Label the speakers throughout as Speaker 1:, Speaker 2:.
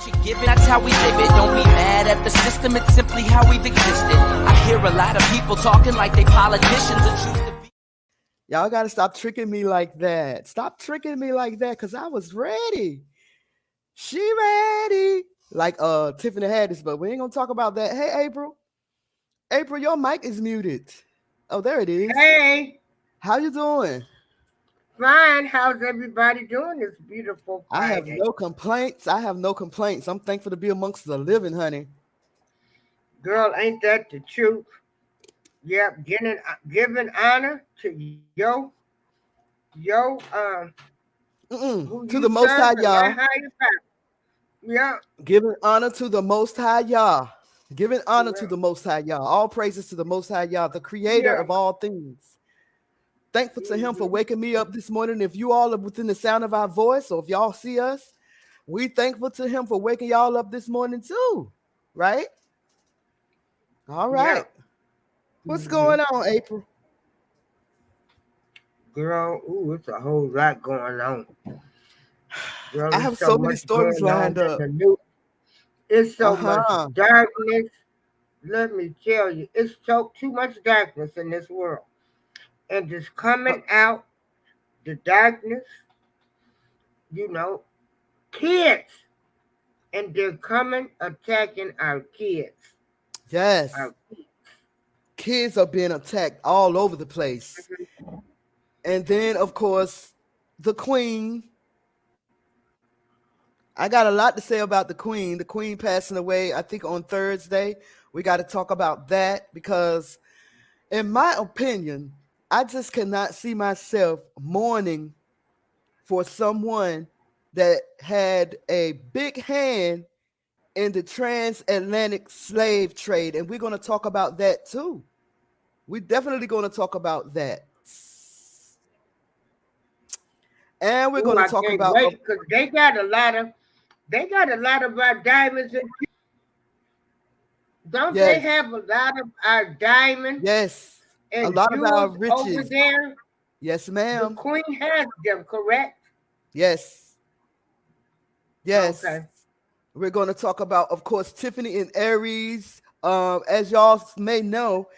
Speaker 1: That's how we live it. Don't be mad at the system. It's simply how we've existed. I hear a lot of people talking like they politicians and choose to be.
Speaker 2: Y'all got to stop tricking me like that. Stop tricking me like that, because I was ready. She ready. Like Tiffany Haddish, but we ain't going to talk about that. Hey, April. April, your mic is muted. Oh, there it is.
Speaker 3: Hey.
Speaker 2: How you doing?
Speaker 3: Fine. How's everybody doing this beautiful Friday?
Speaker 2: I have no complaints. I'm thankful to be amongst the living, honey.
Speaker 3: Girl, ain't that the truth? Yep, giving honor to to
Speaker 2: the Most High Yah.
Speaker 3: Yeah.
Speaker 2: Giving honor to the Most High Yah. Giving honor to the Most High Yah. All praises to the Most High Yah, the creator of all things. Thankful to him for waking me up this morning. If you all are within the sound of our voice, or if y'all see us, we thankful to him for waking y'all up this morning too. Right? All right. Yeah. What's going on, April?
Speaker 3: Girl, it's a whole lot going on. Girl,
Speaker 2: I have so many stories lined up.
Speaker 3: It's so much darkness. Let me tell you, it's too much darkness in this world. And just coming out the darkness, kids. And they're coming attacking our kids.
Speaker 2: Yes. Kids are being attacked all over the place. And then, of course, the Queen. I got a lot to say about the Queen. The Queen passing away, I think, on Thursday. We got to talk about that because, in my opinion, I just cannot see myself mourning for someone that had a big hand in the transatlantic slave trade. And we're going to talk about that too. We're definitely going to talk about that. And we're going to talk about
Speaker 3: because they got a lot of our diamonds. Don't they have a lot of our diamonds?
Speaker 2: Yes. A lot of our riches
Speaker 3: over there.
Speaker 2: Yes, ma'am.
Speaker 3: The Queen has them, correct?
Speaker 2: Yes. Yes.
Speaker 3: Okay.
Speaker 2: We're going to talk about, of course, Tiffany and Aries. As y'all may know,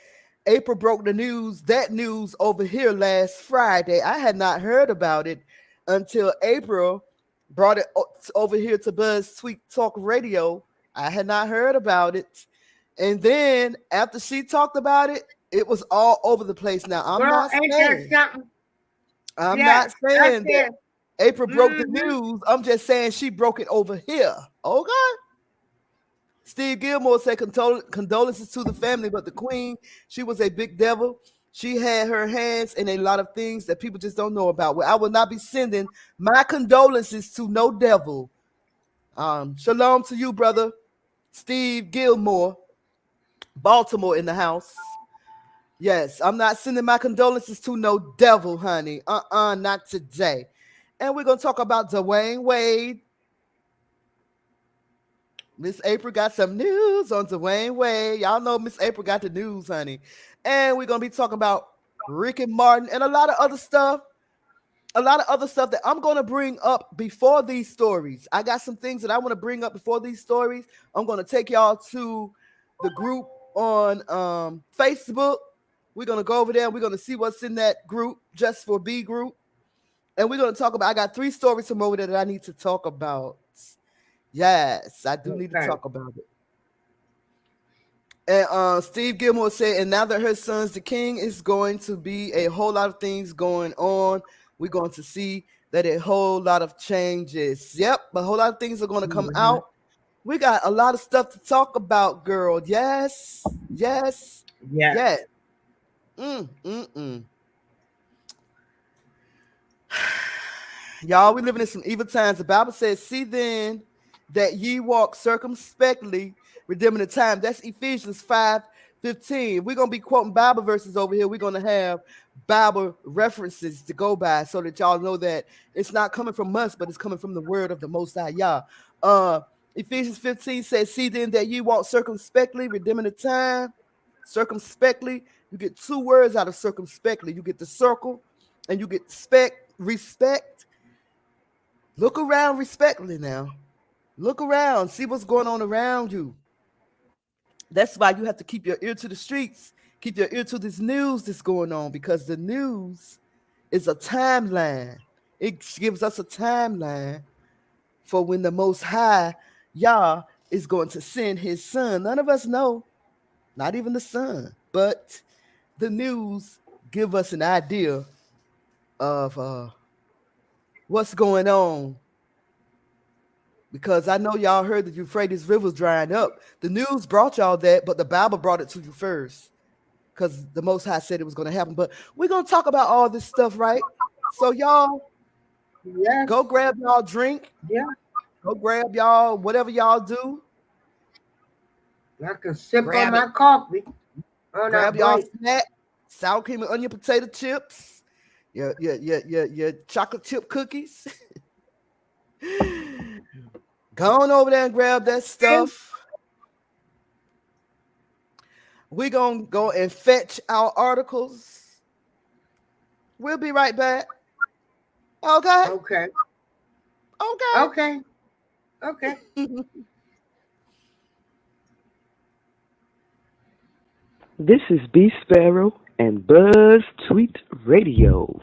Speaker 2: April broke the news, that news over here last Friday. I had not heard about it until April brought it over here to BuzzzTweet Talk Radio. I had not heard about it. And then after she talked about it, it was all over the place. Now, I'm not saying that April broke the news. I'm just saying she broke it over here. Okay. Steve Gilmore said condolences to the family, but the Queen, she was a big devil. She had her hands in a lot of things that people just don't know about. Well, I will not be sending my condolences to no devil. Shalom to you, brother. Steve Gilmore, Baltimore in the house. Yes, I'm not sending my condolences to no devil, honey. Not today. And we're going to talk about Dwayne Wade. Miss April got some news on Dwayne Wade. Y'all know Miss April got the news, honey. And we're going to be talking about Rick and Martin and a lot of other stuff. A lot of other stuff that I'm going to bring up before these stories. I got some things that I want to bring up before these stories. I'm going to take y'all to the group on Facebook. We're going to go over there. We're going to see what's in that group, Just for B group. And we're going to talk about, I got 3 stories from over there that I need to talk about. Yes, I do need to talk about it. And Steve Gilmore said, and now that her son's the king, is going to be a whole lot of things going on. We're going to see that a whole lot of changes. Yep, a whole lot of things are going to come out. We got a lot of stuff to talk about, girl. Yes. Y'all, we living in some evil times. The Bible says, see then that ye walk circumspectly, redeeming the time. That's Ephesians 5:15. We're going to be quoting Bible verses over here. We're going to have Bible references to go by so that y'all know that it's not coming from us, but it's coming from the word of the Most High Yah. Ephesians 15 says, see then that ye walk circumspectly, redeeming the time. Circumspectly, you get 2 words out of circumspectly. You get the circle and you get respect. Look around respectfully now. Look around, see what's going on around you. That's why you have to keep your ear to the streets, keep your ear to this news that's going on, because the news is a timeline. It gives us a timeline for when the Most High Yah is going to send his son. None of us know, not even the son, but the news give us an idea of what's going on. Because I know y'all heard the Euphrates River's drying up. The news brought y'all that, but the Bible brought it to you first. Because the Most High said it was going to happen. But we're going to talk about all this stuff, right? So y'all, go grab y'all drink.
Speaker 3: Yeah.
Speaker 2: Go grab y'all whatever y'all do.
Speaker 3: I can sip on my coffee.
Speaker 2: Grab y'all snack, sour cream and onion potato chips, your chocolate chip cookies. Go on over there and grab that stuff. We're going to go and fetch our articles. We'll be right back. Okay?
Speaker 3: Okay.
Speaker 2: Okay.
Speaker 3: Okay. Okay.
Speaker 4: This is B Sparrow and BuzzzTweet Radio.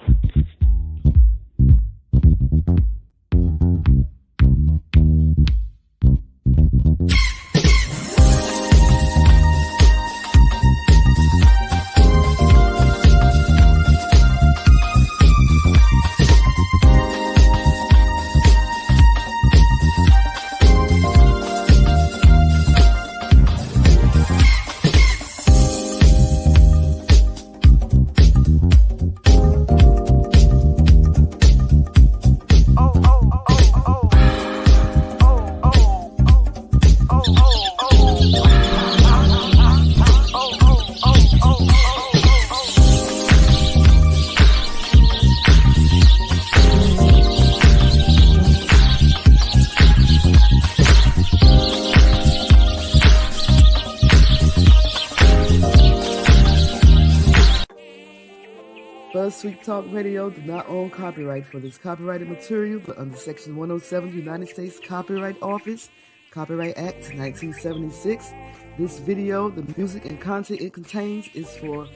Speaker 2: BuzzTweet Talk Radio do not own copyright for this copyrighted material, but under Section 107 United States Copyright Office, Copyright Act 1976, this video, the music and content it contains is for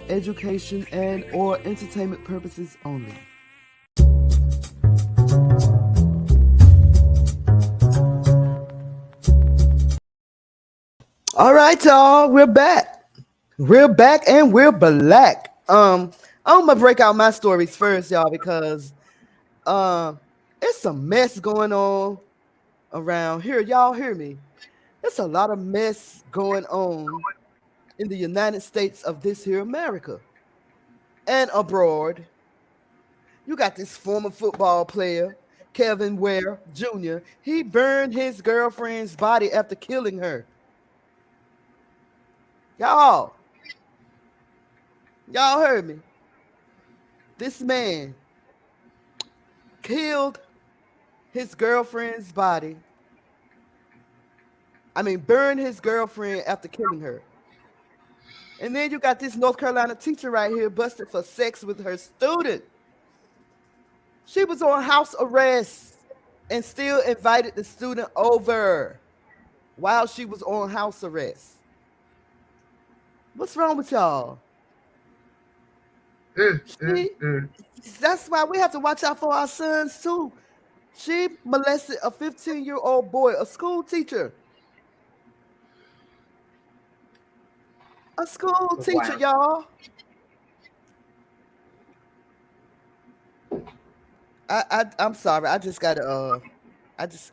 Speaker 2: education and or entertainment purposes only. All right, y'all, we're back. We're back and we're black. I'm gonna break out my stories first, y'all, because it's a mess going on around here. Y'all hear me? There's a lot of mess going on in the United States of this here America and abroad. You got this former football player, Kevin Ware Jr. He burned his girlfriend's body after killing her. Y'all heard me. This man killed his girlfriend's body. Burned his girlfriend after killing her. And then you got this North Carolina teacher right here busted for sex with her student. She was on house arrest and still invited the student over while she was on house arrest. What's wrong with y'all? That's why we have to watch out for our sons too. She molested a 15-year-old boy, a school teacher. A school teacher, y'all. I'm sorry. I just gotta I just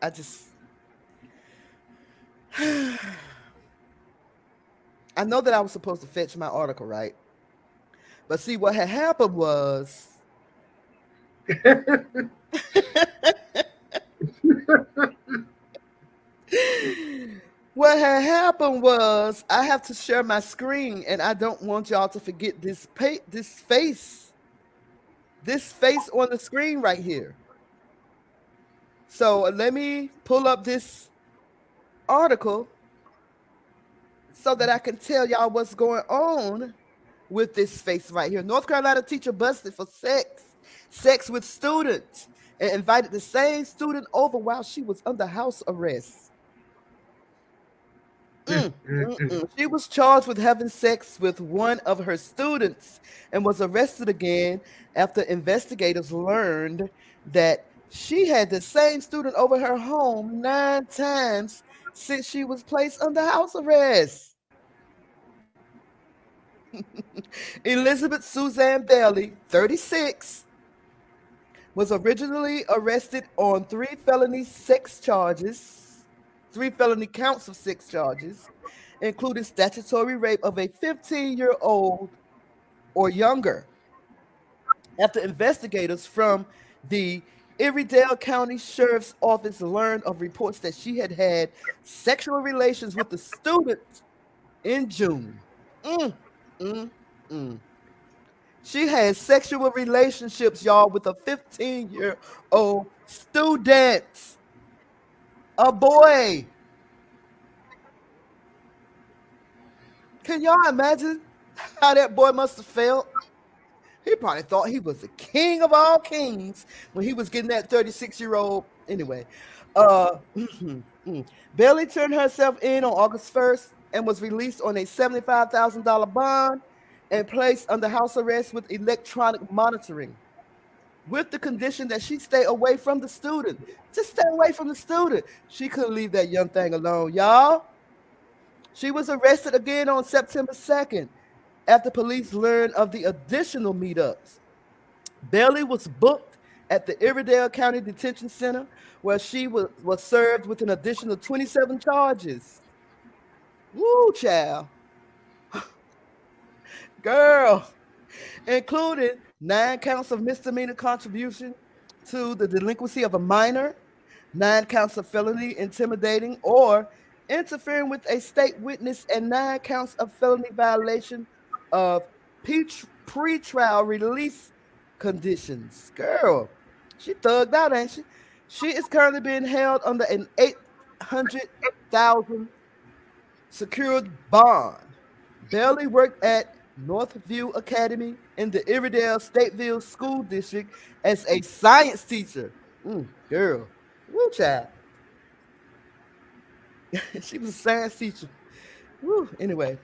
Speaker 2: I know that I was supposed to fetch my article, right? But see, what had happened was I have to share my screen, and I don't want y'all to forget this face on the screen right here. So let me pull up this article so that I can tell y'all what's going on with this face right here. North Carolina teacher busted for sex with students. and invited the same student over while she was under house arrest. She was charged with having sex with one of her students and was arrested again after investigators learned that she had the same student over her home 9 times since she was placed under house arrest. Elizabeth Suzanne Bailey, 36, was originally arrested on 3 felony counts of sex charges, including statutory rape of a 15-year-old or younger, after investigators from the Iredell County Sheriff's Office learned of reports that she had had sexual relations with the student in June. She had sexual relationships, y'all, with a 15-year-old student, a boy. Can y'all imagine how that boy must have felt? He probably thought he was the king of all kings when he was getting that 36-year-old. Anyway, Bailey turned herself in on August 1st and was released on a $75,000 bond and placed under house arrest with electronic monitoring, with the condition that she stay away from the student. Just stay away from the student. She couldn't leave that young thing alone, y'all. She was arrested again on September 2nd after police learned of the additional meetups. Bailey was booked at the Iredell County Detention Center, where she was served with an additional 27 charges. Woo, child. Girl, including 9 counts of misdemeanor contribution to the delinquency of a minor, 9 counts of felony intimidating or interfering with a state witness, and 9 counts of felony violation of pre-trial release conditions. Girl, she thugged out, ain't she? She is currently being held under an $800,000 secured bond. Bailey worked at Northview Academy in the Iredell Stateville School District as a science teacher. Girl, woo, child. She was a science teacher. Woo. Anyway,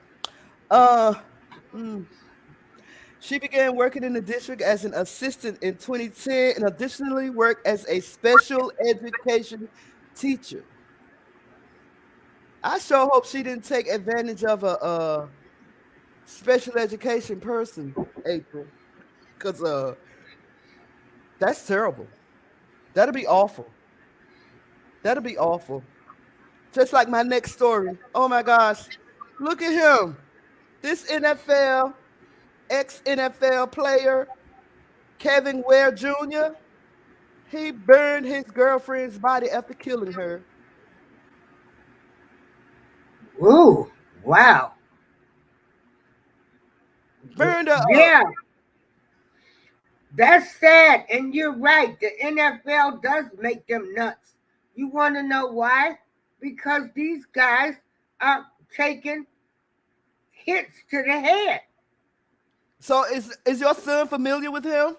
Speaker 2: she began working in the district as an assistant in 2010 and additionally worked as a special education teacher. I sure hope she didn't take advantage of a special education person, April, because that's terrible. That'll be awful. That'll be awful. Just like my next story. Oh my gosh, look at him. This ex-NFL player, Kevin Ware Jr., he burned his girlfriend's body after killing her.
Speaker 3: Ooh, wow.
Speaker 2: Burned her
Speaker 3: Yeah.
Speaker 2: up.
Speaker 3: That's sad, and you're right. The NFL does make them nuts. You want to know why? Because these guys are taking hits to the head.
Speaker 2: So is your son familiar with him?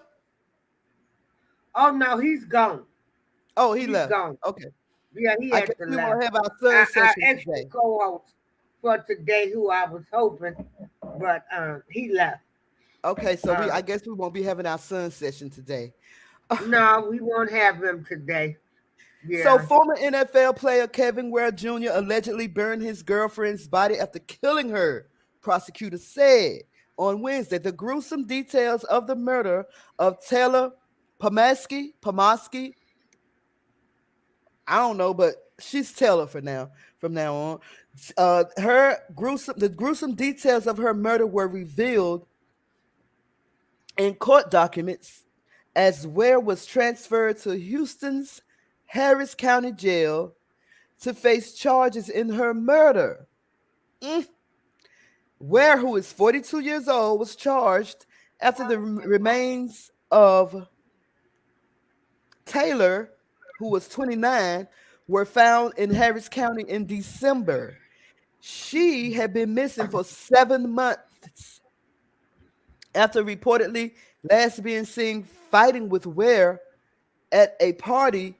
Speaker 3: Oh no, he's gone.
Speaker 2: Oh, he's
Speaker 3: left.
Speaker 2: Gone. Okay.
Speaker 3: Yeah, he
Speaker 2: I
Speaker 3: has
Speaker 2: guess
Speaker 3: to
Speaker 2: we
Speaker 3: left.
Speaker 2: won't have our son session
Speaker 3: Our extra
Speaker 2: today.
Speaker 3: co-host for today, who I was hoping, but he left.
Speaker 2: Okay, so I guess we won't be having our son session today.
Speaker 3: No, we won't have him today. Yeah.
Speaker 2: So former NFL player Kevin Ware Jr. allegedly burned his girlfriend's body after killing her, prosecutors said on Wednesday. The gruesome details of the murder of Taylor Pomaski, I don't know, but she's Taylor from now on. The gruesome details of her murder were revealed in court documents as Ware was transferred to Houston's Harris County Jail to face charges in her murder. Ware, who is 42 years old, was charged after the remains of Taylor, who was 29, were found in Harris County in December. She had been missing for 7 months after reportedly last being seen fighting with Ware at a party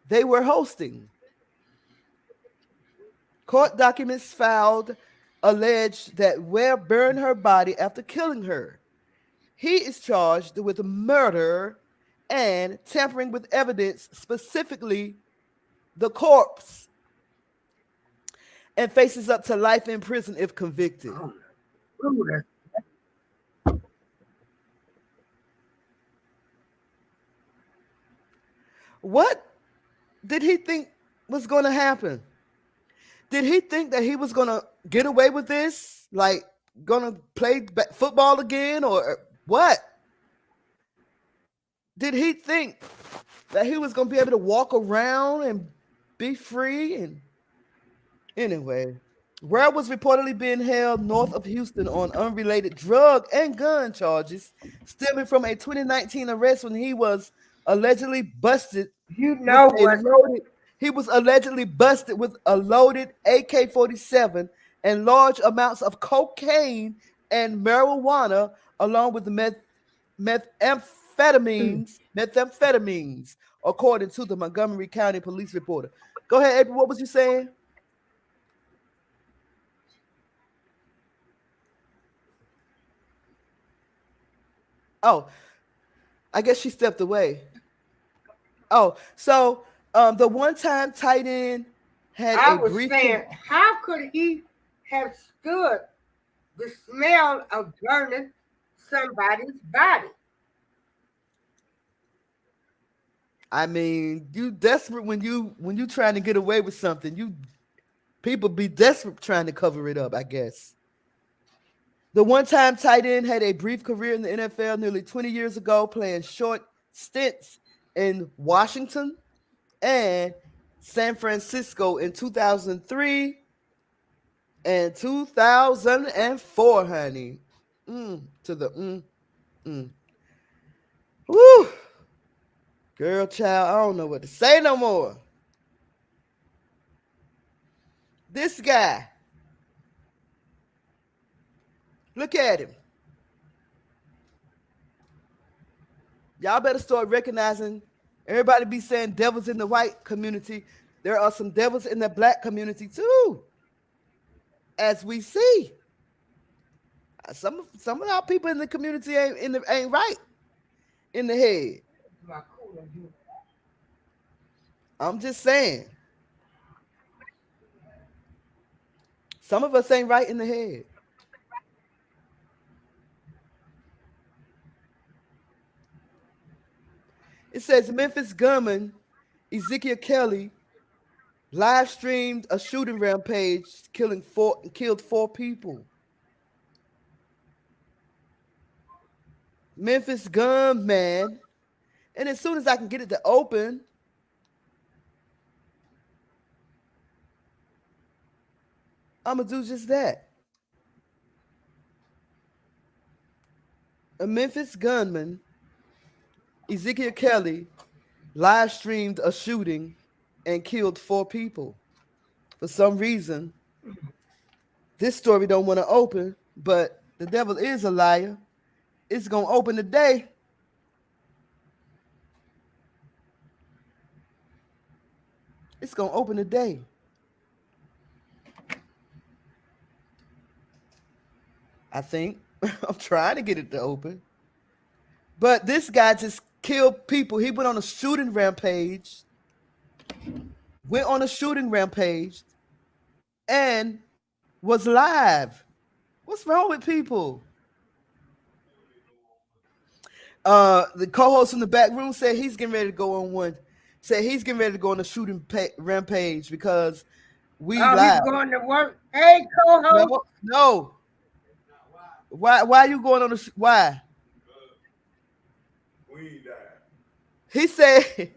Speaker 2: they were hosting. Court documents filed allege that Webb burned her body after killing her. He is charged with murder and tampering with evidence, specifically the corpse, and faces up to life in prison if convicted. What did he think was going to happen? Did he think that he was going to get away with this? Like, going to play football again or what? Did he think that he was going to be able to walk around and be free? And anyway, Webb was reportedly being held north of Houston on unrelated drug and gun charges stemming from a 2019 arrest when he was allegedly busted. He was allegedly busted with a loaded AK-47 and large amounts of cocaine and marijuana, along with methamphetamines, according to the Montgomery County Police reporter. Go ahead, April. What was you saying? Oh, I guess she stepped away. Oh, so the one-time tight end had
Speaker 3: how could he have stood the smell of burning somebody's body?
Speaker 2: I mean, you desperate when you trying to get away with something. People be desperate trying to cover it up, I guess. The one-time tight end had a brief career in the NFL nearly 20 years ago, playing short stints in Washington and San Francisco in 2003 and 2004, honey. Woo! Girl, child, I don't know what to say no more. This guy. Look at him. Y'all better start recognizing. Everybody be saying devils in the white community. There are some devils in the black community too. As we see. Some of our people in the community ain't right in the head. I'm just saying. Some of us ain't right in the head. It says Memphis gunman Ezekiel Kelly live streamed a shooting rampage, killed 4 people. Memphis gunman. And as soon as I can get it to open, I'm going to do just that. A Memphis gunman, Ezekiel Kelly, live streamed a shooting and killed 4 people. For some reason, this story don't want to open, but the devil is a liar. It's going to open today. It's going to open today. I think. I'm trying to get it to open. But this guy just killed people. He went on a shooting rampage. And was live. What's wrong with people? The co-host in the back room said he's getting ready to go on one. Said he's getting ready to go on a shooting rampage because we live.
Speaker 3: He's going to work. Hey, co-host.
Speaker 2: No. Why are you going on the why?
Speaker 5: We died.
Speaker 2: He said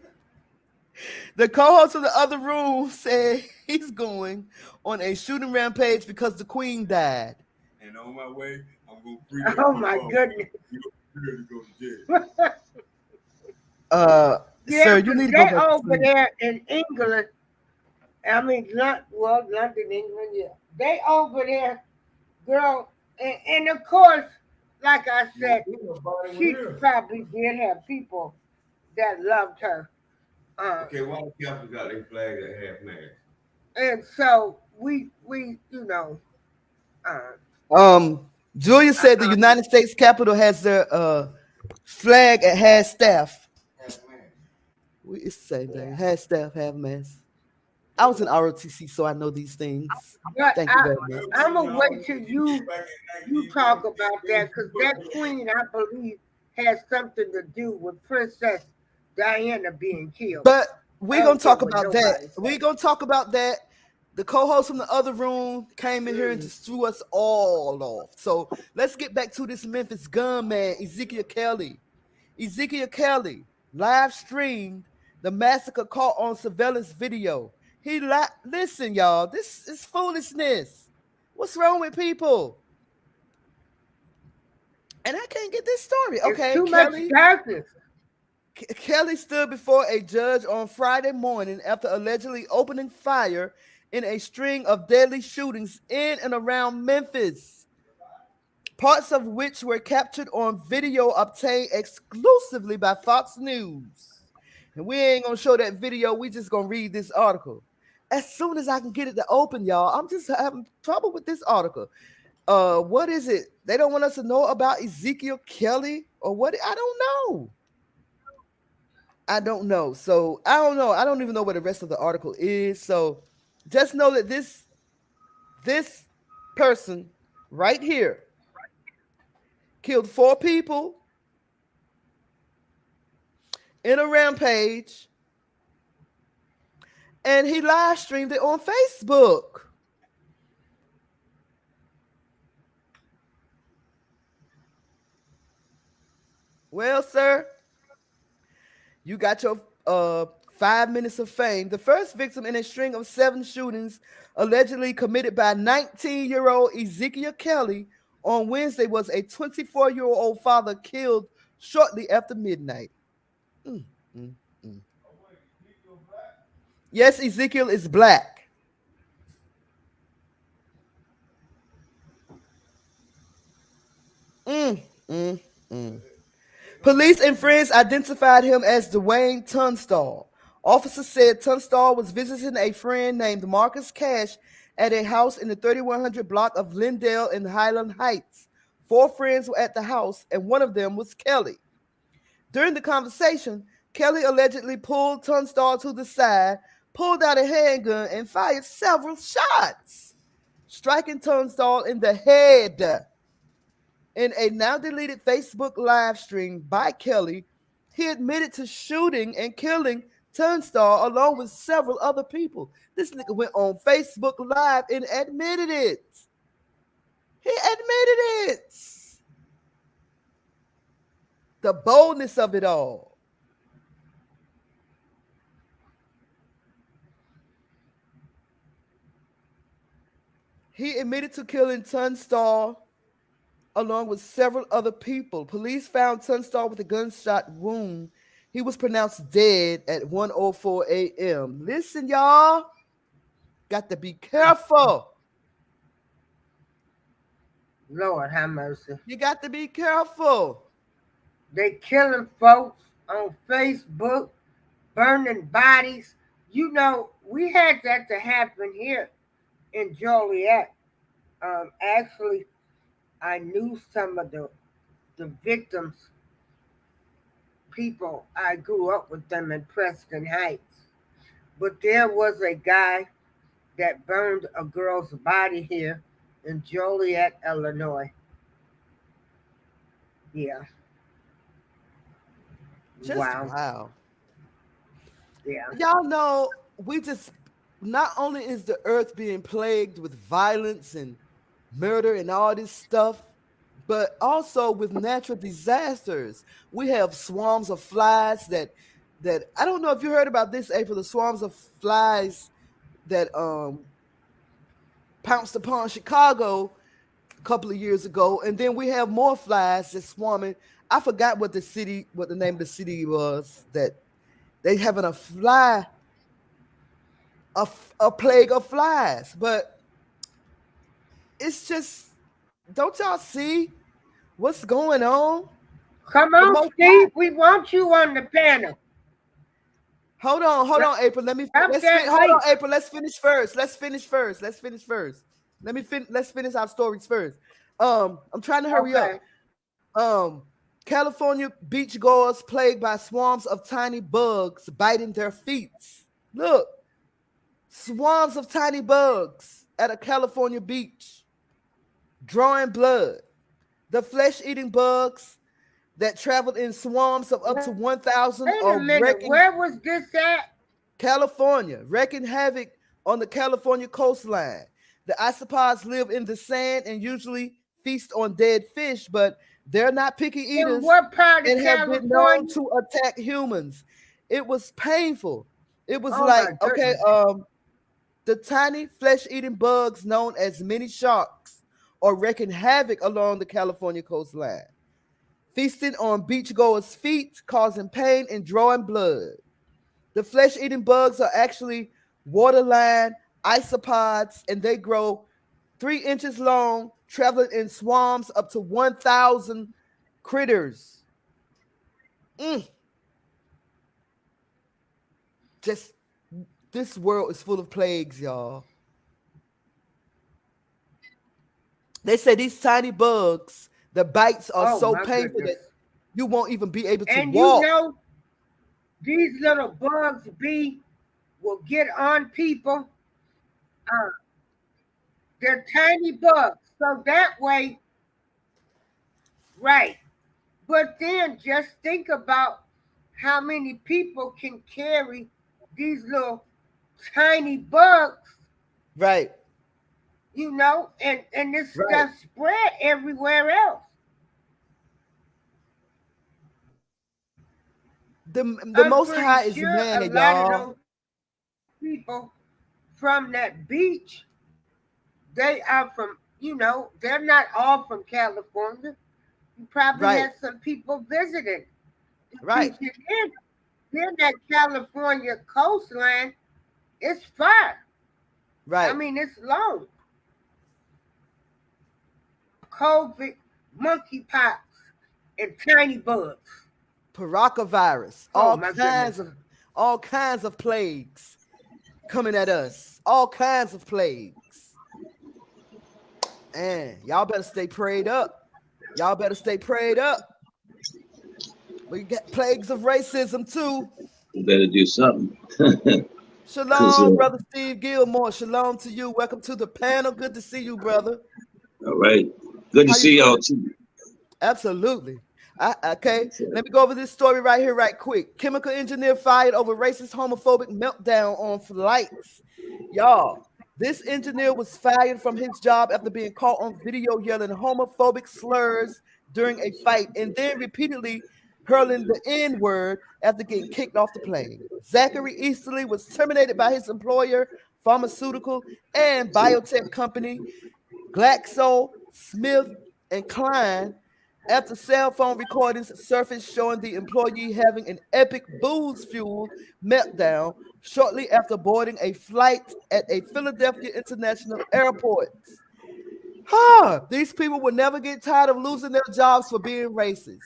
Speaker 2: the co-host of the other room said he's going on a shooting rampage because the queen died.
Speaker 5: And on my way, I'm going to free
Speaker 3: my goodness.
Speaker 5: You're going to go to jail.
Speaker 2: Sir, you need to go back
Speaker 3: over there in England. I mean, London, England, yeah. They over there, girl, and of course, like I said, she probably did have people that loved her.
Speaker 5: Okay, why the Capitals got their flag at half mast?
Speaker 3: And so we uh,
Speaker 2: Julia said the United States Capitol has their flag at half staff.
Speaker 5: Half mast.
Speaker 2: It's the same thing. Half staff, half mast. I was in ROTC, so I know these things.
Speaker 3: but
Speaker 2: Thank you very much.
Speaker 3: I'm gonna wait till you talk about that because that queen, I believe, has something to do with Princess Diana being killed.
Speaker 2: But we're gonna talk about that. We're gonna talk about that. The co-host from the other room came in here and just threw us all off. So let's get back to this Memphis gunman, Ezekiel Kelly. Ezekiel Kelly live streamed the massacre caught on surveillance video. Listen, y'all, this is foolishness. What's wrong with people? And I can't get this story. Okay,
Speaker 3: too much darkness.
Speaker 2: Kelly stood before a judge on Friday morning after allegedly opening fire in a string of deadly shootings in and around Memphis, parts of which were captured on video obtained exclusively by Fox News. And we ain't gonna show that video, we just gonna read this article. As soon as I can get it to open, y'all, I'm just having trouble with this article. What is it? They don't want us to know about Ezekiel Kelly or what? I don't know. So I don't know. I don't even know what the rest of the article is. So just know that this person right here killed 4 people in a rampage, and he live streamed it on Facebook. Well, sir, you got your 5 minutes of fame. The first victim in a string of 7 shootings allegedly committed by 19-year-old Ezekiel Kelly on Wednesday was a 24-year-old father killed shortly after midnight. Yes, Ezekiel is black. Police and friends identified him as Dwayne Tunstall. Officers said Tunstall was visiting a friend named Marcus Cash at a house in the 3100 block of Lindale in Highland Heights. 4 friends were at the house, and one of them was Kelly. During the conversation, Kelly allegedly pulled Tunstall to the side, pulled out a handgun, and fired several shots, striking Tunstall in the head. In a now deleted Facebook live stream by Kelly, he admitted to shooting and killing Tunstall along with several other people. This nigga went on Facebook Live and admitted it. He admitted it. The boldness of it all. He admitted to killing Tunstall along with several other people. Police found Tunstall with a gunshot wound. He was pronounced dead at 1:04 a.m. Listen, y'all. Got to be careful.
Speaker 3: Lord have mercy.
Speaker 2: You got to be careful.
Speaker 3: They killing folks on Facebook, burning bodies. You know, we had that to happen here in Joliet. Actually, I knew some of the victims, people. I grew up with them in Preston Heights. But there was a guy that burned a girl's body here in Joliet, Illinois. Yeah.
Speaker 2: Just wow.
Speaker 3: Yeah.
Speaker 2: Y'all know, we just, not only is the earth being plagued with violence and murder and all this stuff, but also with natural disasters. We have swarms of flies that I don't know if you heard about this, April, the swarms of flies that pounced upon Chicago a couple of years ago, and then we have more flies that's swarming. I forgot what the name of the city was, that they having a plague of flies. But it's just, don't y'all see what's going on?
Speaker 3: Come on, Steve. We want you on the panel.
Speaker 2: Hold on, April. Hold on, April. Let's finish first. Let's finish our stories first. I'm trying to hurry up. California beachgoers plagued by swarms of tiny bugs biting their feet. Look, swarms of tiny bugs at a California beach, drawing blood. The flesh-eating bugs that traveled in swarms of up to 1,000
Speaker 3: are wrecking. Where was this at?
Speaker 2: California, wrecking havoc on the California coastline. The isopods live in the sand and usually feast on dead fish, but they're not picky eaters and have been known to attack humans. It was painful. It was the tiny flesh-eating bugs known as mini sharks are wrecking havoc along the California coastline, feasting on beachgoers' feet, causing pain and drawing blood. The flesh-eating bugs are actually waterline isopods, and they grow 3 inches long, traveling in swarms up to 1,000 critters. Just this world is full of plagues, y'all. They say these tiny bugs, the bites are so painful that you won't even be able to walk.
Speaker 3: You know, these little bugs will get on people. They're tiny bugs, so that way, right. But then just think about how many people can carry these little tiny bugs.
Speaker 2: Right.
Speaker 3: You know, and this stuff spread everywhere else.
Speaker 2: The Most High is man, y'all.
Speaker 3: People from that beach, they are from, they're not all from California. You probably had some people visiting.
Speaker 2: Right.
Speaker 3: Then that California coastline, it's far.
Speaker 2: Right.
Speaker 3: I mean, it's long. COVID, monkeypox, and tiny bugs.
Speaker 2: Paracvirus, all kinds of plagues coming at us. All kinds of plagues. And y'all better stay prayed up. We got plagues of racism too.
Speaker 6: You better do something.
Speaker 2: Shalom, Brother Steve Gilmore. Shalom to you. Welcome to the panel. Good to see you, brother.
Speaker 6: All right. Good to see y'all too.
Speaker 2: Absolutely. Okay, let me go over this story right here, right quick. Chemical engineer fired over racist homophobic meltdown on flights. Y'all, this engineer was fired from his job after being caught on video yelling homophobic slurs during a fight and then repeatedly hurling the N-word after getting kicked off the plane. Zachary Easterly was terminated by his employer, pharmaceutical and biotech company GlaxoSmithKline, after cell phone recordings surfaced showing the employee having an epic booze-fueled meltdown shortly after boarding a flight at a Philadelphia International Airport. These people will never get tired of losing their jobs for being racist.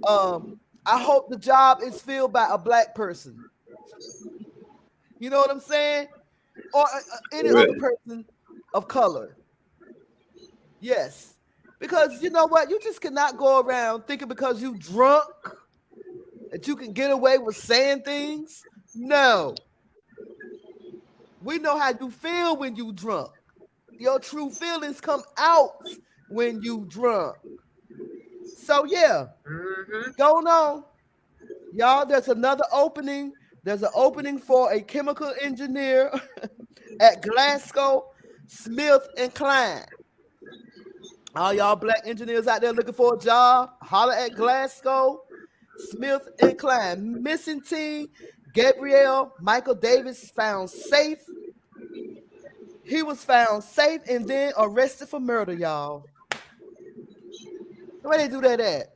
Speaker 2: I hope the job is filled by a black person. You know what I'm saying? Or any other person of color. Yes. Because you know what? You just cannot go around thinking because you drunk that you can get away with saying things. No. We know how you feel when you drunk. Your true feelings come out when you drunk. So yeah, going on. Y'all, there's another opening. There's an opening for a chemical engineer at GlaxoSmithKline. All y'all black engineers out there looking for a job, holler at GlaxoSmithKline. Missing teen Gabriel Michael Davis found safe. He was found safe and then arrested for murder, y'all. Where they do that at?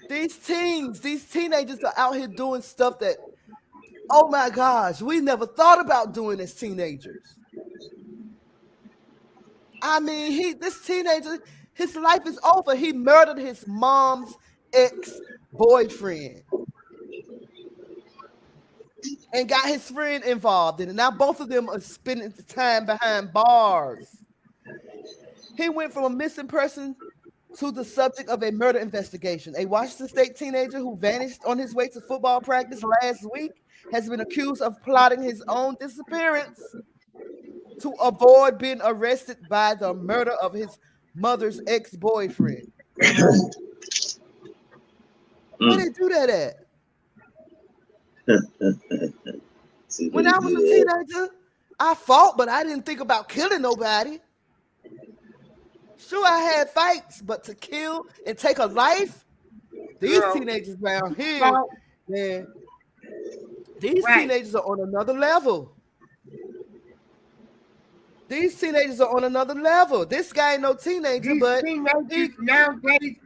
Speaker 2: These teenagers are out here doing stuff that, oh my gosh, we never thought about doing as teenagers. I mean, this teenager, his life is over. He murdered his mom's ex-boyfriend. and got his friend involved in it. Now both of them are spending time behind bars. He went from a missing person to the subject of a murder investigation. A Washington State teenager who vanished on his way to football practice last week has been accused of plotting his own disappearance to avoid being arrested by the murder of his mother's ex-boyfriend. Where they do that at? When I was a teenager, I fought, but I didn't think about killing nobody. Sure, I had fights, but to kill and take a life, these teenagers around here, man, these teenagers are on another level. These teenagers are on another level. This guy ain't no teenager,
Speaker 3: These
Speaker 2: but
Speaker 3: teenagers nowadays,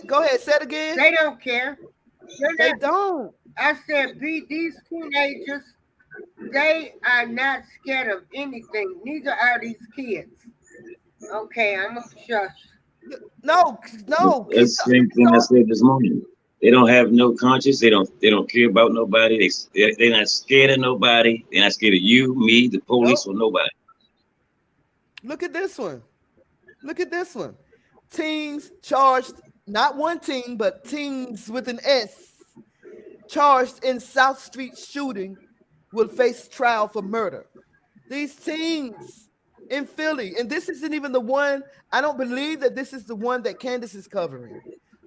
Speaker 2: Go ahead. Say it again.
Speaker 3: They don't care.
Speaker 2: They don't.
Speaker 3: I said, these teenagers, they are not scared of anything. Neither are these kids. Okay, I'm a shush.
Speaker 2: No.
Speaker 6: That's the same thing I said this morning. They don't have no conscience. They don't care about nobody. They're not scared of nobody. They're not scared of you, me, the police, or nobody.
Speaker 2: Look at this one. Teens charged, not one teen, but teens with an S, charged in South Street shooting will face trial for murder. These teens in Philly, and this isn't even the one, I don't believe that this is the one that Candace is covering.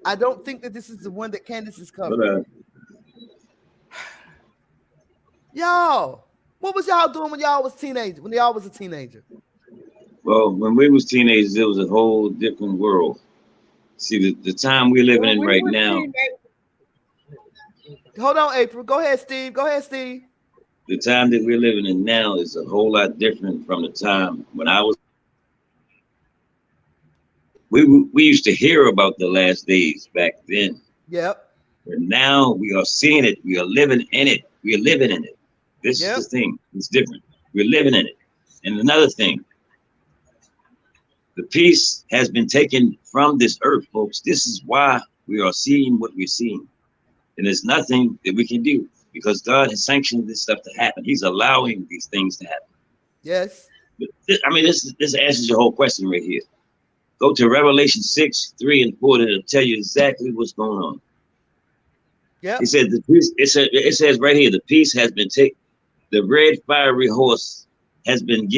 Speaker 2: I don't think that this is the one that Candace is covering. Y'all, what was y'all doing when y'all was teenagers? When y'all was a teenager?
Speaker 6: Well, when we was teenagers, it was a whole different world. See, the time we're living in right now.
Speaker 2: Hold on, April. Go ahead, Steve.
Speaker 6: The time that we're living in now is a whole lot different from the time when I was. We used to hear about the last days back then.
Speaker 2: Yep.
Speaker 6: But now we are seeing it. We are living in it. We are living in it. This is the thing. It's different. We're living in it. And another thing, the peace has been taken from this earth, folks. This is why we are seeing what we're seeing. And there's nothing that we can do because God has sanctioned this stuff to happen. He's allowing these things to happen.
Speaker 2: Yes.
Speaker 6: This answers your whole question right here. Go to Revelation 6, 3, and 4, and it'll tell you exactly what's going on.
Speaker 2: Yeah.
Speaker 6: He said the peace, it says right here, the peace has been taken. The red fiery horse has been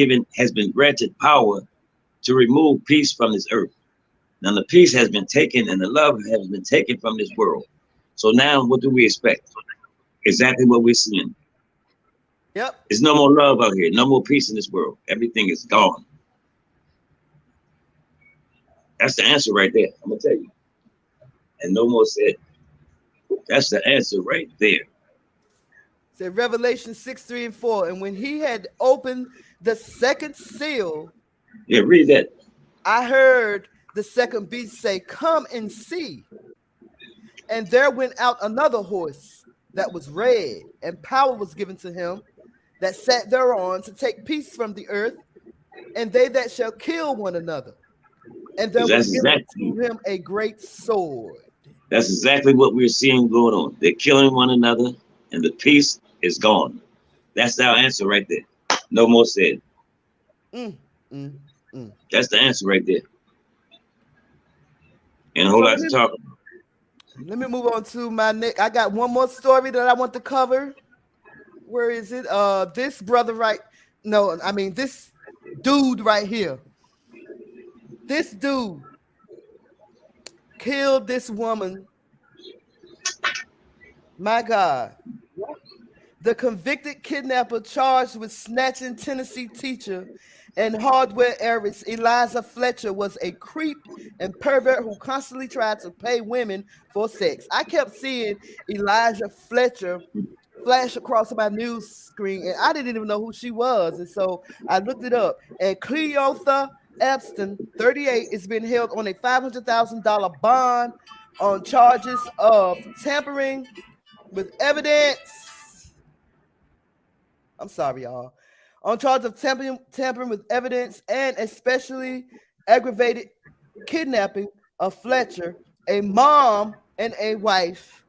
Speaker 6: granted power to remove peace from this earth. Now the peace has been taken and the love has been taken from this world. So now what do we expect? Exactly what we're seeing.
Speaker 2: Yep.
Speaker 6: There's no more love out here, no more peace in this world. Everything is gone. That's the answer right there. I'm gonna tell you. And no more said. That's the answer right there.
Speaker 2: Said Revelation 6, 3, and 4. And when he had opened the second seal,
Speaker 6: yeah, read that.
Speaker 2: I heard the second beast say, "Come and see." And there went out another horse that was red, and power was given to him that sat thereon to take peace from the earth, and they that shall kill one another. And there was given to him a great sword.
Speaker 6: That's exactly what we're seeing going on. They're killing one another, and the peace is gone. That's our answer right there. No more said. That's the answer right there. And a whole lot to talk about.
Speaker 2: Let me move on to my next. I got one more story that I want to cover. Where is it? This brother this dude right here. This dude killed this woman. My God. The convicted kidnapper charged with snatching Tennessee teacher and hardware heiress Eliza Fletcher was a creep and pervert who constantly tried to pay women for sex. I kept seeing Elijah Fletcher flash across my news screen, and I didn't even know who she was. And so I looked it up. And Cleotha Epstein, 38, is being held on a $500,000 bond on charges of tampering with evidence. I'm sorry, y'all. On charge of tampering with evidence and especially aggravated kidnapping of Fletcher, a mom and a wife.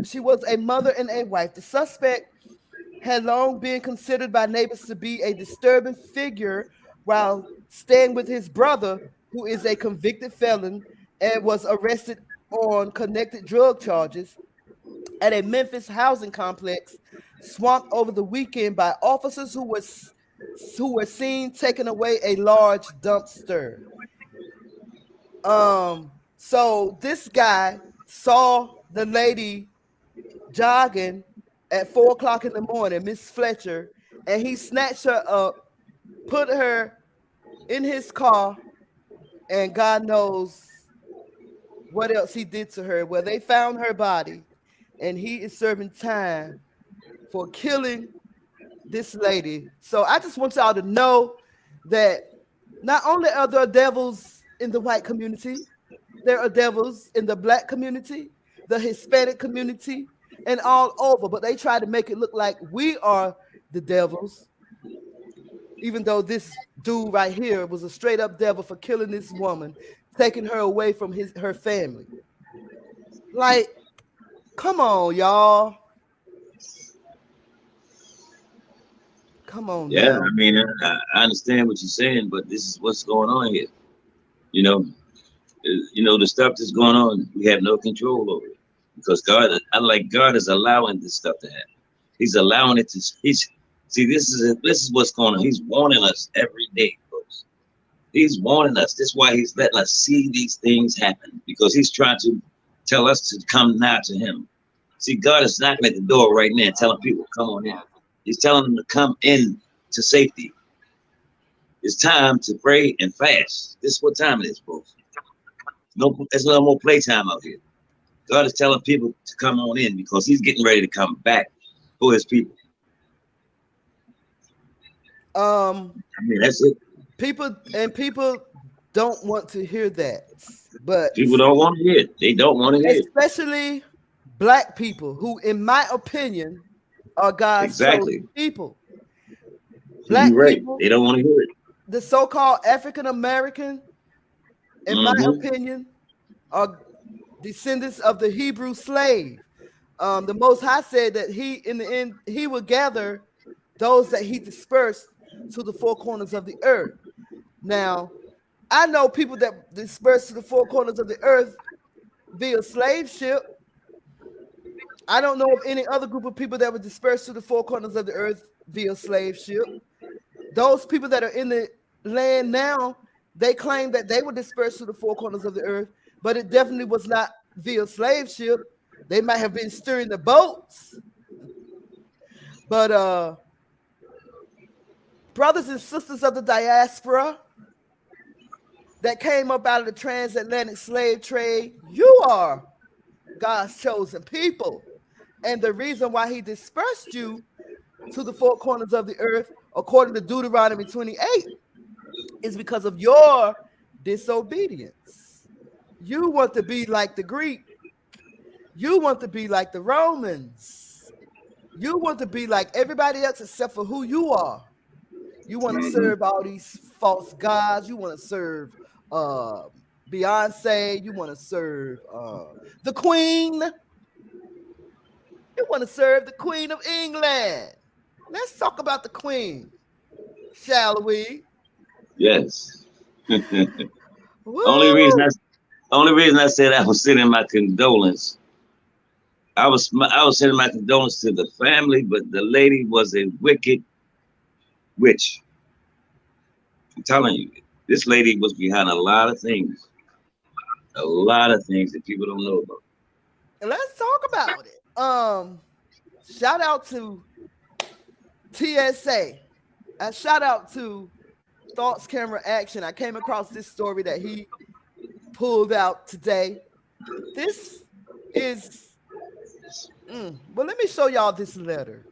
Speaker 2: She was a mother and a wife. The suspect had long been considered by neighbors to be a disturbing figure while staying with his brother, who is a convicted felon and was arrested on connected drug charges at a Memphis housing complex, swamped over the weekend by officers who were seen taking away a large dumpster. So this guy saw the lady jogging at 4:00 in the morning, Miss Fletcher, and he snatched her up, put her in his car, and God knows what else he did to her. Well, they found her body, and he is serving time for killing this lady. So I just want y'all to know that not only are there devils in the white community, there are devils in the black community, the Hispanic community, and all over, but they try to make it look like we are the devils, even though this dude right here was a straight up devil for killing this woman, taking her away from her family. Like, come on, y'all. Come on.
Speaker 6: Yeah,
Speaker 2: now.
Speaker 6: I mean, I understand what you're saying, but this is what's going on here. You know, the stuff that's going on, we have no control over it because God is allowing this stuff to happen. He's allowing it to. See, this is what's going on. He's warning us every day, folks. He's warning us. That's why he's letting us see these things happen, because he's trying to tell us to come nigh to him. See, God is knocking at the door right now, telling people, come on in. He's telling them to come in to safety. It's time to pray and fast. This is what time it is, folks. There's no more playtime out here. God is telling people to come on in because he's getting ready to come back for his people. I mean, that's it.
Speaker 2: People don't want to hear that, but
Speaker 6: people don't want to hear it. They don't want to hear it.
Speaker 2: Especially black people, who, in my opinion, are God's chosen people. Black people,
Speaker 6: they don't want to hear it.
Speaker 2: The so-called African American, in my opinion, are descendants of the Hebrew slave. The Most High said that in the end, he will gather those that he dispersed to the four corners of the earth. Now, I know people that dispersed to the four corners of the earth via slave ship. I don't know of any other group of people that were dispersed to the four corners of the earth via slave ship. Those people that are in the land now, they claim that they were dispersed to the four corners of the earth, but it definitely was not via slave ship. They might have been steering the boats. But brothers and sisters of the diaspora that came up out of the transatlantic slave trade, you are God's chosen people. And the reason why he dispersed you to the four corners of the earth, according to Deuteronomy 28, is because of your disobedience. You want to be like the Greek. You want to be like the Romans. You want to be like everybody else except for who you are. You want to serve all these false gods. You want to serve Beyonce. You want to serve the Queen. You want to serve the Queen of England. Let's talk about the Queen, shall we?
Speaker 6: Yes. Only reason I said I was sending my condolence. I was sending my condolence to the family, but the lady was a wicked witch. I'm telling you, this lady was behind a lot of things that people don't know about.
Speaker 2: Let's talk about it. Shout out to TSA. And shout out to Thoughts Camera Action. I came across this story that he pulled out today. This is well, let me show y'all this letter.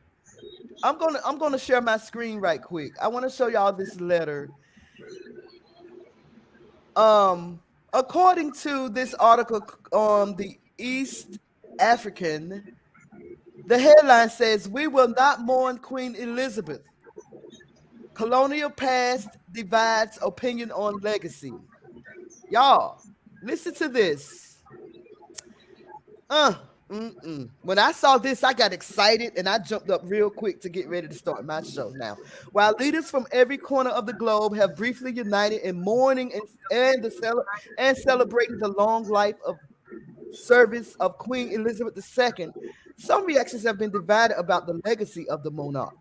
Speaker 2: I'm gonna share my screen right quick. I want to show y'all this letter. According to this article on the East African, the headline says, "We will not mourn Queen Elizabeth. Colonial past divides opinion on legacy." Y'all, listen to this. When I saw this, I got excited and I jumped up real quick to get ready to start my show now. While leaders from every corner of the globe have briefly united in mourning and celebrating the long life of service of Queen Elizabeth II, some reactions have been divided about the legacy of the monarch.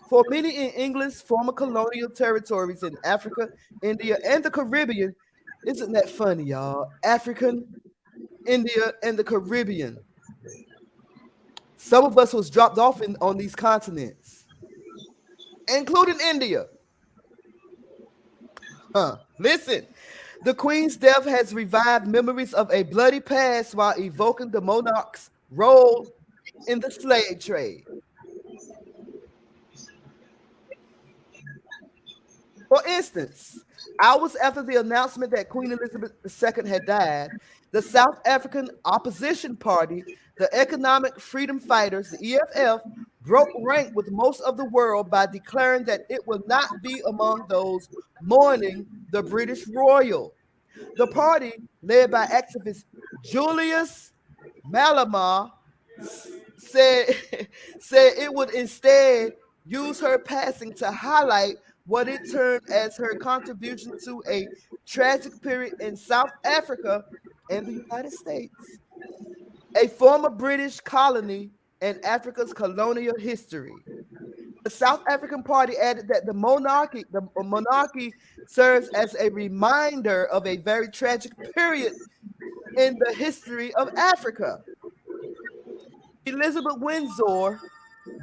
Speaker 2: For many in England's former colonial territories in Africa, India, and the Caribbean, isn't that funny, y'all? African, India, and the Caribbean. Some of us was dropped off on these continents, including India. Listen, the Queen's death has revived memories of a bloody past while evoking the monarch's role in the slave trade. For instance, hours after the announcement that Queen Elizabeth II had died, the South African opposition party, the Economic Freedom Fighters, the EFF, broke rank with most of the world by declaring that it would not be among those mourning the British royal. The party, led by activist Julius Malema, said it would instead use her passing to highlight what it termed as her contribution to a tragic period in South Africa and the United States, a former British colony and Africa's colonial history. The South African Party added that the monarchy serves as a reminder of a very tragic period in the history of Africa. Elizabeth Windsor,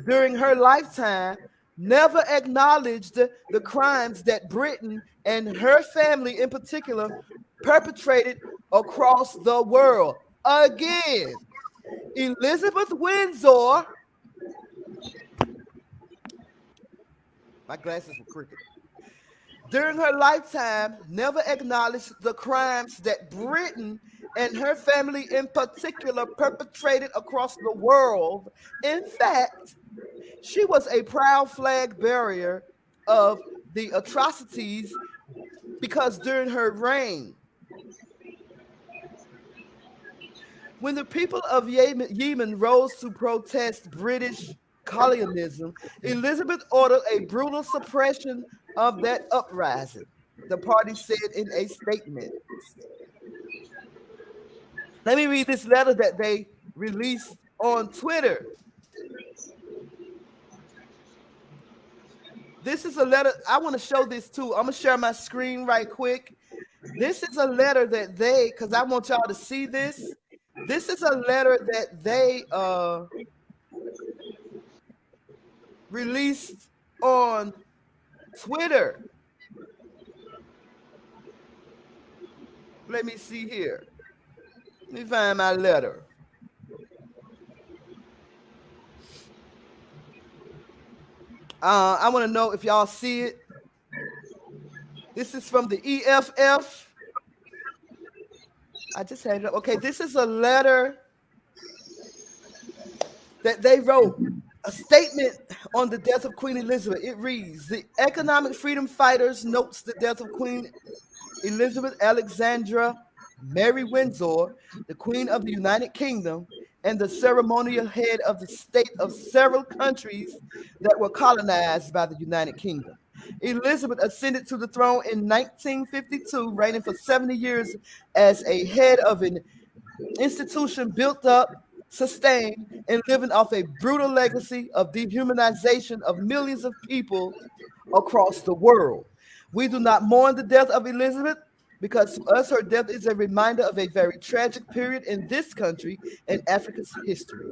Speaker 2: during her lifetime, never acknowledged the crimes that Britain and her family in particular perpetrated across the world. Again, Elizabeth Windsor, my glasses were crooked, during her lifetime never acknowledged the crimes that Britain and her family in particular perpetrated across the world. In fact, she was a proud flag bearer of the atrocities because during her reign, when the people of Yemen rose to protest British colonialism, Elizabeth ordered a brutal suppression of that uprising, the party said in a statement. Let me read this letter that they released on Twitter. This is a letter. I want to show this too. I'm going to share my screen right quick. This is a letter that because I want y'all to see this. This is a letter that they released on Twitter. Let me see here. Let me find my letter. I want to know if y'all see it. This is from the EFF. I just had it up. Okay, this is a letter that they wrote, a statement on the death of Queen Elizabeth. It reads, the Economic Freedom Fighters notes the death of Queen Elizabeth Alexandra Mary Windsor, the Queen of the United Kingdom, and the ceremonial head of the state of several countries that were colonized by the United Kingdom. Elizabeth ascended to the throne in 1952, reigning for 70 years as a head of an institution built up, sustained, and living off a brutal legacy of dehumanization of millions of people across the world. We do not mourn the death of Elizabeth because to us her death is a reminder of a very tragic period in this country and Africa's history.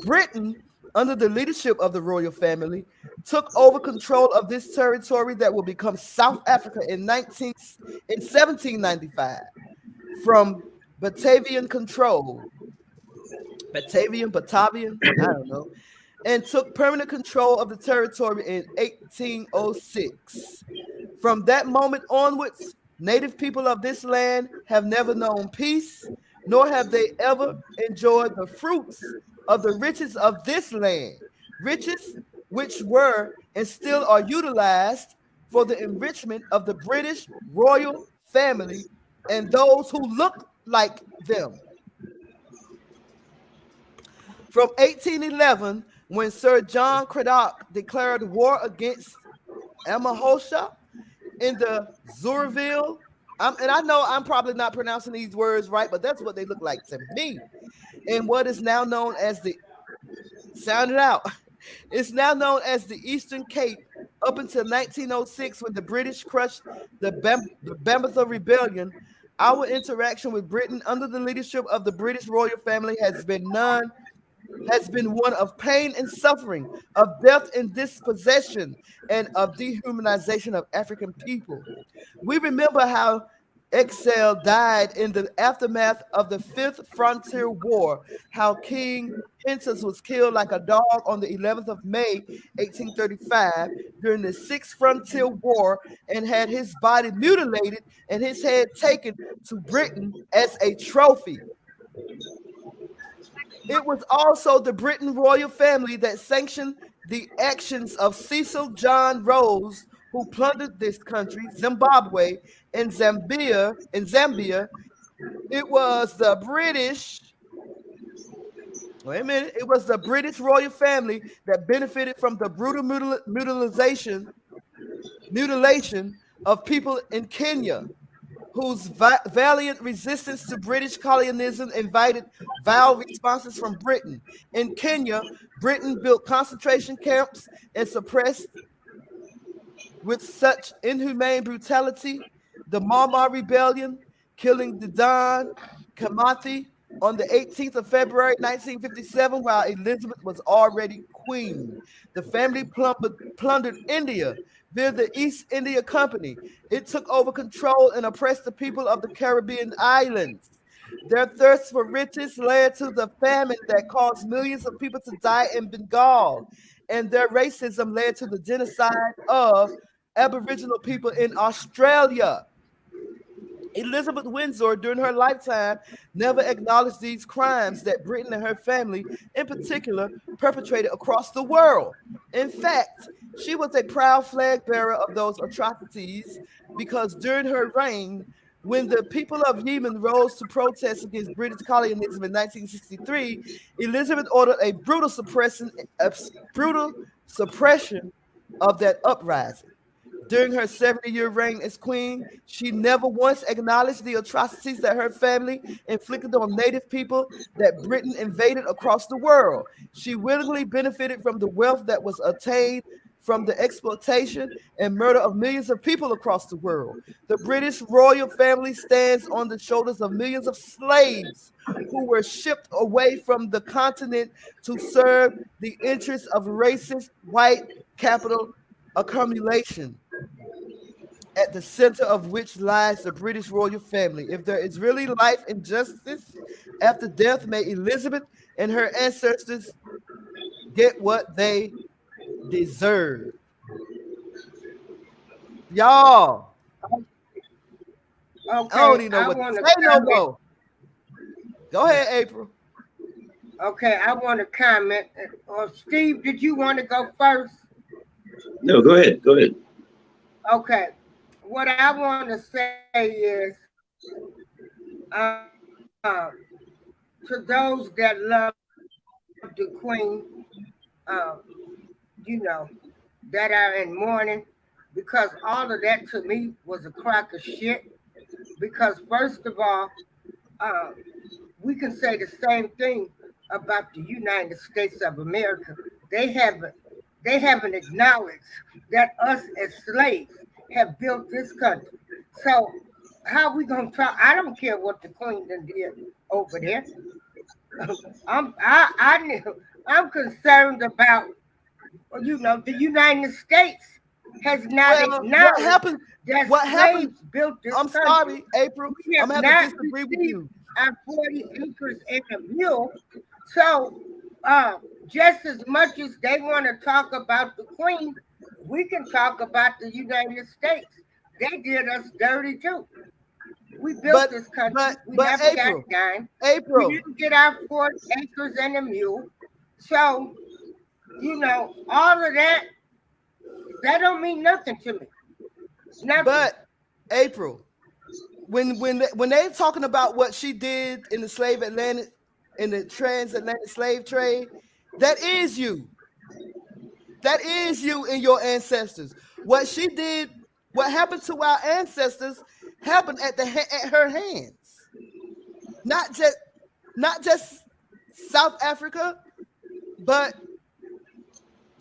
Speaker 2: Britain, under the leadership of the royal family, took over control of this territory that will become South Africa in 1795 from Batavian control. Batavian, I don't know, and took permanent control of the territory in 1806. From that moment onwards, native people of this land have never known peace, nor have they ever enjoyed the fruits of the riches of this land, riches which were and still are utilized for the enrichment of the British royal family and those who look like them. From 1811, when Sir John Cradock declared war against Amahosha in the Zurville, and I know I'm probably not pronouncing these words right, but that's what they look like to me. In what is now known as sound it out. It's now known as the Eastern Cape up until 1906 when the British crushed the Bambatha Rebellion. Our interaction with Britain under the leadership of the British royal family has been one of pain and suffering, of death and dispossession, and of dehumanization of African people. We remember how Excel died in the aftermath of the Fifth Frontier War, how King Hentus was killed like a dog on the 11th of May, 1835, during the Sixth Frontier War, and had his body mutilated and his head taken to Britain as a trophy. It was also the Britain royal family that sanctioned the actions of Cecil John Rose, who plundered this country, Zimbabwe, and Zambia. It was the British. Wait a minute. It was the British royal family that benefited from the brutal mutilation of people in Kenya, whose valiant resistance to British colonialism invited vile responses from Britain. In Kenya, Britain built concentration camps and suppressed with such inhumane brutality the Mama Rebellion, killing the Don Kamathi on the 18th of February 1957 while Elizabeth was already queen. The family plundered India via the East India Company. It took over control and oppressed the people of the Caribbean islands. Their thirst for riches led to the famine that caused millions of people to die in Bengal, and their racism led to the genocide of Aboriginal people in Australia. Elizabeth Windsor, during her lifetime, never acknowledged these crimes that Britain and her family, in particular, perpetrated across the world. In fact, she was a proud flag bearer of those atrocities because during her reign, when the people of Yemen rose to protest against British colonialism in 1963, Elizabeth ordered a brutal suppression of that uprising. During her 70-year reign as queen, she never once acknowledged the atrocities that her family inflicted on native people that Britain invaded across the world. She willingly benefited from the wealth that was attained from the exploitation and murder of millions of people across the world. The British royal family stands on the shoulders of millions of slaves who were shipped away from the continent to serve the interests of racist white capital accumulation, at the center of which lies the British royal family. If there is really life and justice after death, may Elizabeth and her ancestors get what they deserve. Y'all.
Speaker 3: Okay,
Speaker 2: I don't even know what to say no more. Go ahead, April.
Speaker 3: Okay, I want to comment. Steve, did you want to go first?
Speaker 6: No, go ahead. Go ahead.
Speaker 3: Okay. What I want to say is to those that love the Queen, that are in mourning, because all of that to me was a crock of shit. Because first of all, we can say the same thing about the United States of America. They haven't acknowledged that us as slaves have built this country. So how we gonna talk? I don't care what the Queen done did over there. I'm concerned about the United States has not acknowledged that slaves built this country.
Speaker 2: I'm sorry, April. I'm having to disagree with you.
Speaker 3: Our 40 acres and a mule. So just as much as they want to talk about the Queen, we can talk about the United States. They did us dirty too. We built this country. We never
Speaker 2: April,
Speaker 3: got dime.
Speaker 2: April.
Speaker 3: We didn't get our 40 acres and a mule. So, all of that don't mean nothing to me. Nothing.
Speaker 2: But April, when they're talking about what she did in the slave Atlantic in the transatlantic slave trade, that is you. That is you and your ancestors. What she did, what happened to our ancestors, happened at her hands. Not just South Africa, but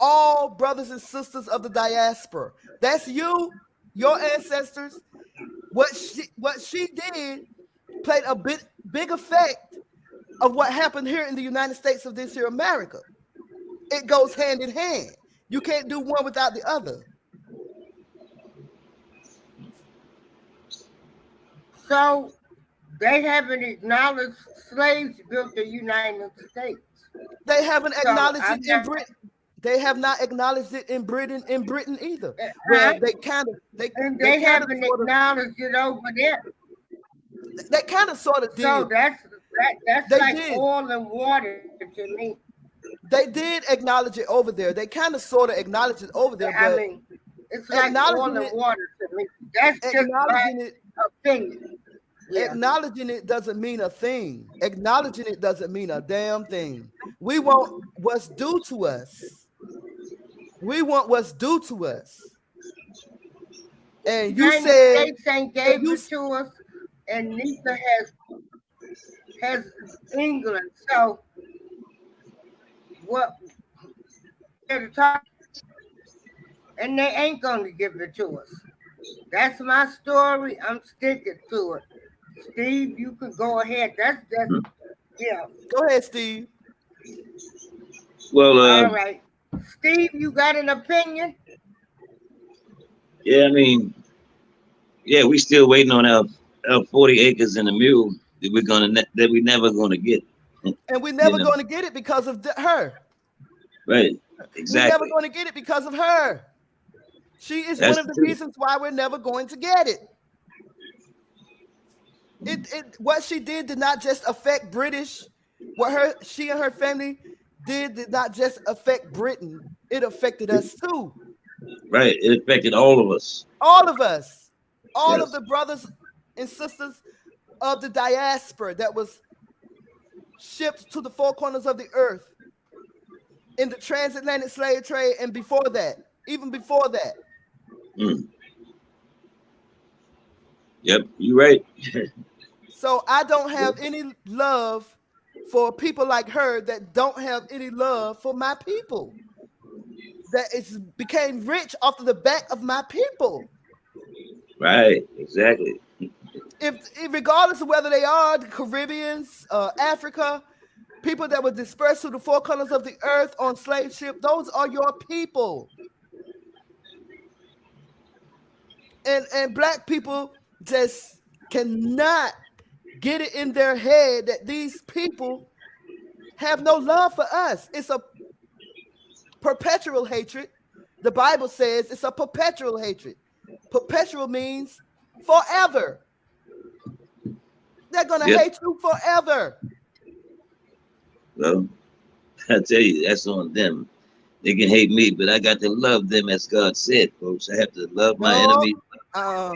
Speaker 2: all brothers and sisters of the diaspora. That's you, your ancestors. What she did played a big effect of what happened here in the United States of this here America. It goes hand in hand. You can't do one without the other.
Speaker 3: So they haven't acknowledged slaves built the United States.
Speaker 2: They haven't acknowledged it in Britain. They have not acknowledged it in Britain either. Well, they
Speaker 3: haven't acknowledged it over there.
Speaker 2: They kind of sort of did.
Speaker 3: So that's like oil and water to me.
Speaker 2: They did acknowledge it over there. They kind of sort of acknowledged it over there.
Speaker 3: I mean, it's like oil and water to me. That's just my opinion. Yeah.
Speaker 2: Acknowledging it doesn't mean a thing. Acknowledging it doesn't mean a damn thing. We want what's due to us. We want what's due to us. And you said
Speaker 3: States ain't gave it to us, and neither has England. So what? They're talking, and they ain't gonna give it to us. That's my story. I'm sticking to it. Steve, you can go ahead. That's yeah.
Speaker 2: Go ahead, Steve.
Speaker 6: Well,
Speaker 3: all right. Steve, you got an opinion?
Speaker 6: Yeah, I mean, yeah, we still waiting on our 40 acres and a mule that we never gonna get.
Speaker 2: And we're never going to get it because of her.
Speaker 6: Right. Exactly.
Speaker 2: We're never going to get it because of her. She is one of the reasons why we're never going to get it. What she did not just affect British. What she and her family did not just affect Britain. It affected us too.
Speaker 6: Right. It affected all of us.
Speaker 2: All of us. All of the brothers and sisters of the diaspora that was shipped to the four corners of the earth in the transatlantic slave trade, and before that, even before that.
Speaker 6: Yep, you're right.
Speaker 2: So I don't have any love for people like her that don't have any love for my people. That it's became rich off of the back of my people.
Speaker 6: Right, exactly.
Speaker 2: If regardless of whether they are the Caribbeans, Africa, people that were dispersed to the four corners of the earth on slave ship, those are your people. And black people just cannot get it in their head that these people have no love for us. It's a perpetual hatred. The Bible says it's a perpetual hatred. Perpetual means forever. They're going to hate you forever.
Speaker 6: Well, I tell you, that's on them. They can hate me, but I got to love them as God said, folks. I have to love my enemies. I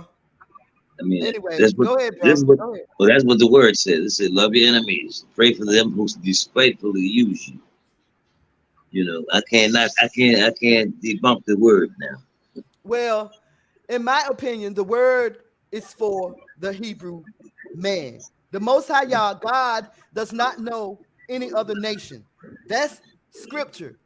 Speaker 6: mean,
Speaker 2: anyway,
Speaker 6: that's what,
Speaker 2: go ahead, bro. Go ahead.
Speaker 6: Well, that's what the word says. It said, love your enemies. Pray for them who despitefully use you. You know, I can't debunk the word now.
Speaker 2: Well, in my opinion, the word is for the Hebrew man. The Most High Yah, God, does not know any other nation. That's scripture.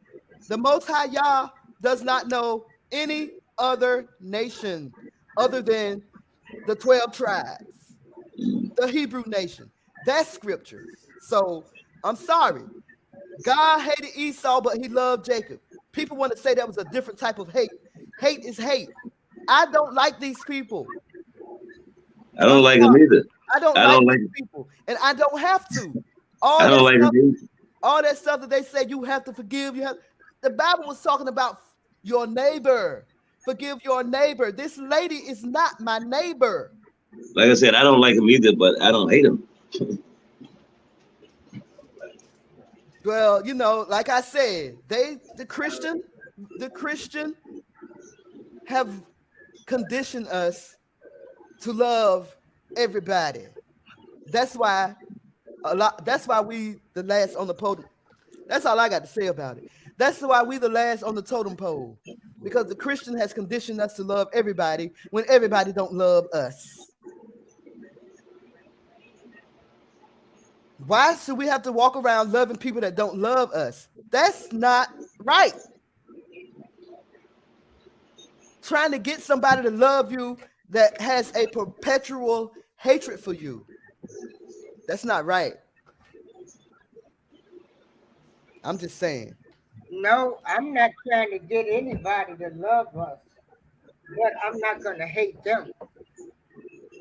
Speaker 2: The Most High Yah does not know any other nation other than the 12 tribes, the Hebrew nation. That's scripture. So I'm sorry. God hated Esau, but he loved Jacob. People want to say that was a different type of hate. Hate is hate. I don't like these people.
Speaker 6: I don't like them either.
Speaker 2: I don't like these people, and I don't have to.
Speaker 6: I don't like them either.
Speaker 2: All that stuff that they say you have to forgive. The Bible was talking about your neighbor. Forgive your neighbor. This lady is not my neighbor.
Speaker 6: Like I said, I don't like them either, but I don't hate them.
Speaker 2: Well, you know, like I said, the Christian have conditioned us to love everybody. That's why a lot. That's why we the last on the podium. That's all I got to say about it. That's why we the last on the totem pole, because the Christian has conditioned us to love everybody when everybody don't love us. Why should we have to walk around loving people that don't love us? That's not right. Trying to get somebody to love you that has a perpetual hatred for you. That's not right. I'm just saying.
Speaker 3: No, I'm not trying to get anybody to love us, but I'm not going to hate them.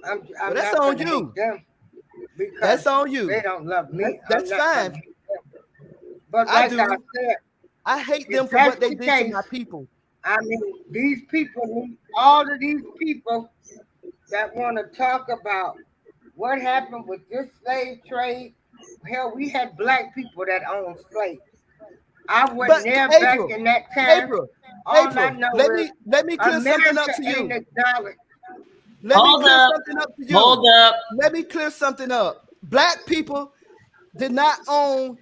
Speaker 3: I'm
Speaker 2: that's
Speaker 3: not
Speaker 2: on
Speaker 3: going to
Speaker 2: you.
Speaker 3: hate them because
Speaker 2: that's on you.
Speaker 3: They don't love me.
Speaker 2: That's fine.
Speaker 3: But like I said,
Speaker 2: I hate them for what they did to my people.
Speaker 3: I mean, these people, all of these people that want to talk about what happened with this slave trade. Hell, we had black people that owned slaves. I wasn't there back in that time.
Speaker 2: April,
Speaker 3: I know
Speaker 2: let me clear something up to you.
Speaker 7: Hold up.
Speaker 2: Let me clear something up. Black people did not own.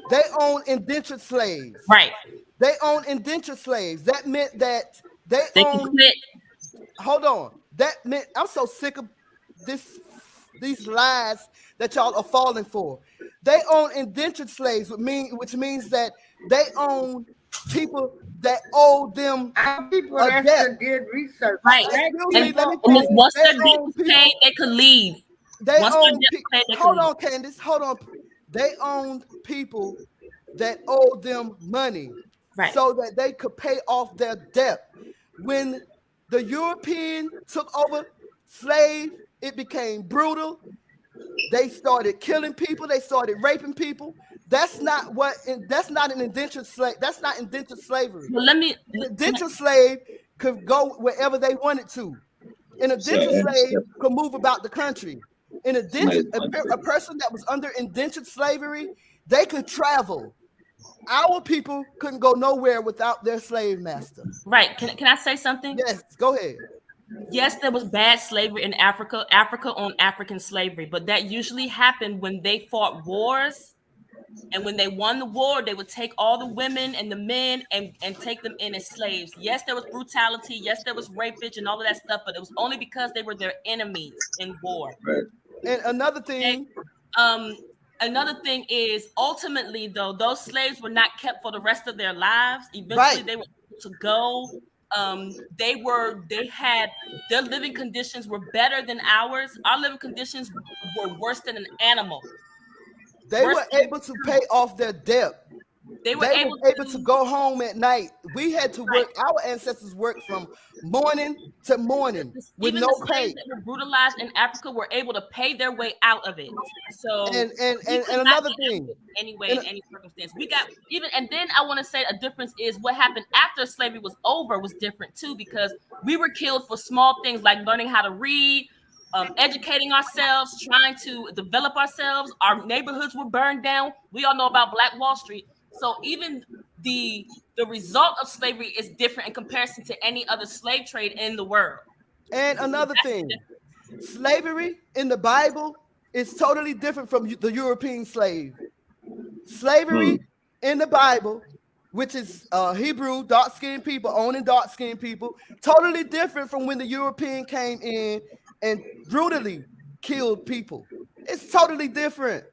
Speaker 2: They owned indentured slaves.
Speaker 7: Right.
Speaker 2: They owned indentured slaves. That meant that they owned. Hold on. That meant I'm so sick of these lies that y'all are falling for. They own indentured slaves, which means that they own people that owe them
Speaker 3: people
Speaker 2: a debt.
Speaker 3: Did research.
Speaker 7: Right. Once their debt was paid, they could leave.
Speaker 2: Hold on, Candace. Hold on. They owned people that owed them money, right, so that they could pay off their debt. When the European took over slaves, it became brutal. They started killing people. They started raping people. That's not an indentured slave. That's not indentured slavery.
Speaker 7: Well,
Speaker 2: an indentured slave could go wherever they wanted to. An indentured slave could move about the country. A person that was under indentured slavery, they could travel. Our people couldn't go nowhere without their slave master.
Speaker 7: Right. Can I say something?
Speaker 2: Yes, go ahead.
Speaker 7: Yes, there was bad slavery in Africa. Africa owned African slavery, but that usually happened when they fought wars. And when they won the war, they would take all the women and the men and take them in as slaves. Yes, there was brutality. Yes, there was rapage and all of that stuff, but it was only because they were their enemies in war.
Speaker 6: Right.
Speaker 2: And another thing.
Speaker 7: Another thing is, ultimately, though, those slaves were not kept for the rest of their lives. Eventually, they were able to go. Their living conditions were better than ours. Our living conditions were worse than an animal.
Speaker 2: They were able to pay off their debt. They were able to go home at night. We had to work. Our ancestors worked from morning to morning with no pay.
Speaker 7: That were brutalized in Africa were able to pay their way out of it. So
Speaker 2: and another thing.
Speaker 7: Anyway, in any circumstance, we got even. And then I want to say a difference is what happened after slavery was over was different too, because we were killed for small things like learning how to read. Educating ourselves, trying to develop ourselves. Our neighborhoods were burned down. We all know about Black Wall Street. So even the result of slavery is different in comparison to any other slave trade in the world.
Speaker 2: And another thing, slavery in the Bible is totally different from the European slave. Slavery in the Bible, which is Hebrew, dark-skinned people owning dark-skinned people, totally different from when the European came in and brutally killed people. It's totally different.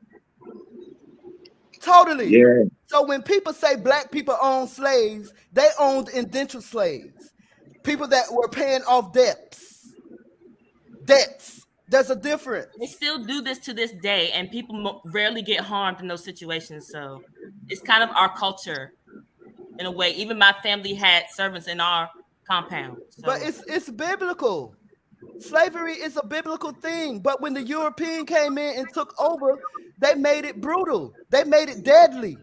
Speaker 2: Totally.
Speaker 6: Yeah.
Speaker 2: So when people say black people own slaves, they owned indentured slaves. People that were paying off debts. There's a difference.
Speaker 7: They still do this to this day, and people rarely get harmed in those situations. So it's kind of our culture in a way. Even my family had servants in our compound. So.
Speaker 2: But it's biblical. Slavery is a biblical thing, but when the European came in and took over, they made it brutal. They made it deadly.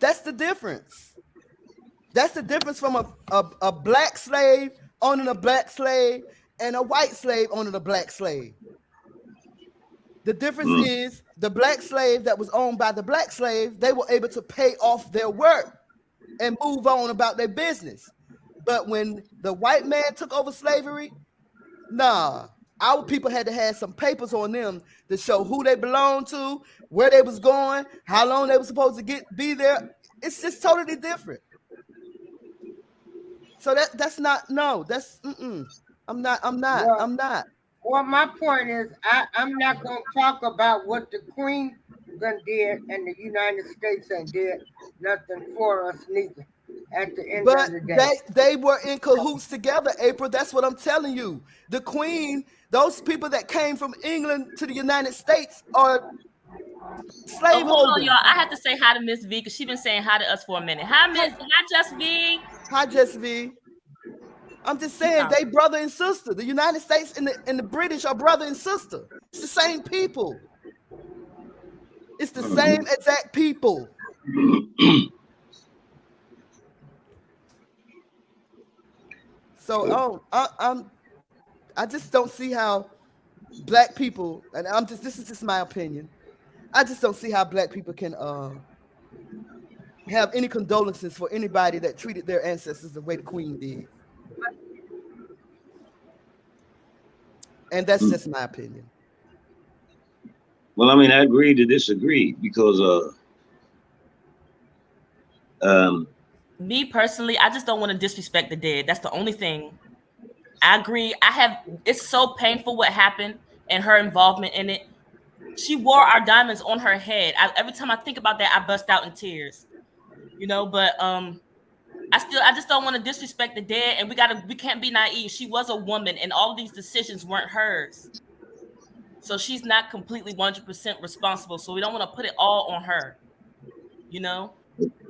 Speaker 2: That's the difference. That's the difference from a black slave owning a black slave and a white slave owning a black slave. The difference is the black slave that was owned by the black slave, they were able to pay off their work and move on about their business. But when the white man took over slavery, nah, our people had to have some papers on them to show who they belonged to, where they was going, how long they were supposed to be there. It's just totally different. So that's not that's I'm not.
Speaker 3: Well, my point is, I'm not going to talk about what the Queen done did and the United States ain't did nothing for us neither. At the end of the day,
Speaker 2: they were in cahoots together, April. That's what I'm telling you. The Queen, those people that came from England to the United States are slaveholders.
Speaker 7: Hold on, y'all. I have to say hi to Miss V because she's been saying hi to us for a minute. Hi, Just V.
Speaker 2: Hi, Just V. I'm just saying they brother and sister. The United States and the British are brother and sister. It's the same people. It's the same exact people. So I just don't see how black people, and this is just my opinion. I just don't see how black people can have any condolences for anybody that treated their ancestors the way the Queen did. And that's just my opinion.
Speaker 6: Well, I mean, I agree to disagree because
Speaker 7: me personally, I just don't want to disrespect the dead. That's the only thing. I agree. It's so painful what happened and her involvement in it. She wore our diamonds on her head. Every time I think about that, I bust out in tears. But I just don't want to disrespect the dead, and we can't be naive. She was a woman, and all of these decisions weren't hers. So she's not completely 100% responsible. So we don't want to put it all on her.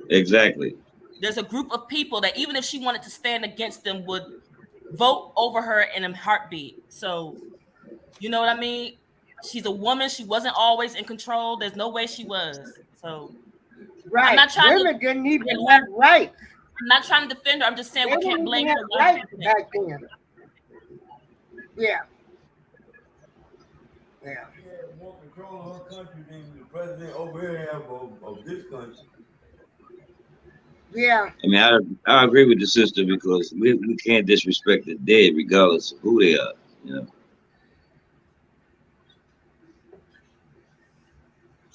Speaker 6: Exactly.
Speaker 7: There's a group of people that even if she wanted to stand against them would vote over her in a heartbeat. So, you know what I mean? She's a woman. She wasn't always in control. There's no way she was. So,
Speaker 3: right.
Speaker 7: I'm not trying
Speaker 3: Women didn't even have rights.
Speaker 7: I'm not trying to defend her. I'm just saying we can't blame her.
Speaker 3: Rights back then. Yeah.
Speaker 5: Yeah. More control of her country than the president over here have of this country.
Speaker 3: Yeah.
Speaker 6: I mean, I agree with the sister because we can't disrespect the dead regardless of who they are,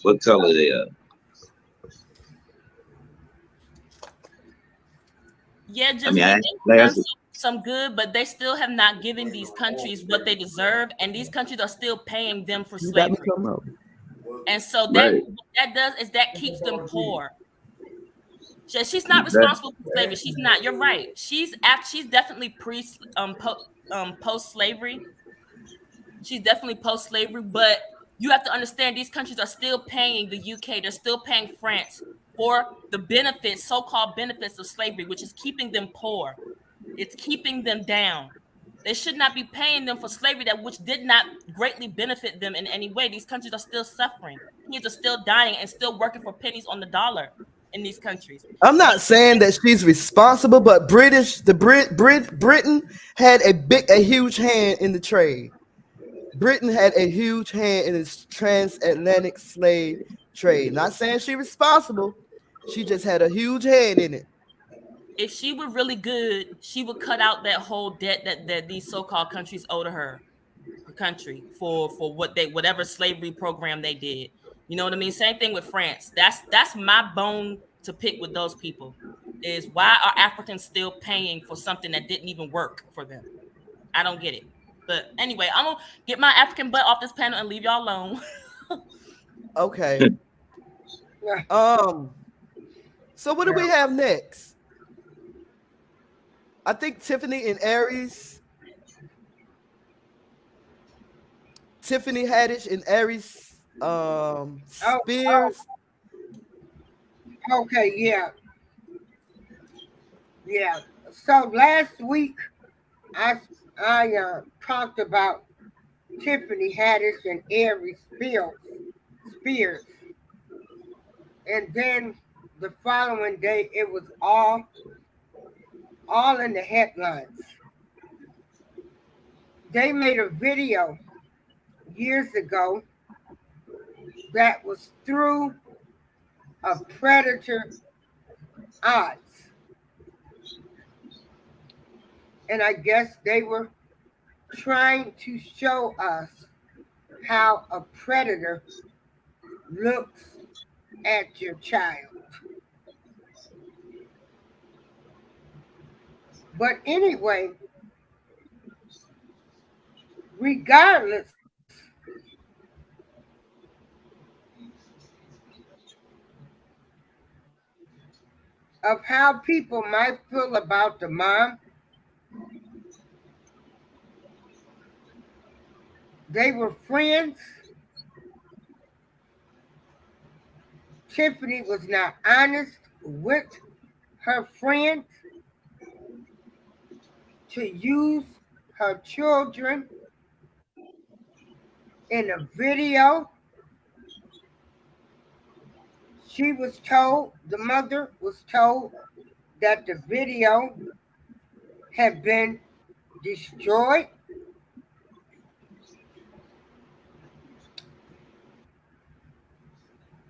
Speaker 6: what color they are.
Speaker 7: Yeah, just some good, but they still have not given these countries what they deserve, and these countries are still paying them for slavery. And so that keeps them poor. She's not responsible for slavery. She's not. You're right. She's definitely post-slavery. She's definitely post-slavery, but you have to understand these countries are still paying the UK. They're still paying France for the benefits, so-called benefits of slavery, which is keeping them poor. It's keeping them down. They should not be paying them for slavery which did not greatly benefit them in any way. These countries are still suffering. Kids are still dying and still working for pennies on the dollar in these countries.
Speaker 2: I'm not saying that she's responsible, but Britain had a huge hand in the trade. Britain had a huge hand in this transatlantic slave trade. Not saying she's responsible. She just had a huge hand in it.
Speaker 7: If she were really good, she would cut out that whole debt that these so-called countries owe to her country for whatever slavery program they did. You know what I mean? Same thing with France. That's my bone to pick with those people. Is why are Africans still paying for something that didn't even work for them? I don't get it. But anyway, I'm gonna get my African butt off this panel and leave y'all alone.
Speaker 2: Okay. So what do we have next? I think Tiffany and Aries. Tiffany Haddish and Aries Spears.
Speaker 3: Okay, yeah. Yeah. So last week I talked about Tiffany Haddish and Aries Spears. And then the following day it was all in the headlines. They made a video years ago that was through a predator eyes. And I guess they were trying to show us how a predator looks at your child. But anyway, regardless of how people might feel about the mom, they were friends. Tiffany was not honest with her friend to use her children in a video. She was told, the mother was told, that the video had been destroyed.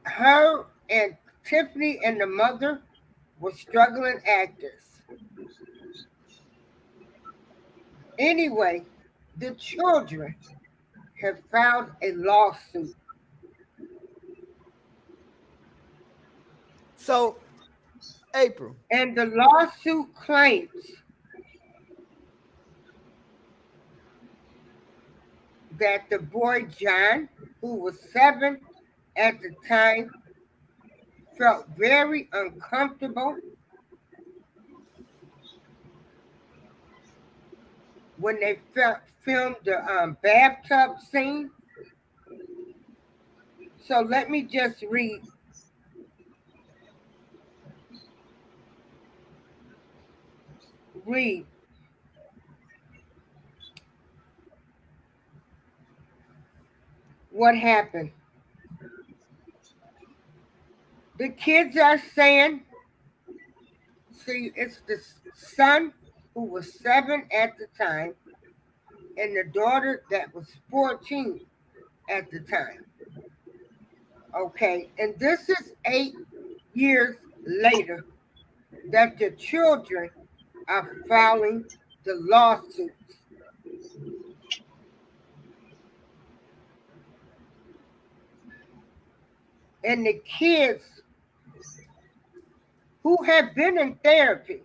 Speaker 3: Her and Tiffany and the mother were struggling actors. Anyway, the children have filed a lawsuit.
Speaker 2: So, April.
Speaker 3: And the lawsuit claims that the boy John, who was 7 at the time, felt very uncomfortable when they filmed the bathtub scene. So let me just read what happened. The kids are saying, see, it's the son who was 7 at the time and the daughter that was 14 at the time. Okay, and this is 8 years later that the children are filing the lawsuits. And the kids who have been in therapy,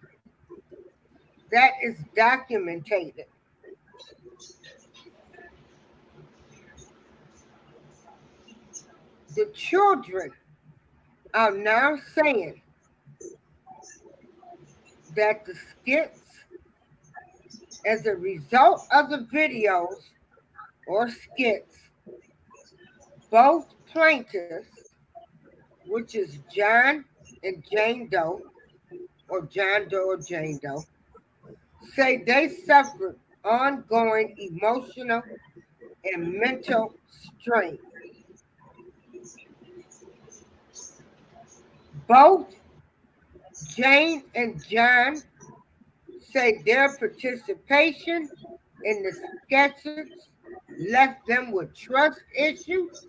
Speaker 3: that is documented. The children are now saying that the skits, as a result of the videos or skits, both plaintiffs, which is John and Jane Doe, or John Doe or Jane Doe, say they suffered ongoing emotional and mental strain. Both Jane and John say their participation in the sketches left them with trust issues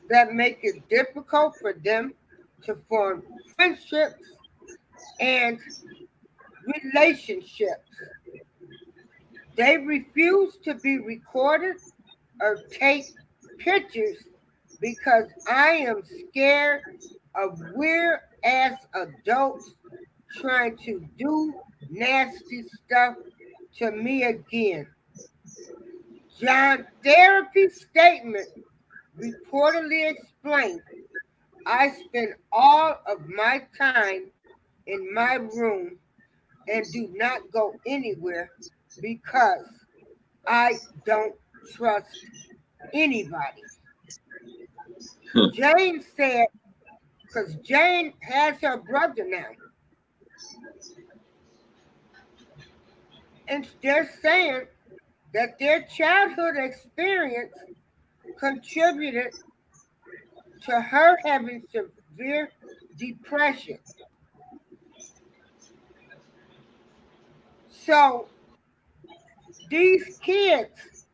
Speaker 3: that make it difficult for them to form friendships and relationships. They refuse to be recorded or take pictures because I am scared of weird-ass adults trying to do nasty stuff to me again. John's therapy statement reportedly explained, I spend all of my time in my room and do not go anywhere because I don't trust anybody. Jane said, because Jane has her brother now. And they're saying that their childhood experience contributed to her having severe depression. So these kids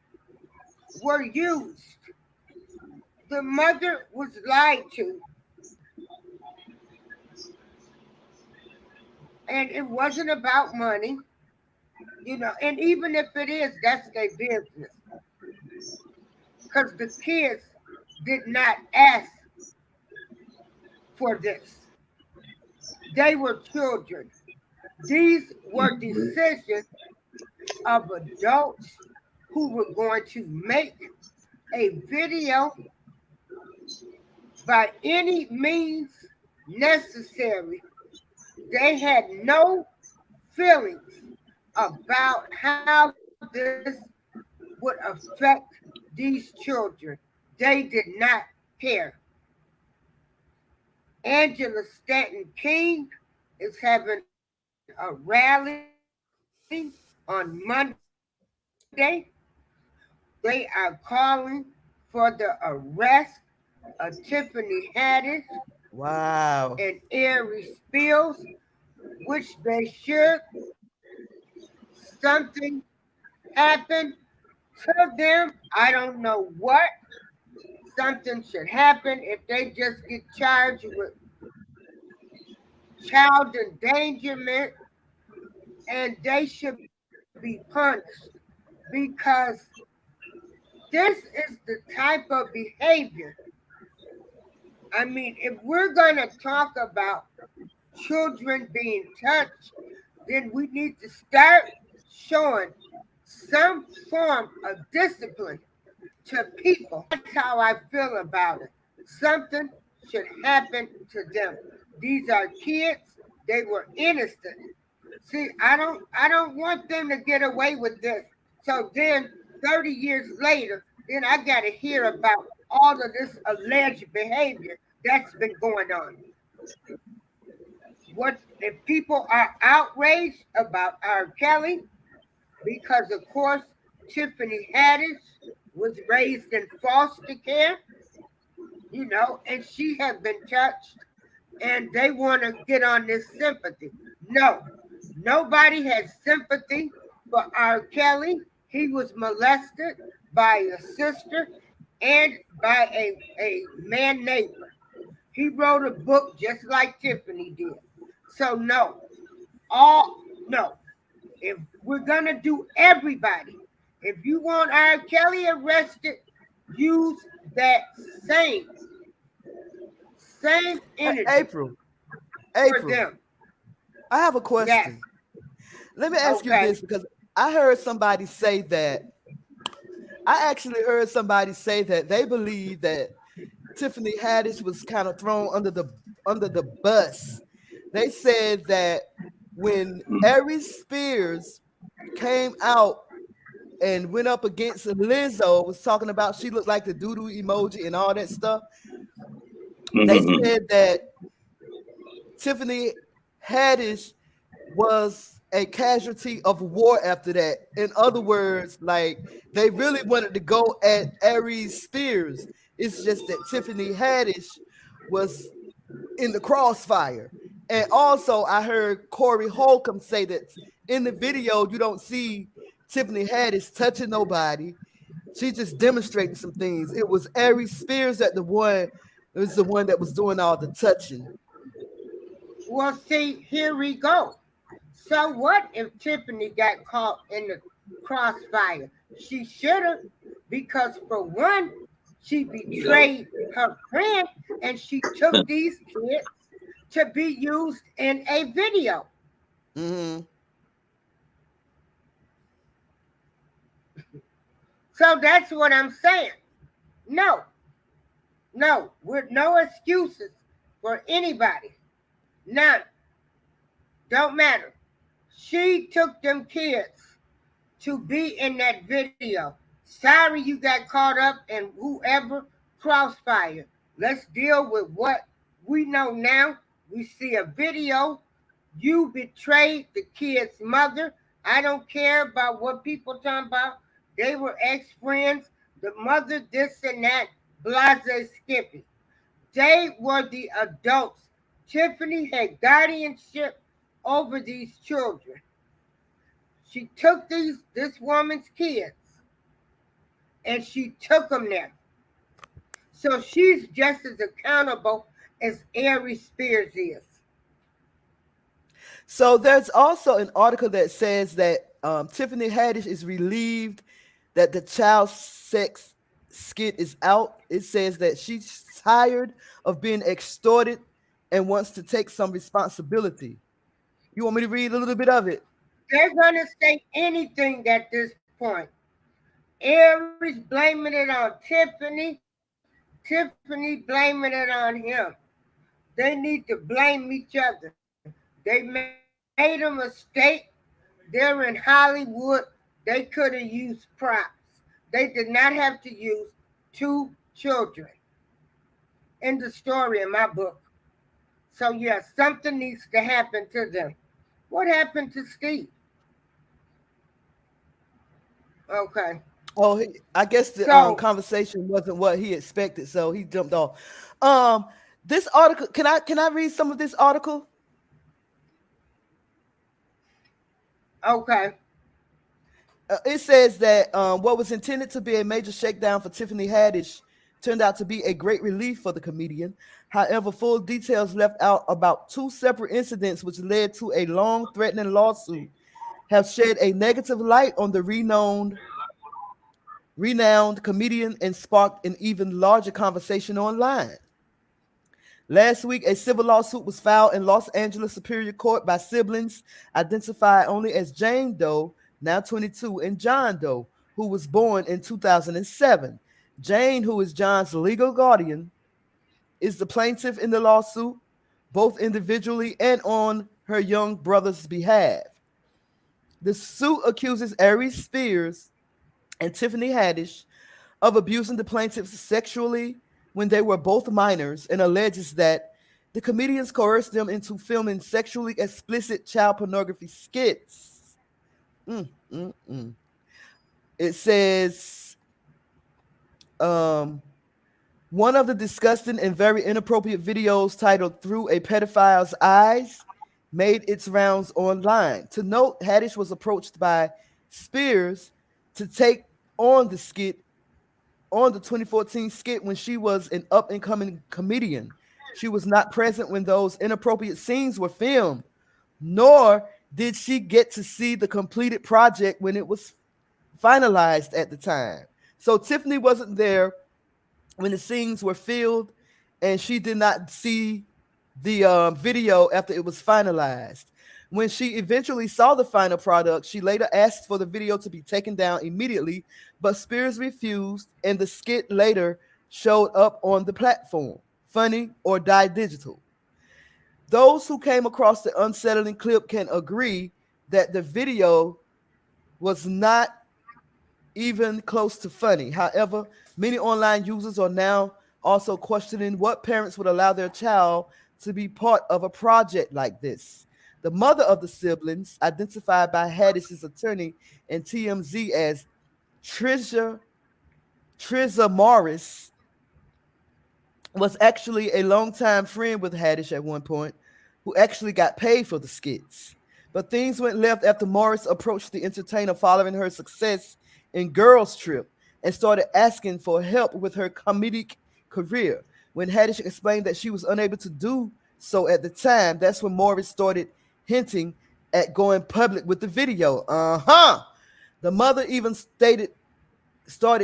Speaker 3: were used. The mother was lied to. And it wasn't about money. And even if it is, that's their business. Because the kids did not ask for this. They were children. These were decisions of adults who were going to make a video by any means necessary. They had no feelings about how this would affect these children. They did not care. Angela Stanton King is having a rally on Monday. They are calling for the arrest of Tiffany Haddish
Speaker 2: Wow.
Speaker 3: and Ari Spills, which they should. Something happened to them. I don't know what. Something should happen if they just get charged with child endangerment, and they should be punished because this is the type of behavior. I mean, if we're going to talk about children being touched, then we need to start showing some form of discipline to people. That's how I feel about it. Something should happen to them. These are kids. They were innocent. See, I don't want them to get away with this. So then 30 years later, then I got to hear about all of this alleged behavior that's been going on. What if people are outraged about R. Kelly? Because of course Tiffany Haddish was raised in foster care, and she has been touched, and they want to get on this sympathy. No, nobody has sympathy for R. Kelly. He was molested by a sister and by a man neighbor. He wrote a book just like Tiffany did. So no. If we're gonna do everybody, if you want R. Kelly arrested, use that same energy.
Speaker 2: April.
Speaker 3: For them.
Speaker 2: I have a question.
Speaker 3: Yes.
Speaker 2: Let me ask you this, because I heard somebody say that. I actually heard somebody say that they believe that Tiffany Haddish was kind of thrown under the bus. They said that when Ari Spears came out and went up against Lizzo, was talking about she looked like the doo-doo emoji and all that stuff. They said that Tiffany Haddish was a casualty of war after that. In other words, like they really wanted to go at Ari Spears. It's just that Tiffany Haddish was in the crossfire. And also I heard Corey Holcomb say that in the video, you don't see Tiffany Haddish touching nobody. She just demonstrating some things. It was Ari Spears that was the one that was doing all the touching.
Speaker 3: Well, see, here we go. So what if Tiffany got caught in the crossfire? She should have, because for one, she betrayed her friend and she took these kids to be used in a video.
Speaker 2: Mm-hmm.
Speaker 3: So that's what I'm saying. No, with no excuses for anybody. None. Don't matter. She took them kids to be in that video. Sorry you got caught up in whoever crossfire. Let's deal with what we know now. We see a video. You betrayed the kid's mother. I don't care about what people talking about. They were ex-friends. The mother, this and that, blase skippy. They were the adults. Tiffany had guardianship over these children. She took this woman's kids and she took them there. So she's just as accountable as Ari Spears is.
Speaker 2: So there's also an article that says that Tiffany Haddish is relieved that the child sex skit is out. It says that she's tired of being extorted and wants to take some responsibility. You want me to read a little bit of it?
Speaker 3: They're going to say anything at this point. Aries blaming it on Tiffany. Tiffany blaming it on him. They need to blame each other. They made a mistake. They're in Hollywood. They could have used props. They did not have to use 2 children in the story in my book. So, yeah, something needs to happen to them. What happened to Steve? Okay.
Speaker 2: Oh, I guess the conversation wasn't what he expected, so he jumped off. This article, can I read some of this article?
Speaker 3: Okay.
Speaker 2: It says that what was intended to be a major shakedown for Tiffany Haddish turned out to be a great relief for the comedian. However, full details left out about 2 separate incidents which led to a long threatening lawsuit have shed a negative light on the renowned comedian and sparked an even larger conversation online. Last week, a civil lawsuit was filed in Los Angeles Superior Court by siblings identified only as Jane Doe, now 22, and John Doe, who was born in 2007. Jane, who is John's legal guardian, is the plaintiff in the lawsuit, both individually and on her young brother's behalf. The suit accuses Aries Spears and Tiffany Haddish of abusing the plaintiffs sexually when they were both minors and alleges that the comedians coerced them into filming sexually explicit child pornography skits. It says one of the disgusting and very inappropriate videos titled "Through a Pedophile's Eyes" made its rounds online. To note, Haddish was approached by Spears to take on the skit, on the 2014 skit, when she was an up-and-coming comedian. She was not present when those inappropriate scenes were filmed, nor did she get to see the completed project when it was finalized at the time. So Tiffany wasn't there when the scenes were filmed, and she did not see the video after it was finalized. When she eventually saw the final product, she later asked for the video to be taken down immediately, but Spears refused, and the skit later showed up on the platform, Funny or Die Digital. Those who came across the unsettling clip can agree that the video was not even close to funny. However, many online users are now also questioning what parents would allow their child to be part of a project like this. The mother of the siblings, identified by Haddish's attorney and TMZ as Triza Morris, was actually a longtime friend with Haddish at one point, who actually got paid for the skits. But things went left after Morris approached the entertainer following her success in Girls Trip and started asking for help with her comedic career. When Haddish explained that she was unable to do so at the time, that's when Morris started hinting at going public with the video. The mother even started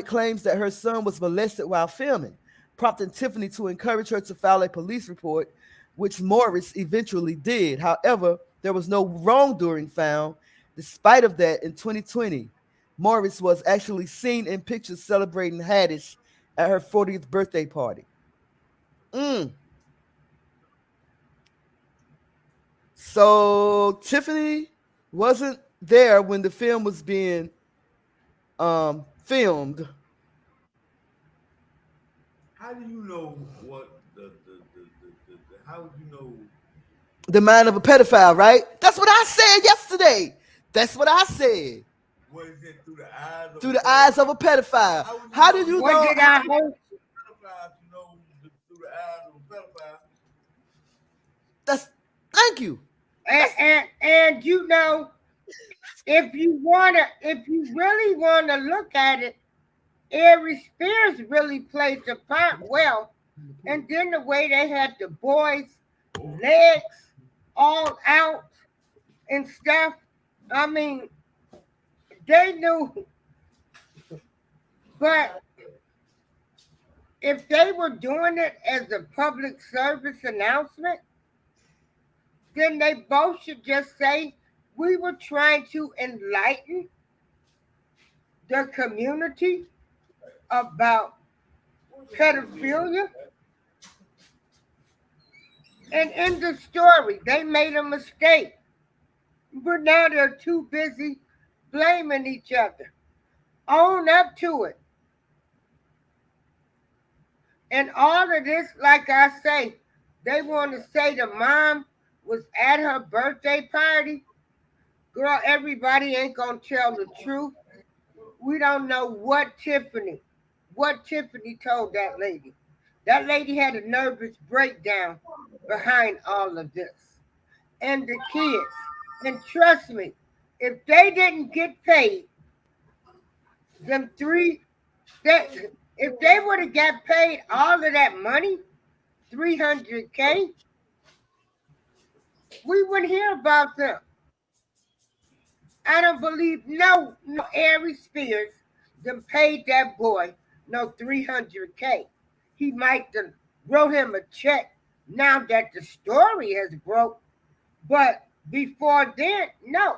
Speaker 2: claims that her son was molested while filming, prompting Tiffany to encourage her to file a police report, which Morris eventually did. However, there was no wrongdoing found. Despite of that, in 2020, Morris was actually seen in pictures celebrating Haddish at her 40th birthday party. So Tiffany wasn't there when the film was being filmed.
Speaker 5: How do you know what how do you know
Speaker 2: the mind of a pedophile, right? That's what I said yesterday. That's what I said.
Speaker 5: What is it, through the eyes of
Speaker 2: through the eyes of a pedophile? How did you know?
Speaker 3: What did I hope?
Speaker 5: Through the eyes of a pedophile.
Speaker 2: That's thank you.
Speaker 3: And you know, if you really wanna look at it, Aries Spears really played the part well. And then the way they had the boys' legs all out and stuff. I mean, They knew, but if they were doing it as a public service announcement, then they both should just say, we were trying to enlighten the community about pedophilia. And in the story, they made a mistake. But now they're too busy blaming each other. Own up to it. And all of this, like I say, they want to say the mom was at her birthday party. Girl, everybody ain't going to tell the truth. We don't know what Tiffany told that lady. That lady had a nervous breakdown behind all of this. And the kids. And trust me, if they didn't get paid, if they would have got paid all of that money, $300K, we wouldn't hear about them. I don't believe no Ari Spears them paid that boy no $300K. He might have wrote him a check now that the story has broke, but before then, no.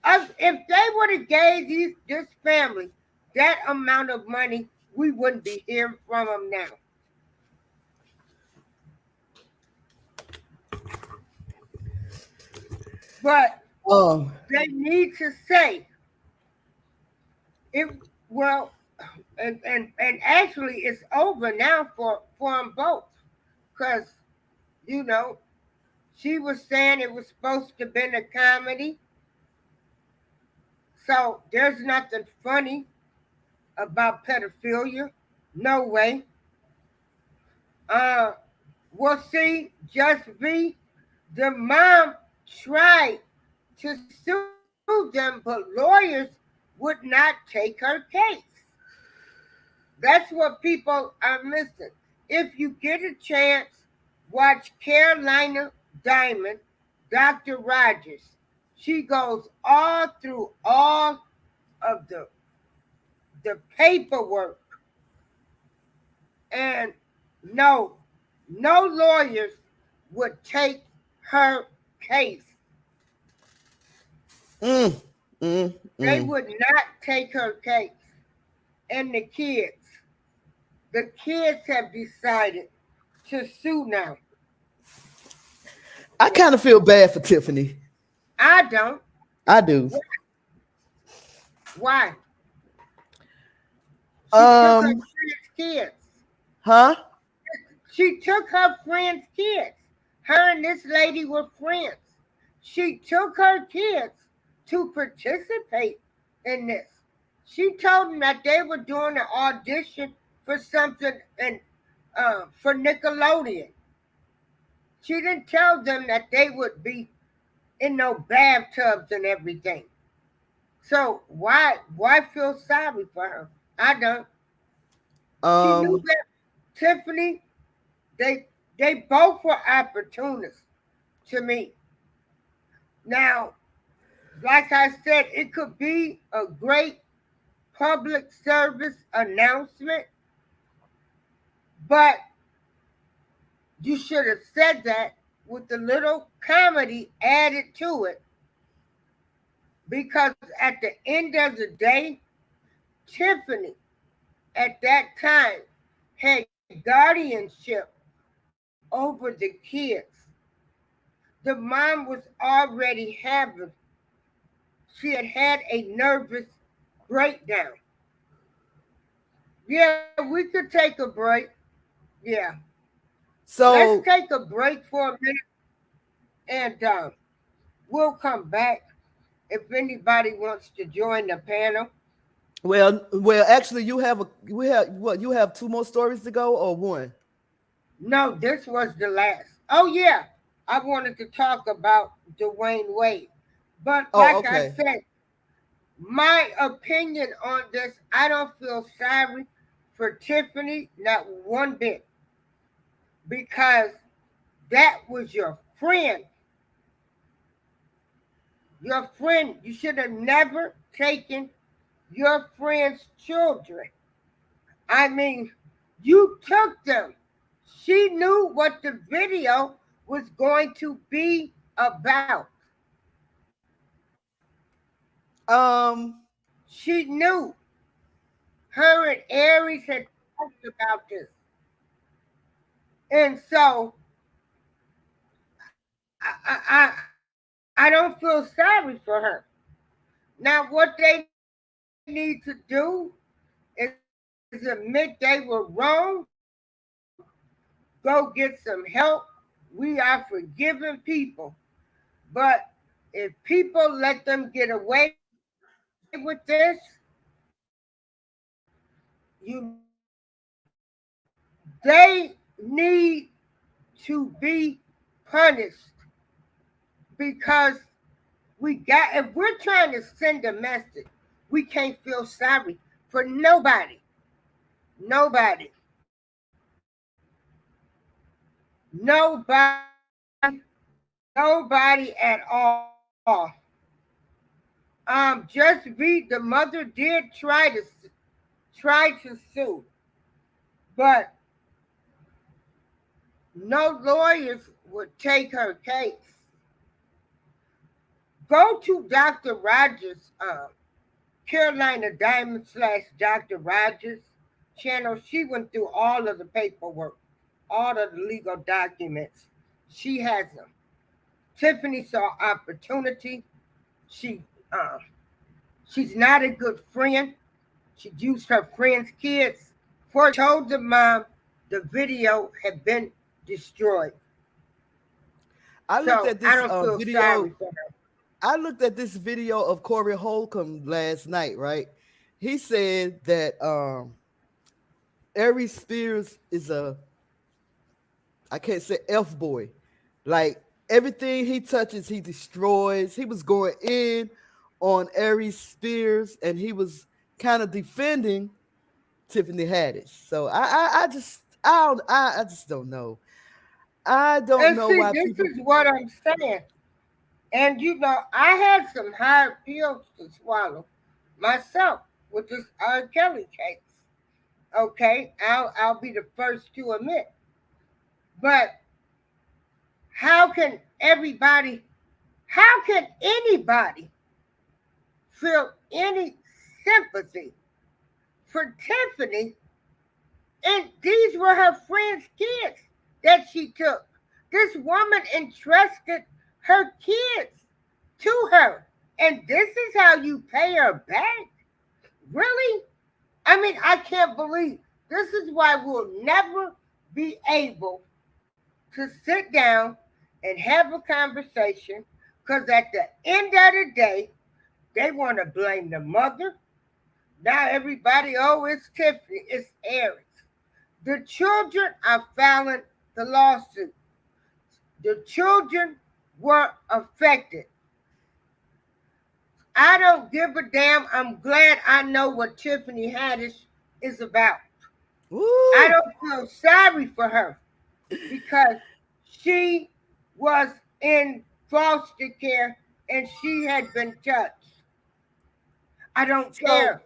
Speaker 3: If they would have gave this family that amount of money, we wouldn't be hearing from them now. But they need to say it. Well, and actually, it's over now for them both, because she was saying it was supposed to have been a comedy. So there's nothing funny about pedophilia. No way. We'll see. Just be. The mom tried to sue them, but lawyers would not take her case. That's what people are missing. If you get a chance, watch Carolina Diamond, Dr. Rogers. She goes all through all of the paperwork. And no lawyers would take her case. They would not take her case. And the kids have decided to sue now.
Speaker 2: I kind of feel bad for Tiffany.
Speaker 3: I don't.
Speaker 2: I do.
Speaker 3: Why? She took her friend's kids.
Speaker 2: Huh?
Speaker 3: She took her friend's kids. Her and this lady were friends. She took her kids to participate in this. She told them that they were doing an audition for something for Nickelodeon. She didn't tell them that they would be in no bathtubs and everything. So why feel sorry for her? I don't. She knew that Tiffany, they both were opportunists to me. Now, like I said, it could be a great public service announcement, but you should have said that with a little comedy added to it, because at the end of the day, Tiffany at that time had guardianship over the kids. The mom was already she had a nervous breakdown. Yeah, we could take a break. Yeah. So let's take a break for a minute, and we'll come back if anybody wants to join the panel.
Speaker 2: Well, actually, you have two more stories to go, or one?
Speaker 3: No, this was the last. Oh yeah, I wanted to talk about Dwayne Wade, but I said, my opinion on this, I don't feel sorry for Tiffany, not one bit, because that was your friend. Your friend, you should have never taken your friend's children. I mean, you took them. She knew what the video was going to be about. She knew. Her and Aries had talked about this. And so I don't feel sorry for her. Now, what they need to do is admit they were wrong, go get some help. We are forgiving people. But if people let them get away with this, they need to be punished because if we're trying to send a message, we can't feel sorry for nobody. Nobody. Nobody. Nobody at all. Just read, the mother did try to sue, but no lawyers would take her case. Go to Dr. Rogers, Carolina Diamond / Dr. Rogers channel. She went through all of the paperwork, all of the legal documents. She has them. Tiffany saw opportunity. She's not a good friend. She used her friend's kids. Told the mom the video had been destroyed.
Speaker 2: I looked at this video. I looked at this video of Corey Holcomb last night, right? He said that Aries Spears is I can't say F boy. Like everything he touches, he destroys. He was going in on Aries Spears and he was kind of defending Tiffany Haddish. So I just don't know. I don't know why
Speaker 3: this is what I'm saying. And I had some hard pills to swallow myself with this R. Kelly case. Okay, I'll be the first to admit. But how can anybody feel any sympathy for Tiffany? And these were her friend's kids that she took. This woman entrusted her kids to her. And this is how you pay her back? Really? I mean, I can't believe. This is why we'll never be able to sit down and have a conversation, because at the end of the day, they want to blame the mother. Now everybody, it's Tiffany, it's Aries. The children are filing the lawsuit. The children were affected. I don't give a damn. I'm glad I know what Tiffany Haddish is about. Ooh. I don't feel sorry for her because she was in foster care and she had been touched. I don't care.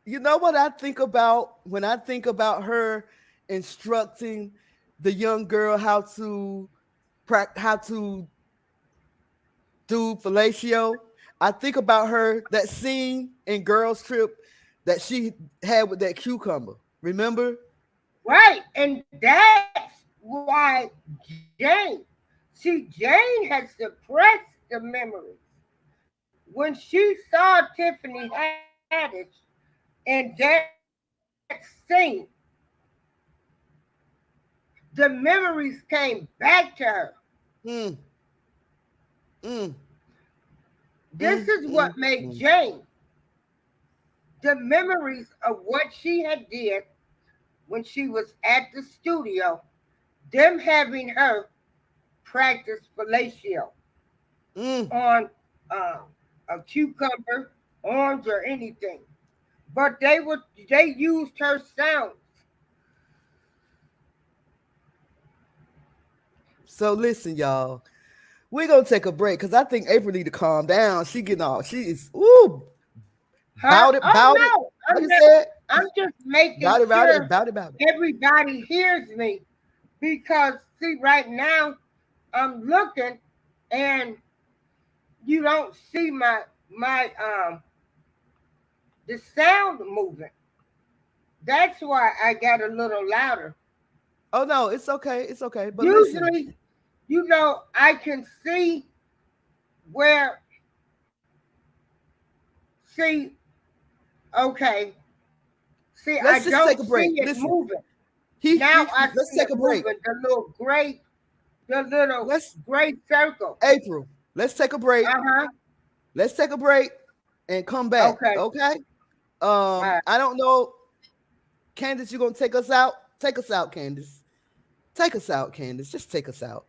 Speaker 2: You know what I think about when I think about her instructing the young girl how to do fellatio? I think about her, that scene in Girls Trip that she had with that cucumber. Remember?
Speaker 3: Right. And that's why Jane had suppressed the memories. When she saw Tiffany Haddish in that scene, the memories came back to her. This is what made Jane. The memories of what she had did when she was at the studio, them having her practice fellatio on a cucumber, orange, or anything. But they used her sounds.
Speaker 2: So listen, y'all. We're gonna take a break because I think April need to calm down. She is Bout it, bout it.
Speaker 3: No, I'm just making sure everybody hears me, because see, right now I'm looking and you don't see my the sound moving. That's why I got a little louder.
Speaker 2: Oh no, it's okay. It's okay. But
Speaker 3: usually, I can see where. See, okay. See, I don't see it moving.
Speaker 2: Let's take a break.
Speaker 3: The little gray circle.
Speaker 2: April, let's take a break. Let's take a break and come back. Okay. Right. I don't know, Candace, you gonna take us out? Take us out, Candace. Take us out, Candace. Just take us out.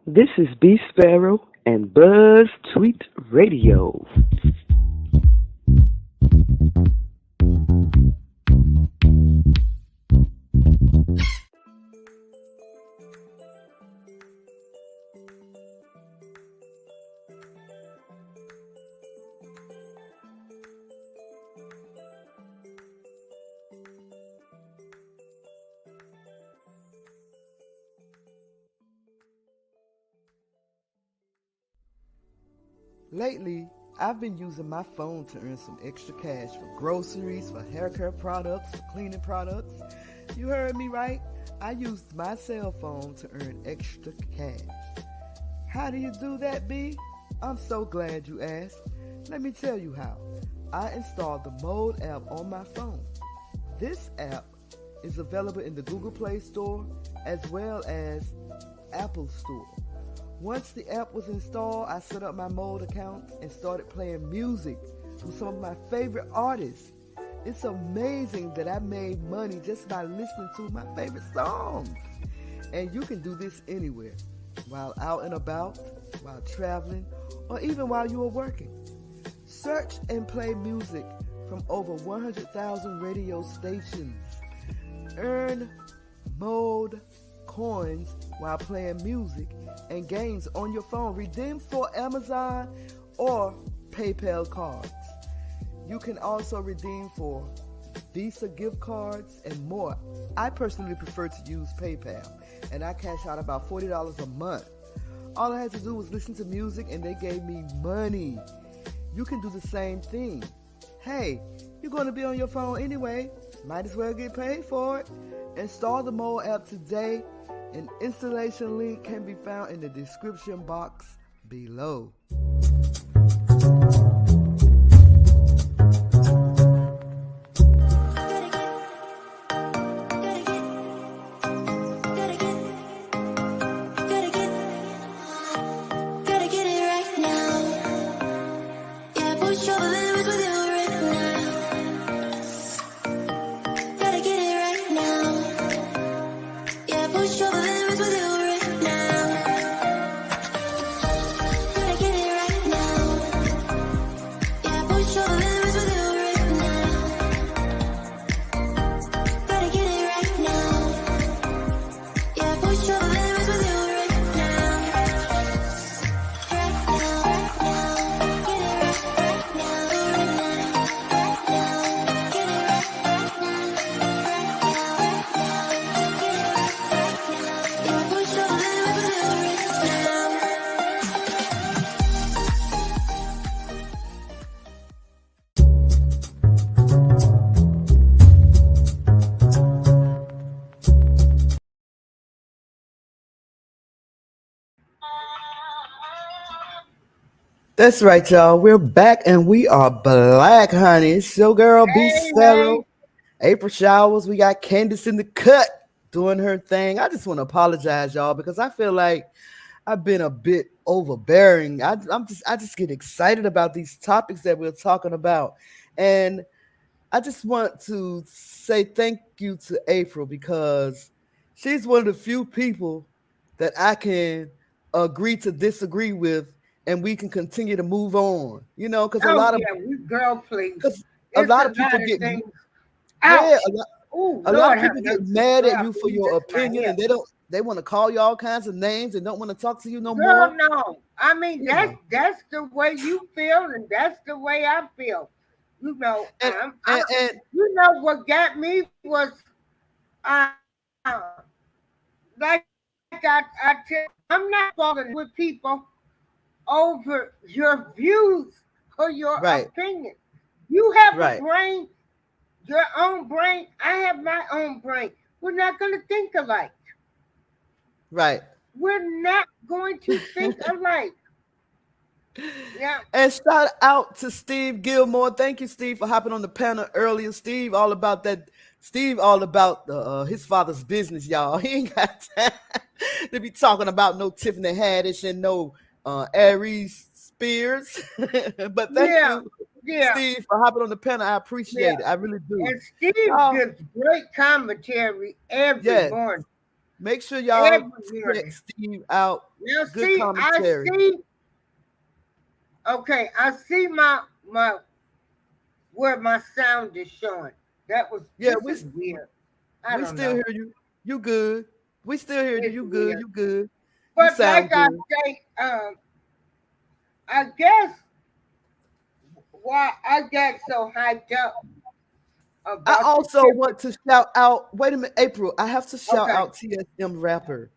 Speaker 4: This is B Sparrow and BuzzzTweet Radio.
Speaker 2: Lately, I've been using my phone to earn some extra cash for groceries, for hair care products, for cleaning products. You heard me right. I used my cell phone to earn extra cash. How do you do that, B? I'm so glad you asked. Let me tell you how. I installed the ModeApp on my phone. This app is available in the Google Play Store as well as Apple Store. Once the app was installed, I set up my Mode account and started playing music from some of my favorite artists. It's amazing that I made money just by listening to my favorite songs. And you can do this anywhere, while out and about, while traveling, or even while you are working. Search and play music from over 100,000 radio stations. Earn Mode coins while playing music and games on your phone. Redeem for Amazon or PayPal cards. You can also redeem for Visa gift cards and more. I personally prefer to use PayPal, and I cash out about $40 a month. All I had to do was listen to music and they gave me money. You can do the same thing. Hey, you're going to be on your phone anyway. Might as well get paid for it. Install the Mode app today. An installation link can be found in the description box below. That's right, y'all. We're back and we are black, honey. It's your girl, B Sparrow, April Showers. We got Candace in the cut doing her thing. I just want to apologize, y'all, because I feel like I've been a bit overbearing. I just get excited about these topics that we're talking about. And I just want to say thank you to April, because she's one of the few people that I can agree to disagree with, and we can continue to move on, because a lot of
Speaker 3: girl, please.
Speaker 2: a lot of people get
Speaker 3: things.
Speaker 2: yeah, a lot
Speaker 3: Lord,
Speaker 2: of people get mad at you for your opinion, and they want to call you all kinds of names and don't want to talk to you no more.
Speaker 3: No. I mean, that's the way you feel, and that's the way I feel. You know,
Speaker 2: And
Speaker 3: you know what got me was uh, like I tell, I'm not falling with people over your views or your opinion. You have a brain, your own brain. I have my own brain. We're not going to think alike.
Speaker 2: Right.
Speaker 3: We're not going to think alike. Yeah.
Speaker 2: And shout out to Steve Gilmore. Thank you, Steve, for hopping on the panel earlier. Steve, all about that. Steve, all about his father's business, y'all. He ain't got time to be talking about no Tiffany Haddish and no Aries Spears. But thank you, Steve, for hopping on the panel. I appreciate it. I really do.
Speaker 3: And Steve gives great commentary every morning.
Speaker 2: Make sure y'all check Steve out.
Speaker 3: Now,
Speaker 2: good commentary.
Speaker 3: I see my where my sound is showing. That was this is weird.
Speaker 2: We still hear you. You good. We still hear you. You good. Weird. You good.
Speaker 3: But
Speaker 2: you
Speaker 3: like
Speaker 2: good.
Speaker 3: I say, I guess why I got so hyped up.
Speaker 2: I also want to shout out. Wait a minute, April. I have to shout out TSM Rapper.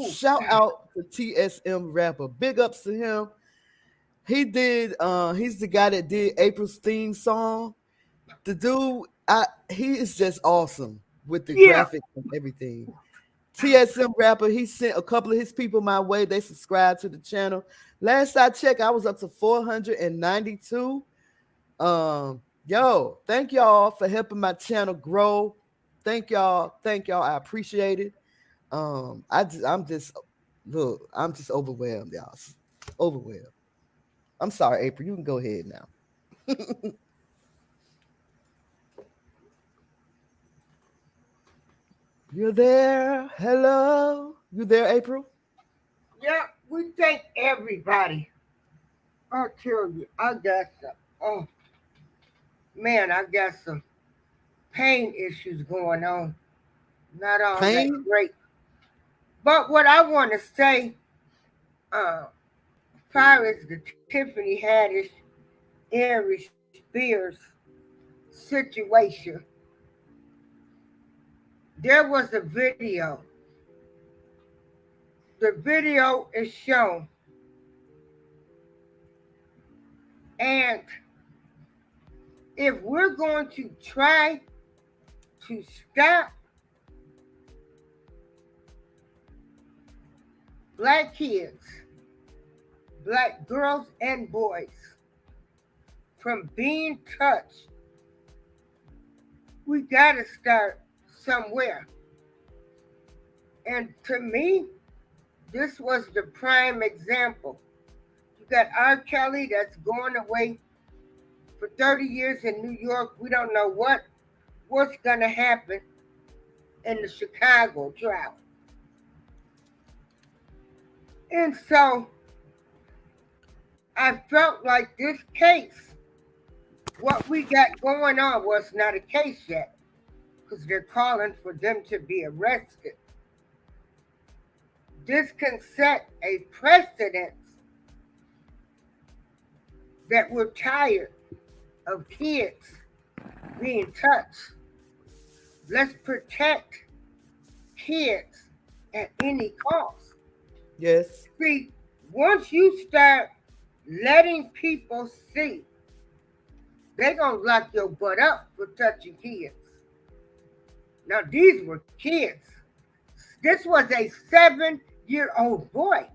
Speaker 2: Shout out to TSM Rapper. Big ups to him. He did. He's the guy that did April's theme song. The dude, he is just awesome with the graphics and everything. TSM Rapper. He sent a couple of his people my way. They subscribed to the channel. Last I checked, I was up to 492. Yo, thank y'all for helping my channel grow. Thank y'all. I appreciate it. I'm just overwhelmed, y'all. Overwhelmed. I'm sorry, April. You can go ahead now. You're there. Hello. You there, April?
Speaker 3: Yeah, we thank everybody. I'll tell you, I got some. Man, I got some pain issues going on. Not all that great. But what I want to say, far as the Tiffany Haddish, Aries Spears situation, there was a video. The video is shown. And if we're going to try to stop Black kids, Black girls and boys from being touched, we got to start somewhere. And to me, this was the prime example. You got R. Kelly that's going away for 30 years in New York. We don't know what's going to happen in the Chicago trial. And so I felt like this case, what we got going on was not a case yet, because they're calling for them to be arrested. This can set a precedent that we're tired of kids being touched. Let's protect kids at any cost.
Speaker 2: Yes.
Speaker 3: See, once you start letting people see, they're going to lock your butt up for touching kids. Now, these were kids. This was a 7-year-old boy.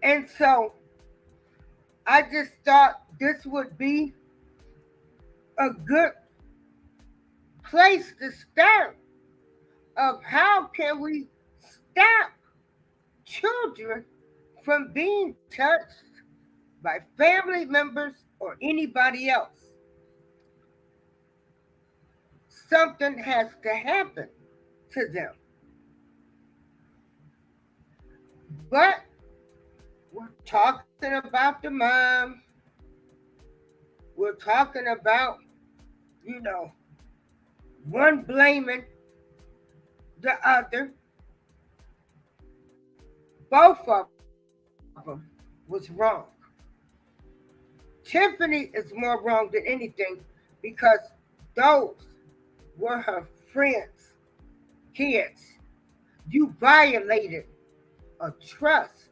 Speaker 3: And so I just thought this would be a good place to start of how can we stop children from being touched by family members or anybody else. Something has to happen to them. But we're talking about the mom. We're talking about, one blaming the other. Both of them was wrong. Tiffany is more wrong than anything because those were her friends, kids. You violated a trust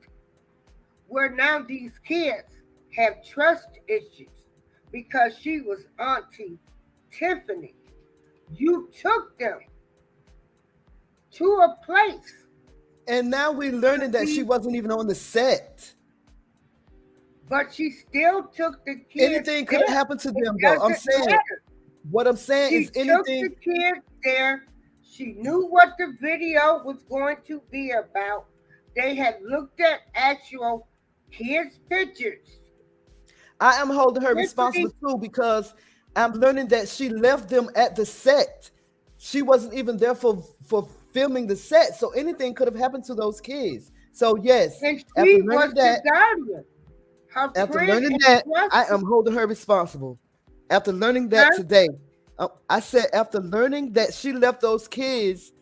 Speaker 3: where now these kids have trust issues because she was Auntie Tiffany. You took them to a place.
Speaker 2: And now we're learning that she wasn't even on the set.
Speaker 3: But she still took the kids.
Speaker 2: Anything could have happened to them, though. I'm saying, what I'm saying is anything.
Speaker 3: She took the kids there. She knew what the video was going to be about. They had looked at actual kids' pictures.
Speaker 2: I am holding her responsible too because I'm learning that she left them at the set. She wasn't even there for filming the set, so anything could have happened to those kids. So yes,
Speaker 3: and she was the guardian.
Speaker 2: After learning that, I am holding her responsible. After learning that today, I said after learning that she left those kids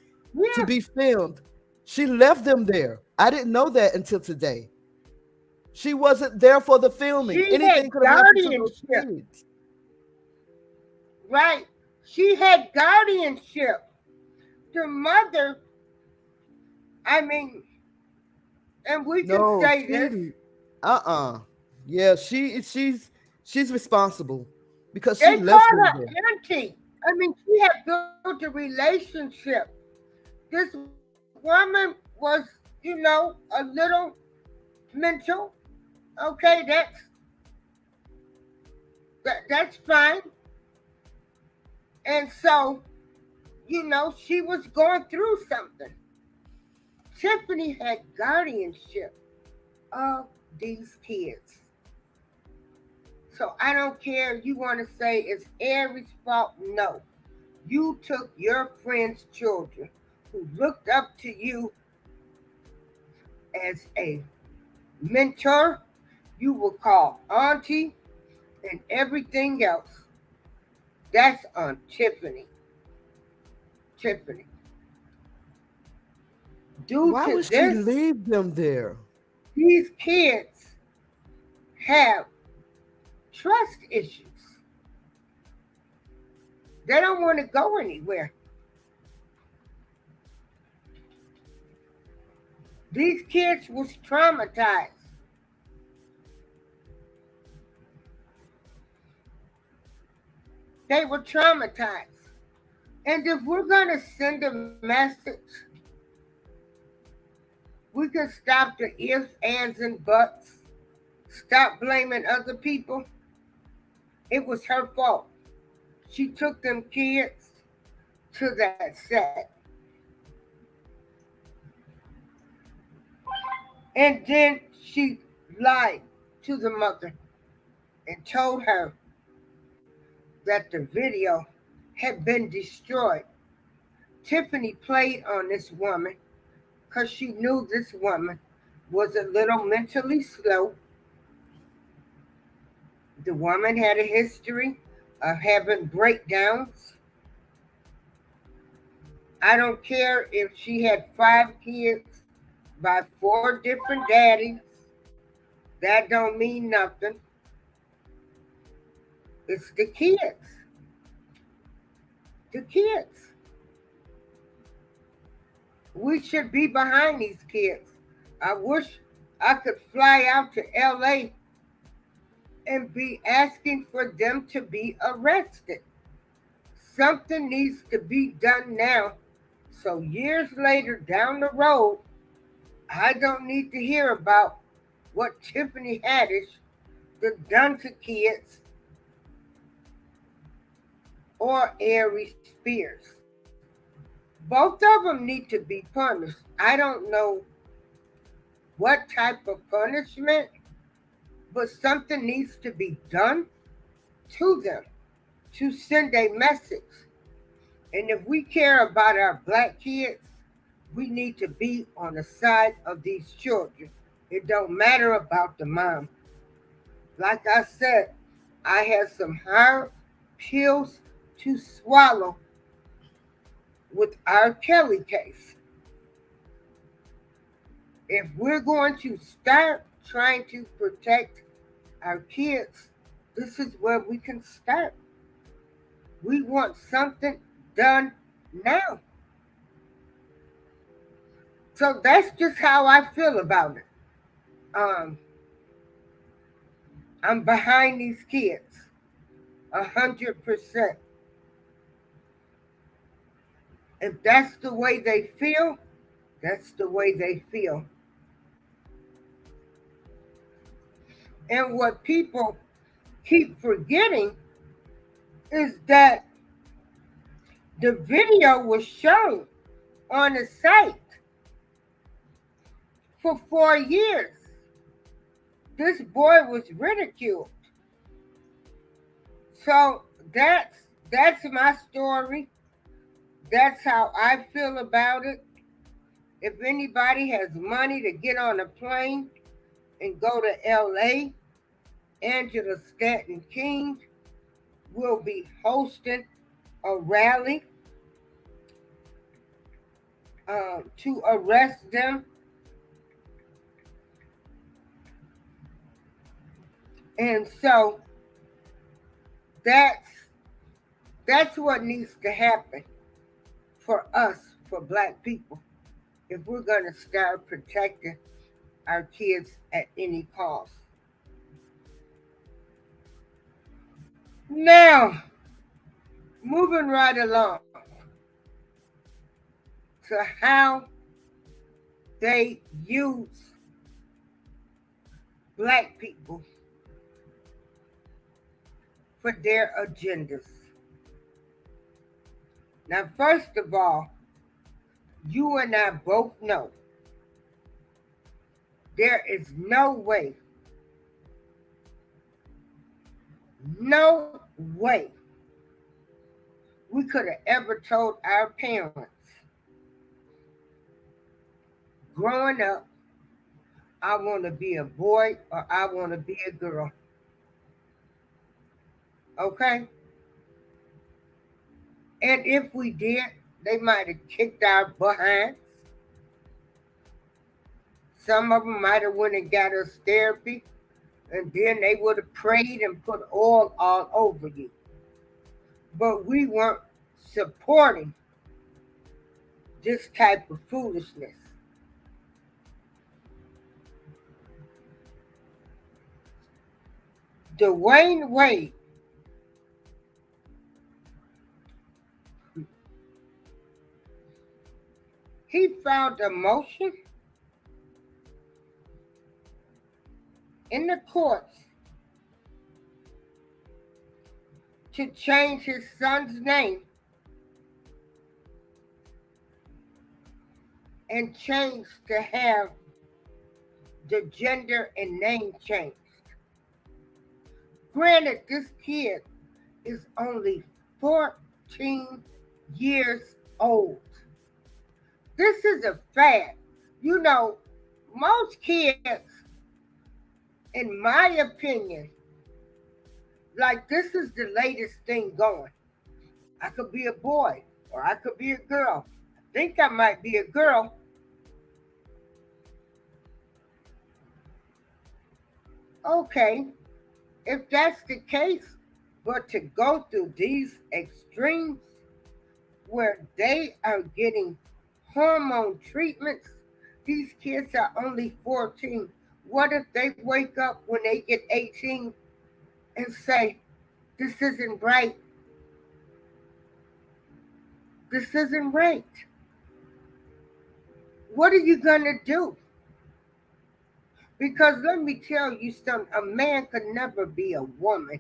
Speaker 2: to be filmed, she left them there. I didn't know that until today. She wasn't there for the filming. Anything could have happened to those kids.
Speaker 3: Right. She had guardianship. The mother, and we can say this.
Speaker 2: Yeah, she's responsible because she
Speaker 3: they
Speaker 2: left
Speaker 3: call her
Speaker 2: there.
Speaker 3: auntie. She had built a relationship. This woman was, a little mental. Okay, that's fine. And so, she was going through something. Tiffany had guardianship of these kids. So I don't care if you want to say it's Aries' fault. No. You took your friend's children who looked up to you as a mentor, you will call auntie and everything else. That's on Tiffany.
Speaker 2: Why would she leave them there?
Speaker 3: These kids have trust issues. They don't want to go anywhere. These kids was traumatized. They were traumatized. And if we're going to send a message, we can stop the ifs, ands, and buts. Stop blaming other people. It was her fault. She took them kids to that set. And then she lied to the mother and told her that the video had been destroyed. Tiffany played on this woman because she knew this woman was a little mentally slow. The woman had a history of having breakdowns. I don't care if she had 5 kids by 4 different daddies. That don't mean nothing. It's the kids. The kids. We should be behind these kids. I wish I could fly out to LA and be asking for them to be arrested. Something needs to be done now. So years later down the road, I don't need to hear about what Tiffany Haddish done to kids or Aries Spears. Both of them need to be punished. I don't know what type of punishment, but something needs to be done to them to send a message. And if we care about our black kids, we need to be on the side of these children. It don't matter about the mom. Like I said, I had some hard pills to swallow with R. Kelly case. If we're going to start trying to protect our kids, this is where we can start. We want something done now. So that's just how I feel about it. I'm behind these kids 100%. If that's the way they feel, that's the way they feel. And what people keep forgetting is that the video was shown on the site for 4 years. This boy was ridiculed. So that's my story. That's how I feel about it. If anybody has money to get on a plane and go to LA, Angela Stanton King will be hosting a rally to arrest them. And so that's what needs to happen for us, for Black people, if we're going to start protecting our kids at any cost. Now, moving right along to how they use Black people for their agendas. Now, first of all, you and I both know there is no way we could have ever told our parents growing up, I want to be a boy or I want to be a girl. Okay? And if we did, they might have kicked our behinds. Some of them might have went and got us therapy, and then they would have prayed and put oil all over you. But we weren't supporting this type of foolishness. Dwayne Wade he filed a motion in the courts to change his son's name and change to have the gender and name changed. Granted, this kid is only 14 years old. This is a fact. You know, most kids, in my opinion, like this is the latest thing going. I could be a boy or I could be a girl. I think I might be a girl. Okay, if that's the case, but to go through these extremes where they are getting hormone treatments, these kids are only 14. What if they wake up when they get 18 and say, this isn't right? This isn't right. What are you going to do? Because let me tell you something, a man could never be a woman.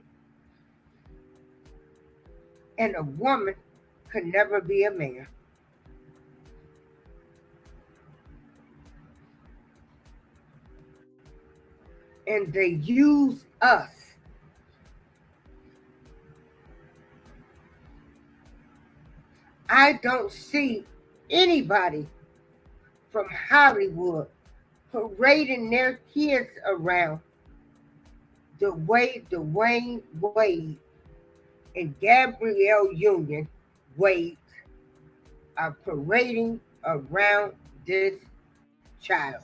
Speaker 3: And a woman could never be a man. And they use us. I don't see anybody from Hollywood parading their kids around the way Dwayne Wade and Gabrielle Union Wade are parading around this child.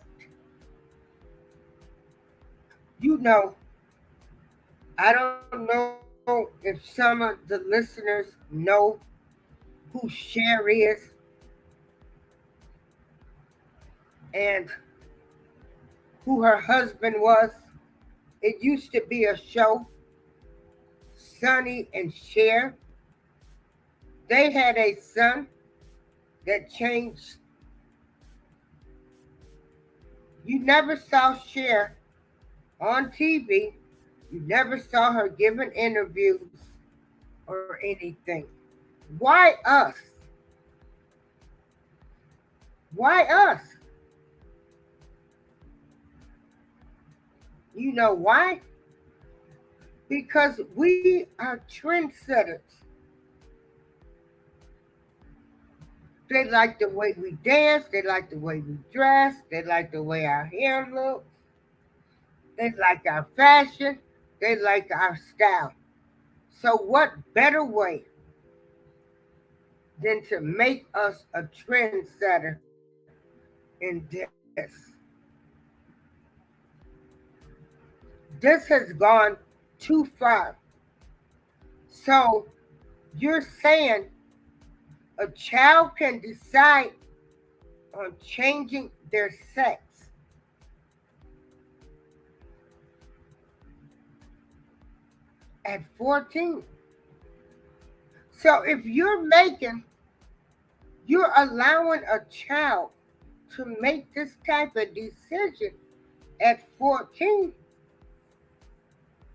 Speaker 3: You know, I don't know if some of the listeners know who Cher is and who her husband was. It used to be a show, Sonny and Cher. They had a son that changed. You never saw Cher on TV. You never saw her giving interviews or anything. Why us? Why us? You know why? Because we are trendsetters. They like the way we dance. They like the way we dress. They like the way our hair looks. They like our fashion. They like our style. So what better way than to make us a trendsetter in this? This has gone too far. So you're saying a child can decide on changing their sex at 14. So if you're allowing a child to make this type of decision at 14,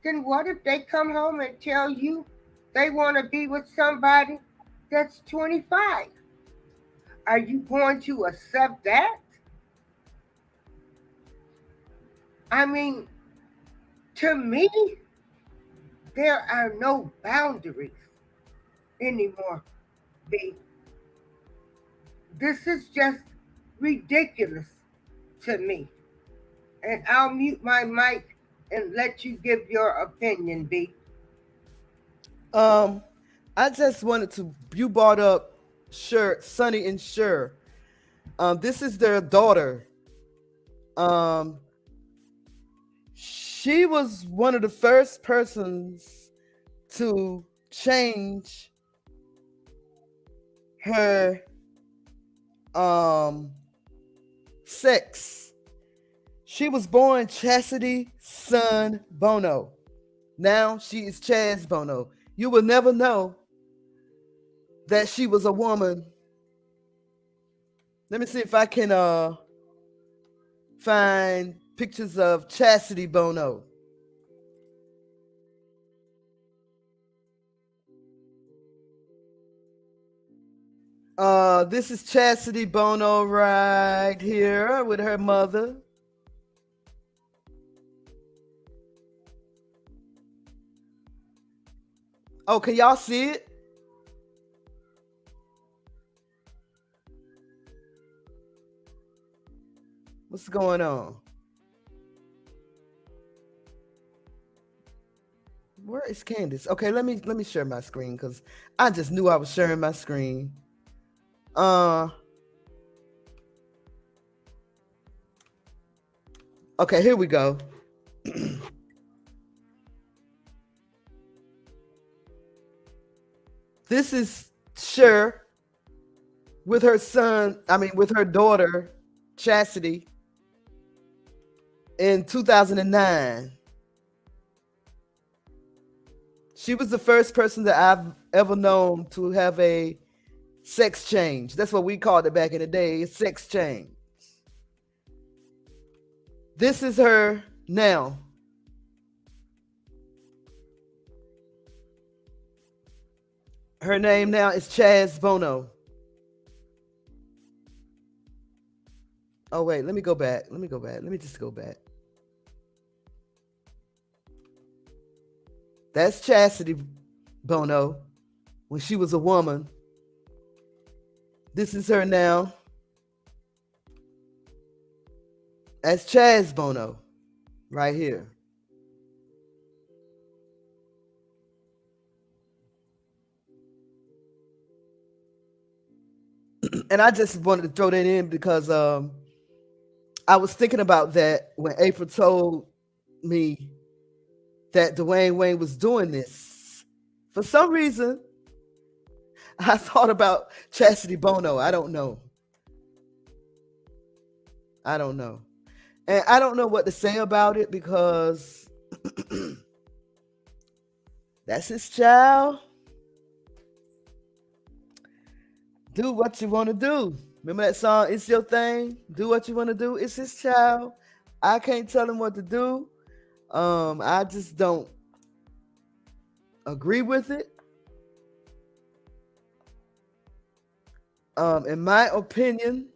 Speaker 3: then what if they come home and tell you they want to be with somebody that's 25? Are you going to accept that? I mean, to me, there are no boundaries anymore, B. This is just ridiculous to me. And I'll mute my mic and let you give your opinion, B.
Speaker 2: I just wanted to, you brought up Sonny and Cher. This is their daughter. She was one of the first persons to change her sex. She was born Chastity Sun Bono. Now she is Chaz Bono. You will never know that she was a woman. Let me see if I can find pictures of Chastity Bono. This is Chastity Bono right here with her mother. Oh, can y'all see it? What's going on? Where is Candace? Okay, let me share my screen because I just knew I was sharing my screen. Okay, here we go. This is Cher with her daughter, Chastity, in 2009. She was the first person that I've ever known to have a sex change. That's what we called it back in the day, a sex change. This is her now. Her name now is Chaz Bono. Oh, wait, let me go back. Let me just go back. That's Chastity Bono when she was a woman. This is her now. That's Chaz Bono right here. And I just wanted to throw that in because I was thinking about that when April told me that Dwayne Wayne was doing this. For some reason, I thought about Chastity Bono. I don't know. And I don't know what to say about it because that's his child. Do what you want to do. Remember that song, It's Your Thing? Do what you want to do. It's his child. I can't tell him what to do. I just don't agree with it. In my opinion,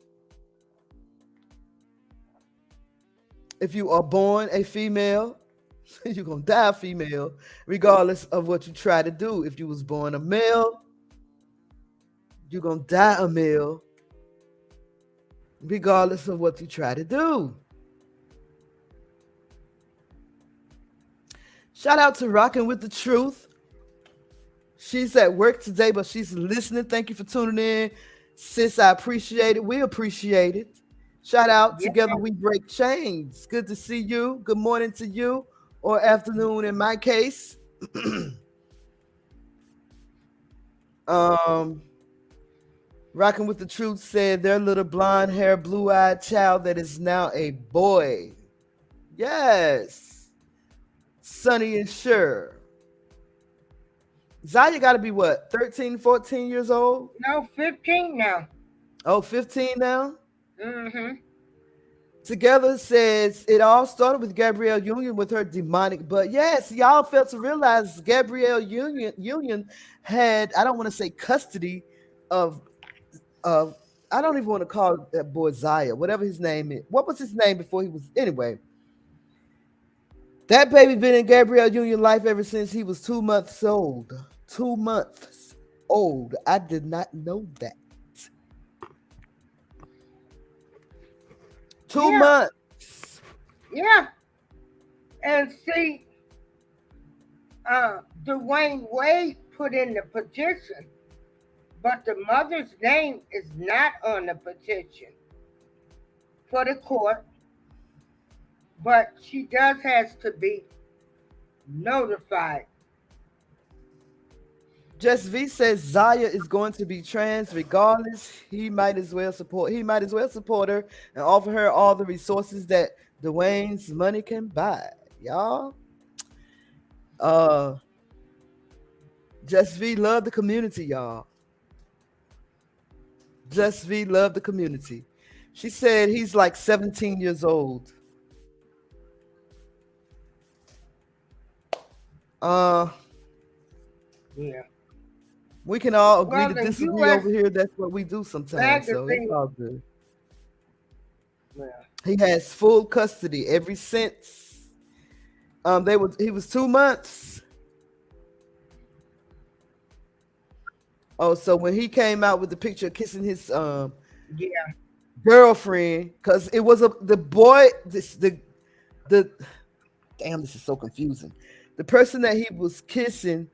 Speaker 2: if you are born a female, you're going to die a female, regardless of what you try to do. If you was born a male, you're going to die a male, regardless of what you try to do. Shout out to Rockin' with the Truth. She's at work today, but she's listening. Thank you for tuning in. Sis, I appreciate it. We appreciate it. Shout out. Together we break chains. Good to see you. Good morning to you, or afternoon in my case. Rocking with the Truth said their little blonde hair, blue-eyed child that is now a boy. Yes. Sonny and Sure. Zaya got to be what, 13, 14 years old?
Speaker 3: No, 15 now.
Speaker 2: Oh, 15 now?
Speaker 3: Mm-hmm.
Speaker 2: Together says it all started with Gabrielle Union with her demonic butt. Yes, y'all failed to realize Gabrielle Union had, I don't want to say custody of, I don't even want to call that boy Zaya, whatever his name is. What was his name before he was, anyway. That baby been in Gabrielle Union life ever since he was 2 months old. 2 months old. I did not know that. 2 months.
Speaker 3: Yeah. And see, Dwayne Wade put in the petition, but the mother's name is not on the petition for the court. But she does has to be notified.
Speaker 2: Just V says Zaya is going to be trans regardless. He might as well support her and offer her all the resources that Dwayne's money can buy. Y'all. Just V love the community, y'all. Just V love the community. She said he's like 17 years old.
Speaker 3: Yeah.
Speaker 2: We can all agree to disagree over here. That's what we do sometimes. So it's all good. Yeah. He has full custody ever since. He was 2 months. Oh, so when he came out with the picture kissing his girlfriend, because it was the boy, the damn, this is so confusing. The person that he was kissing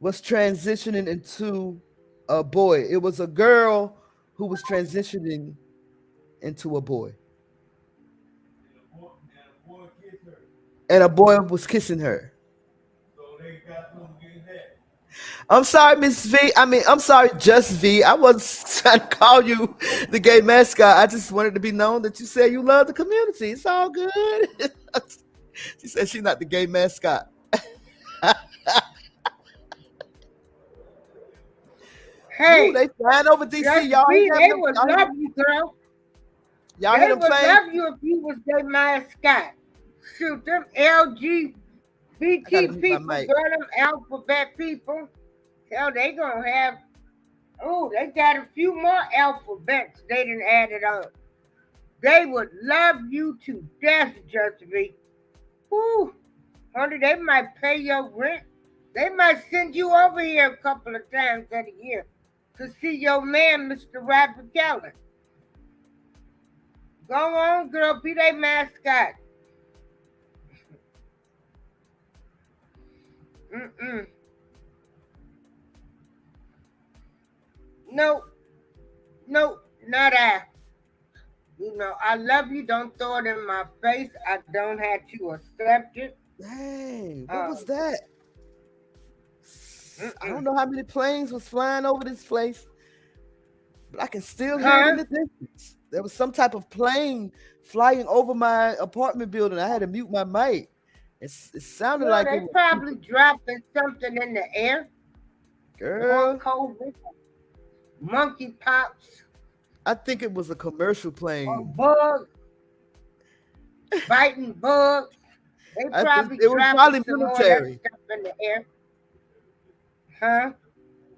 Speaker 2: was transitioning into a boy. It was a girl who was transitioning into a boy. And a boy was kissing her.
Speaker 5: So they got them getting that.
Speaker 2: I'm sorry, Miss V. I'm sorry, Just V. I wasn't trying to call you the gay mascot. I just wanted to be known that you said you love the community. It's all good. She said she's not the gay mascot.
Speaker 3: Hey,
Speaker 2: ooh, they flying over DC, y'all.
Speaker 3: They would love you, girl.
Speaker 2: Y'all hear them playing?
Speaker 3: They would love you if you was their mascot. Shoot, them LGBT people, girl, them alphabet people. Hell, they gonna have. Oh, they got a few more alphabets they done added on. They would love you to death, Just V. Whew, honey, they might pay your rent. They might send you over here a couple of times a year to see your man, Mr. Robert Kelly. Go on, girl, be their mascot. No, I love you. Don't throw it in my face. I don't have to accept it.
Speaker 2: Dang, what was that? I don't know how many planes was flying over this place, but I can still hear it in the distance. There was some type of plane flying over my apartment building. I had to mute my mic. It sounded like
Speaker 3: they
Speaker 2: it was
Speaker 3: probably dropping something in the air.
Speaker 2: girl.
Speaker 3: COVID, monkey pops.
Speaker 2: I think it was a commercial plane.
Speaker 3: Bugs, biting bugs. They probably
Speaker 2: it was probably
Speaker 3: some
Speaker 2: military.
Speaker 3: More stuff in the air. Huh?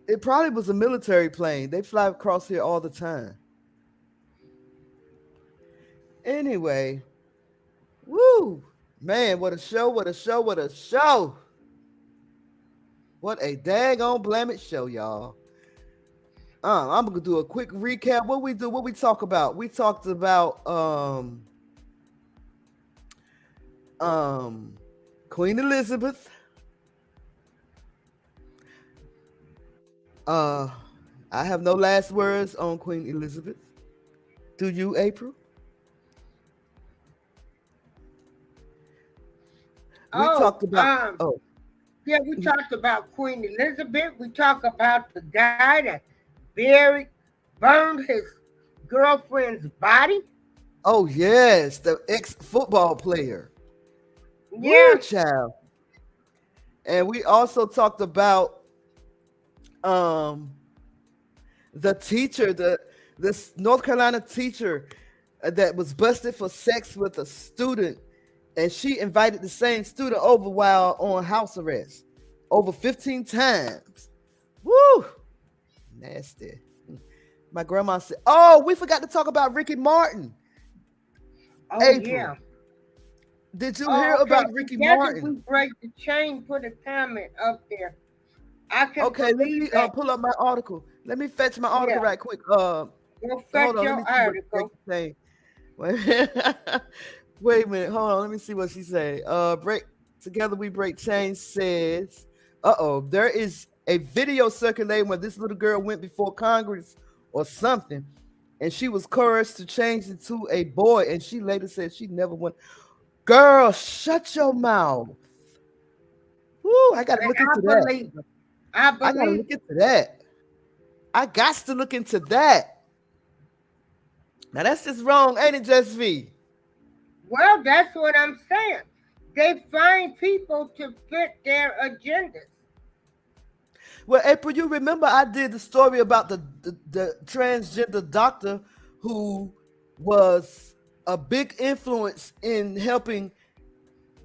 Speaker 2: It probably was a military plane. They fly across here all the time. Anyway, woo, man, what a show, what a show, what a show. What a daggone blamit show, y'all. I'm gonna do a quick recap. What we talk about? We talked about Queen Elizabeth. I have no last words on Queen Elizabeth. Do you, April? We talked about
Speaker 3: yeah, we talked about Queen Elizabeth. We talked about the guy that burned his girlfriend's body.
Speaker 2: Oh yes, the ex-football player.
Speaker 3: Yeah,
Speaker 2: woo, child. And we also talked about the teacher, this North Carolina teacher that was busted for sex with a student, and she invited the same student over while on house arrest over 15 times. Woo! Nasty. My grandma said, oh, we forgot to talk about Ricky Martin.
Speaker 3: Oh,
Speaker 2: April,
Speaker 3: yeah.
Speaker 2: did you hear about Ricky Martin?
Speaker 3: We break the chain, put a comment up there.
Speaker 2: Okay, let me pull up my article. Let me fetch my article right quick.
Speaker 3: Go fetch
Speaker 2: hold on,
Speaker 3: your article.
Speaker 2: Wait a minute. Hold on. Let me see what she say. Together we break chains says, there is a video circulating where this little girl went before Congress or something, and she was coerced to change into a boy, and she later said she never went. Girl, shut your mouth. Woo, I gotta look into that. I gotta look into that. I got to look into that. Now that's just wrong, ain't it, Just V?
Speaker 3: Well, that's what I'm saying. They find people to fit their agendas.
Speaker 2: Well, April, you remember I did the story about the transgender doctor who was a big influence in helping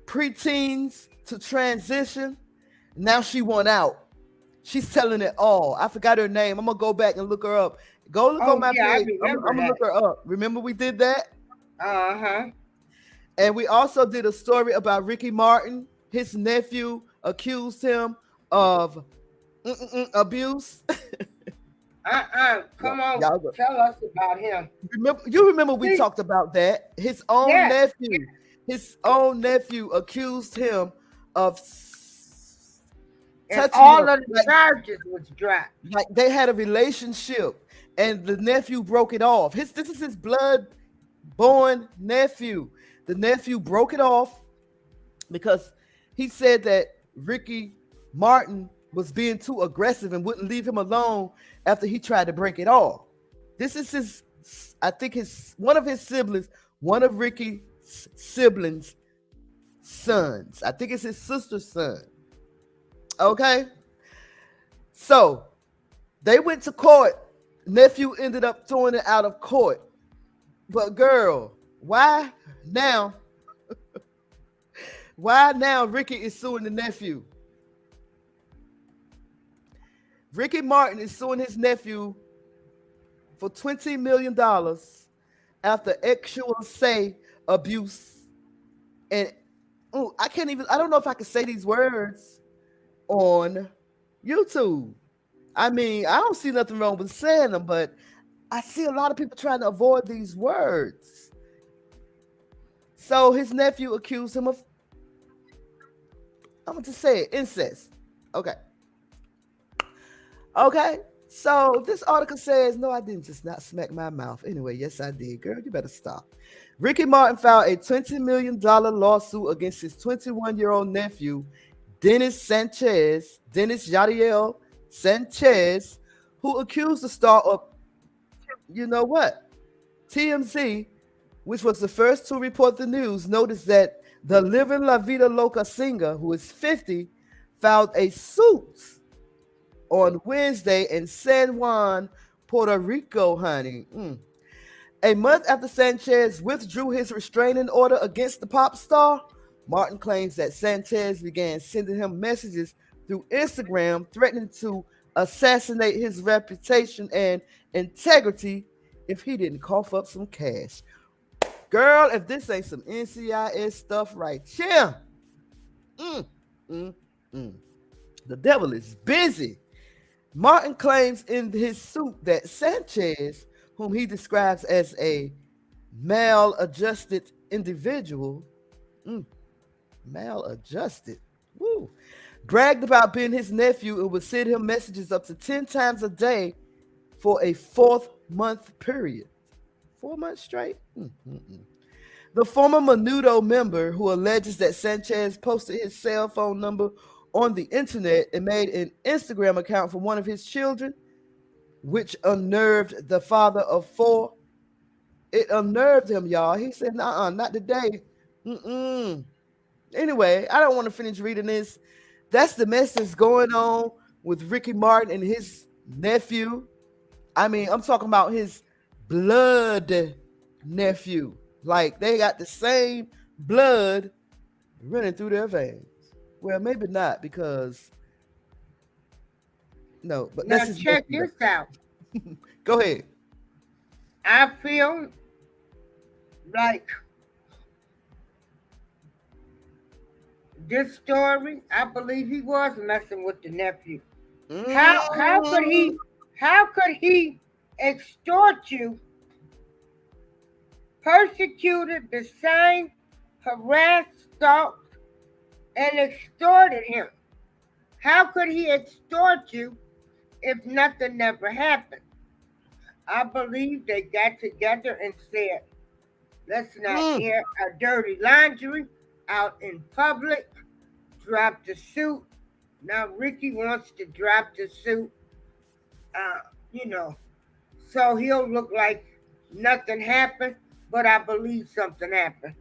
Speaker 2: preteens to transition. Now she won out. She's telling it all. I forgot her name. I'm gonna go back and look her up. Go look on my page. I'm gonna look her up. Remember we did that? And we also did a story about Ricky Martin. His nephew accused him of abuse.
Speaker 3: Come on, tell us about him.
Speaker 2: Remember we talked about that. His own nephew accused him of
Speaker 3: and all of the charges was dropped.
Speaker 2: Like they had a relationship, and the nephew broke it off. This is his blood-born nephew. The nephew broke it off because he said that Ricky Martin was being too aggressive and wouldn't leave him alone after he tried to break it off. This is one of his siblings, one of Ricky's siblings' sons. I think it's his sister's son. Okay. So they went to court. Nephew ended up throwing it out of court. But girl, why now? Why now Ricky is suing the nephew? Ricky Martin is suing his nephew for $20 million after actual say abuse. And I don't know if I can say these words on YouTube. I mean, I don't see nothing wrong with saying them, but I see a lot of people trying to avoid these words. So his nephew accused him of, I'm going to say it, incest. Okay. So this article says, no, I didn't just not smack my mouth. Anyway, yes, I did. Girl, you better stop. Ricky Martin filed a $20 million lawsuit against his 21-year-old nephew, Dennis Yadiel Sanchez, who accused the star of, you know what? TMZ, which was the first to report the news, noticed that the Living La Vida Loca singer, who is 50, filed a suit on Wednesday in San Juan, Puerto Rico, honey. A month after Sanchez withdrew his restraining order against the pop star, Martin claims that Sanchez began sending him messages through Instagram threatening to assassinate his reputation and integrity if he didn't cough up some cash. Girl, if this ain't some NCIS stuff right here. The devil is busy. Martin claims in his suit that Sanchez, whom he describes as a maladjusted individual, maladjusted, bragged about being his nephew and would send him messages up to 10 times a day for a 4-month period. 4 months straight? The former Menudo member, who alleges that Sanchez posted his cell phone number on the internet and made an Instagram account for one of his children, which unnerved the father of 4. It unnerved him, y'all. He said, not today. Anyway, I don't want to finish reading this. That's the mess that's going on with Ricky Martin and his nephew. I mean, I'm talking about his blood nephew. Like, they got the same blood running through their veins. Well, maybe not, because no, but
Speaker 3: now check this out.
Speaker 2: Go ahead.
Speaker 3: I feel like this story, I believe he was messing with the nephew. How could he extort you, persecuted, designed, harassed, stalked, and extorted him? How could he extort you if nothing never happened? I believe they got together and said, let's not air our dirty laundry out in public. Drop the suit. Now Ricky wants to drop the suit, so he'll look like nothing happened, but I believe something happened.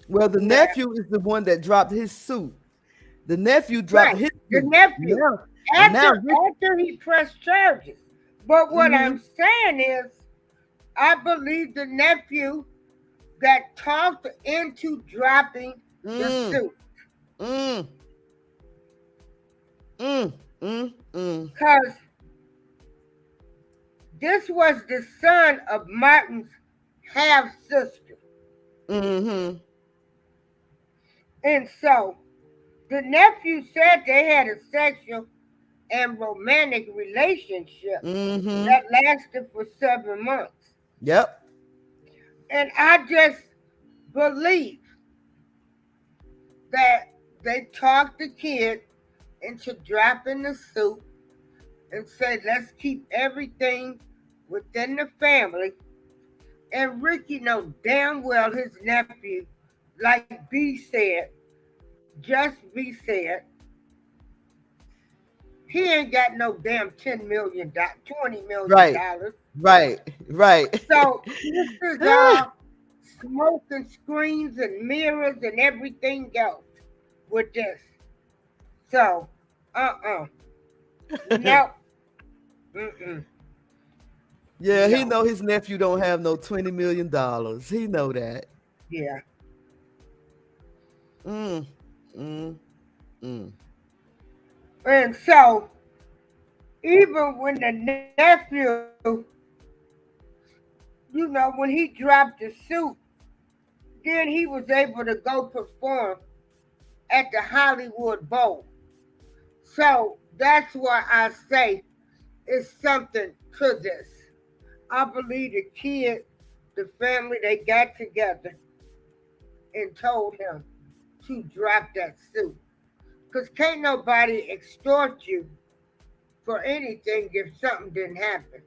Speaker 2: Well, the nephew is the one that dropped his suit. The nephew dropped his suit.
Speaker 3: The nephew. After he pressed charges. But what I'm saying is, I believe the nephew got talked into dropping the suit. Because this was the son of Martin's half-sister. And so, the nephew said they had a sexual and romantic relationship that lasted for 7 months.
Speaker 2: Yep.
Speaker 3: And I just believe that they talked the kid into dropping the suit and said, let's keep everything within the family. And Ricky know damn well his nephew, like B said, he ain't got no damn $10 million, $20 million.
Speaker 2: Right.
Speaker 3: So this is all smoke and screens and mirrors and everything else with this. So, no.
Speaker 2: Yeah, he know his nephew don't have no $20 million. He know that.
Speaker 3: Yeah. And so, even when the nephew, when he dropped the suit, then he was able to go perform at the Hollywood Bowl. So that's why I say it's something to this. I believe the kid, the family, they got together and told him to drop that suit. Because can't nobody extort you for anything if something didn't happen.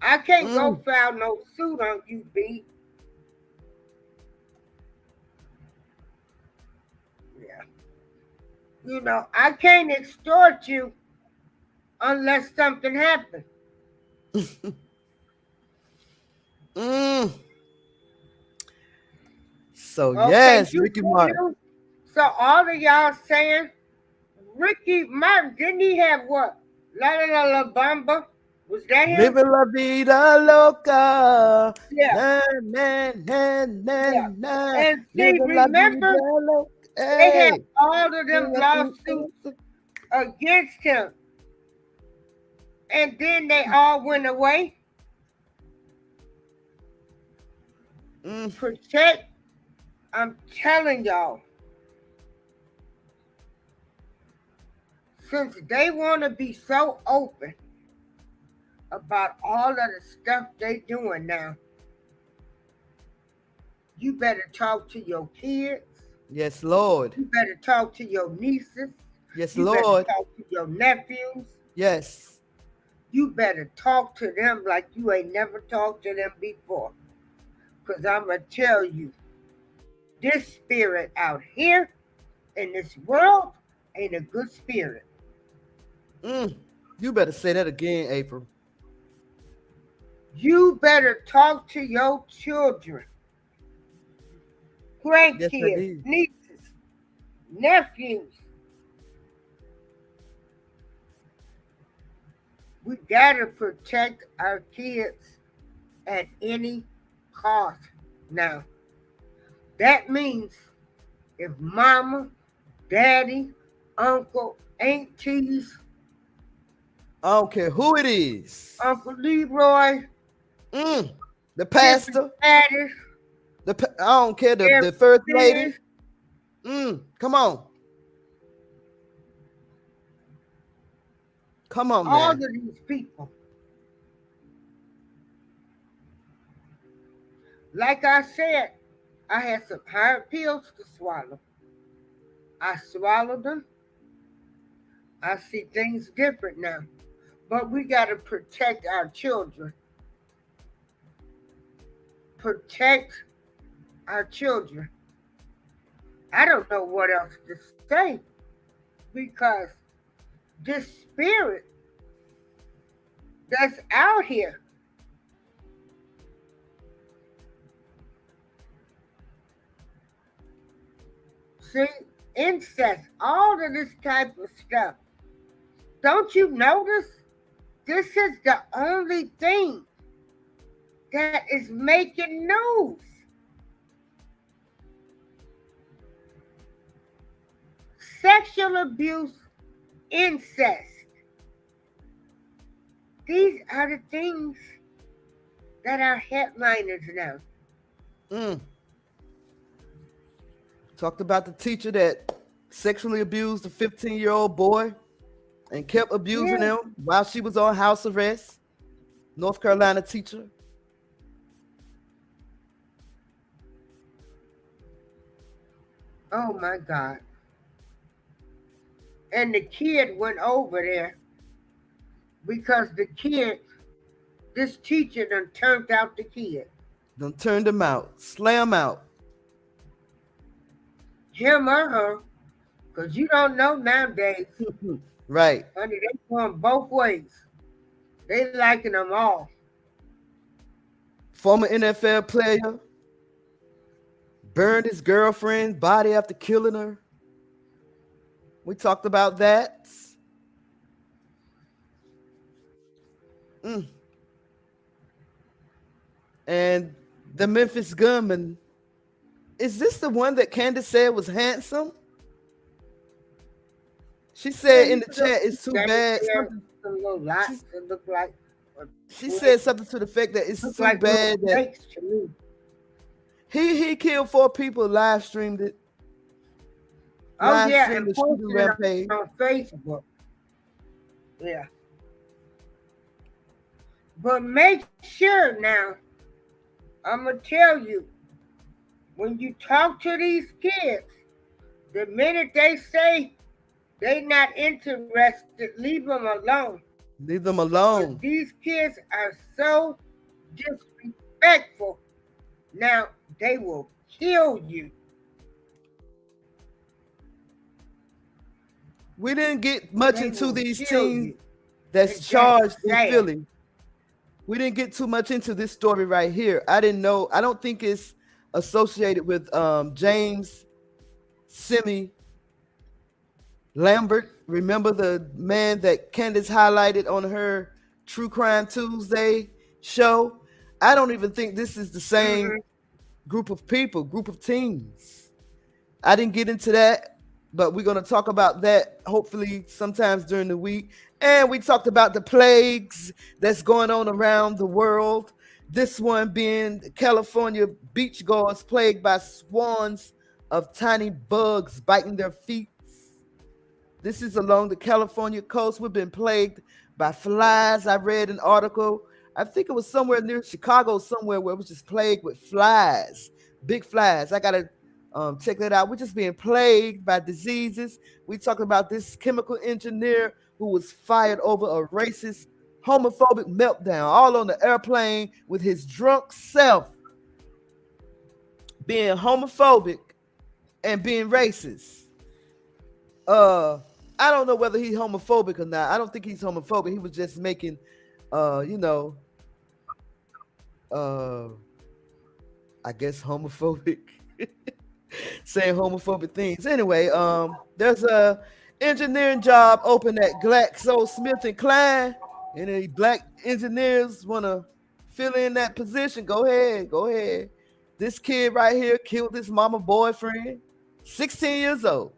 Speaker 3: I can't go file no suit on you, B. Yeah. You know, I can't extort you unless something happens.
Speaker 2: So yes,
Speaker 3: you
Speaker 2: Ricky Martin.
Speaker 3: So all of y'all saying Ricky Martin, didn't he have what? La La La La Bamba? Was that him?
Speaker 2: Living la vida loca.
Speaker 3: Yeah. And see, remember, they had all of them lawsuits against him. And then they all went away. Protect, I'm telling y'all. Since they want to be so open about all of the stuff they doing now, you better talk to your kids.
Speaker 2: Yes, Lord.
Speaker 3: You better talk to your nieces.
Speaker 2: Yes,
Speaker 3: you
Speaker 2: Lord.
Speaker 3: Better talk to your nephews.
Speaker 2: Yes.
Speaker 3: You better talk to them like you ain't never talked to them before. Because I'm going to tell you, this spirit out here in this world ain't a good spirit.
Speaker 2: You better say that again, April.
Speaker 3: You better talk to your children, grandkids, nieces, nephews. We gotta protect our kids at any cost now. That means if mama, daddy, uncle, aunties,
Speaker 2: I don't care who it is.
Speaker 3: Uncle Leroy,
Speaker 2: the pastor,
Speaker 3: I
Speaker 2: don't care, the first lady. Come on. Come on,
Speaker 3: all
Speaker 2: man.
Speaker 3: of these people. Like I said, I had some hard pills to swallow. I swallowed them. I see things different now. But we got to protect our children. Protect our children. I don't know what else to say because this spirit that's out here, see, incest, all of this type of stuff. Don't you notice? This is the only thing that is making news. Sexual abuse, incest. These are the things that are headliners now.
Speaker 2: Talked about the teacher that sexually abused a 15-year-old boy and kept abusing him while she was on house arrest. North Carolina teacher.
Speaker 3: Oh my God. And the kid went over there because the kid, this teacher done turned out the kid.
Speaker 2: Done turned him out. Slam out.
Speaker 3: Him or her. Because you don't know nowadays.
Speaker 2: Right.
Speaker 3: Honey, they going both ways. They liking them all.
Speaker 2: Former NFL player burned his girlfriend's body after killing her. We talked about that. And the Memphis gunman, is this the one that Candace said was handsome? She said in the chat, it's too bad. She said something to the fact that it's too bad that he killed 4 people, live streamed it.
Speaker 3: And posted it on Facebook. Yeah. But make sure now, I'm going to tell you, when you talk to these kids, the minute they say They not interested. Leave them alone.
Speaker 2: Leave them alone.
Speaker 3: These kids are so disrespectful. Now they will kill you.
Speaker 2: We didn't get much into these teens that's charged in Philly. We didn't get too much into this story right here. I didn't know. I don't think it's associated with James Simi Lambert. Remember the man that Candace highlighted on her True Crime Tuesday show? I don't even think this is the same group of people, group of teens. I didn't get into that, but we're going to talk about that hopefully sometimes during the week. And we talked about the plagues that's going on around the world. This one being California beachgoers plagued by swarms of tiny bugs biting their feet. This is along the California coast. We've been plagued by flies. I read an article. I think it was somewhere near Chicago, somewhere where it was just plagued with flies, big flies. I got to check that out. We're just being plagued by diseases. We talked about this chemical engineer who was fired over a racist, homophobic meltdown, all on the airplane with his drunk self being homophobic and being racist. I don't know whether he's homophobic or not. I don't think he's homophobic. He was just making, I guess homophobic, saying homophobic things. Anyway, there's a engineering job open at GlaxoSmithKline. Any black engineers want to fill in that position? Go ahead. This kid right here killed his mama boyfriend, 16 years old.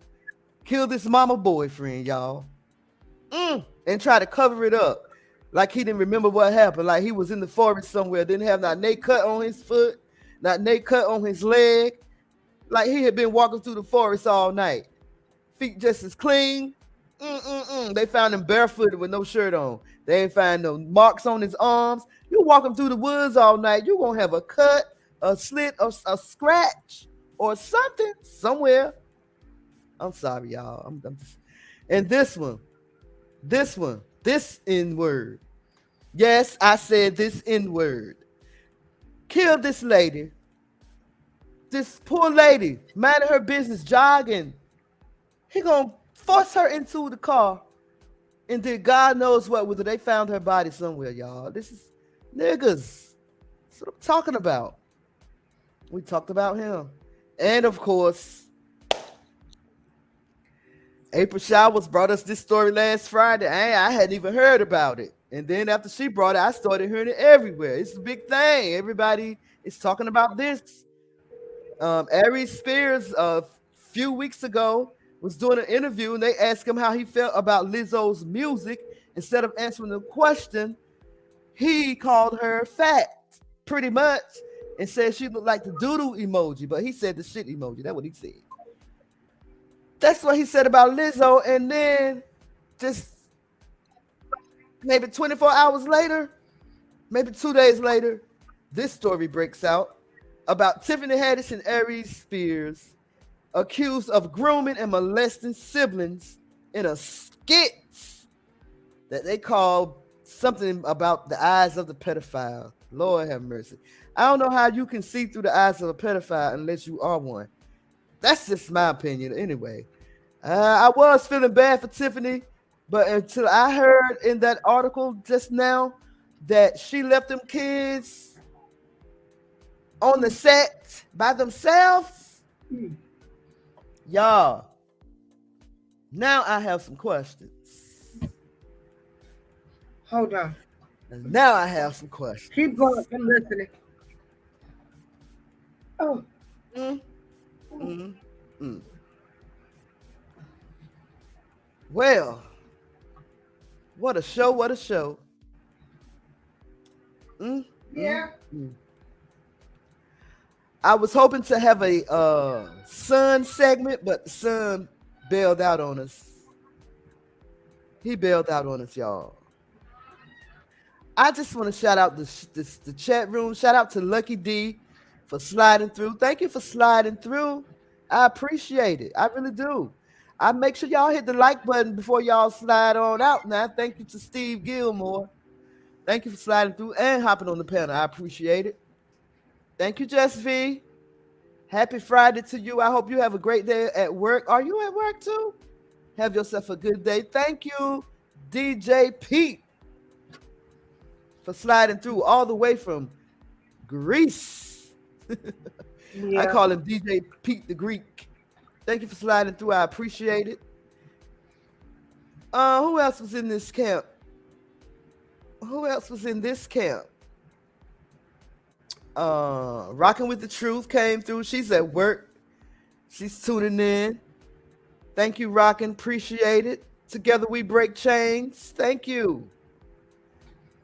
Speaker 2: Killed his mama boyfriend, y'all. And try to cover it up like he didn't remember what happened. Like he was in the forest somewhere, didn't have not nail cut on his foot, not nail cut on his leg. Like he had been walking through the forest all night. Feet just as clean. They found him barefooted with no shirt on. They ain't find no marks on his arms. You walking through the woods all night, you're going to have a cut, a slit, or a scratch, or something somewhere. I'm sorry, y'all. I'm just... And this N-word. Yes, I said this N-word. Killed this lady. This poor lady, minding her business, jogging. He gonna force her into the car and did God knows what with her. They found her body somewhere, y'all. This is niggas. That's what I'm talking about. We talked about him. And of course, April Showers brought us this story last Friday. I hadn't even heard about it. And then after she brought it, I started hearing it everywhere. It's a big thing. Everybody is talking about this. Aries Spears a few weeks ago was doing an interview and they asked him how he felt about Lizzo's music. Instead of answering the question, he called her fat pretty much and said she looked like the doodle emoji, but he said the shit emoji. That's what he said. That's what he said about Lizzo. And then just maybe 24 hours later, maybe 2 days later, this story breaks out about Tiffany Haddish and Aries Spears accused of grooming and molesting siblings in a skit that they call something about the eyes of the pedophile. Lord have mercy. I don't know how you can see through the eyes of a pedophile unless you are one. That's just my opinion anyway. I was feeling bad for Tiffany, but until I heard in that article just now that she left them kids on the set by themselves, y'all, now I have some questions.
Speaker 3: Hold on.
Speaker 2: And now I have some questions.
Speaker 3: Keep going. I'm listening. Oh.
Speaker 2: Well, what a show, what a show.
Speaker 3: Yeah.
Speaker 2: I was hoping to have a Sun segment, but the Sun bailed out on us. He bailed out on us, y'all. I just want to shout out the chat room. Shout out to Lucky D for sliding through. Thank you for sliding through. I appreciate it. I really do. I make sure y'all hit the like button before y'all slide on out now. Thank you to Steve Gilmore. Thank you for sliding through and hopping on the panel. I appreciate it. Thank you, Jess V. Happy Friday to you. I hope you have a great day at work. Are you at work too? Have yourself a good day. Thank you, DJ Pete, for sliding through all the way from Greece. I call him DJ Pete the Greek. Thank you for sliding through. I appreciate it. Who else was in this camp? Rocking with the Truth came through. She's at work. She's tuning in. Thank you, Rockin'. Appreciate it. Together we break chains. Thank you.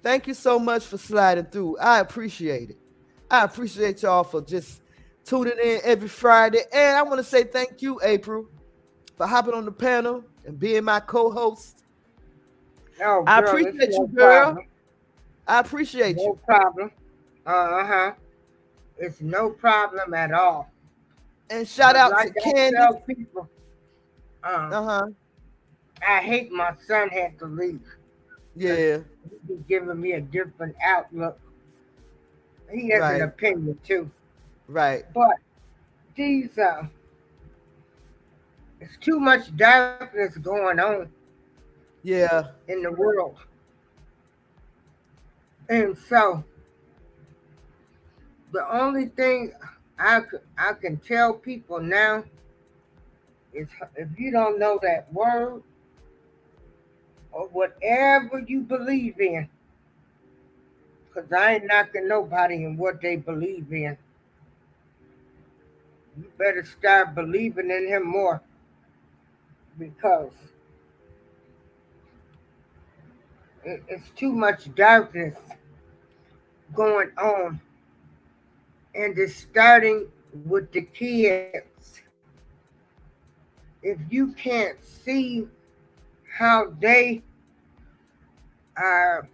Speaker 2: Thank you so much for sliding through. I appreciate it. I appreciate y'all for just tuning in every Friday. And I want to say thank you, April, for hopping on the panel and being my co-host.
Speaker 3: Oh, girl,
Speaker 2: I appreciate you, girl.
Speaker 3: Problem.
Speaker 2: I appreciate you.
Speaker 3: No problem. It's no problem at all.
Speaker 2: And shout out to Candace.
Speaker 3: People, I hate my son had to leave.
Speaker 2: Yeah.
Speaker 3: He's giving me a different outlook. He has an opinion too.
Speaker 2: Right.
Speaker 3: But these it's too much darkness going on.
Speaker 2: Yeah.
Speaker 3: In the world. And so the only thing I can tell people now is, if you don't know that word or whatever you believe in, because I ain't knocking nobody in what they believe in, you better start believing in him more, because it's too much darkness going on. And it's starting with the kids. If you can't see how they are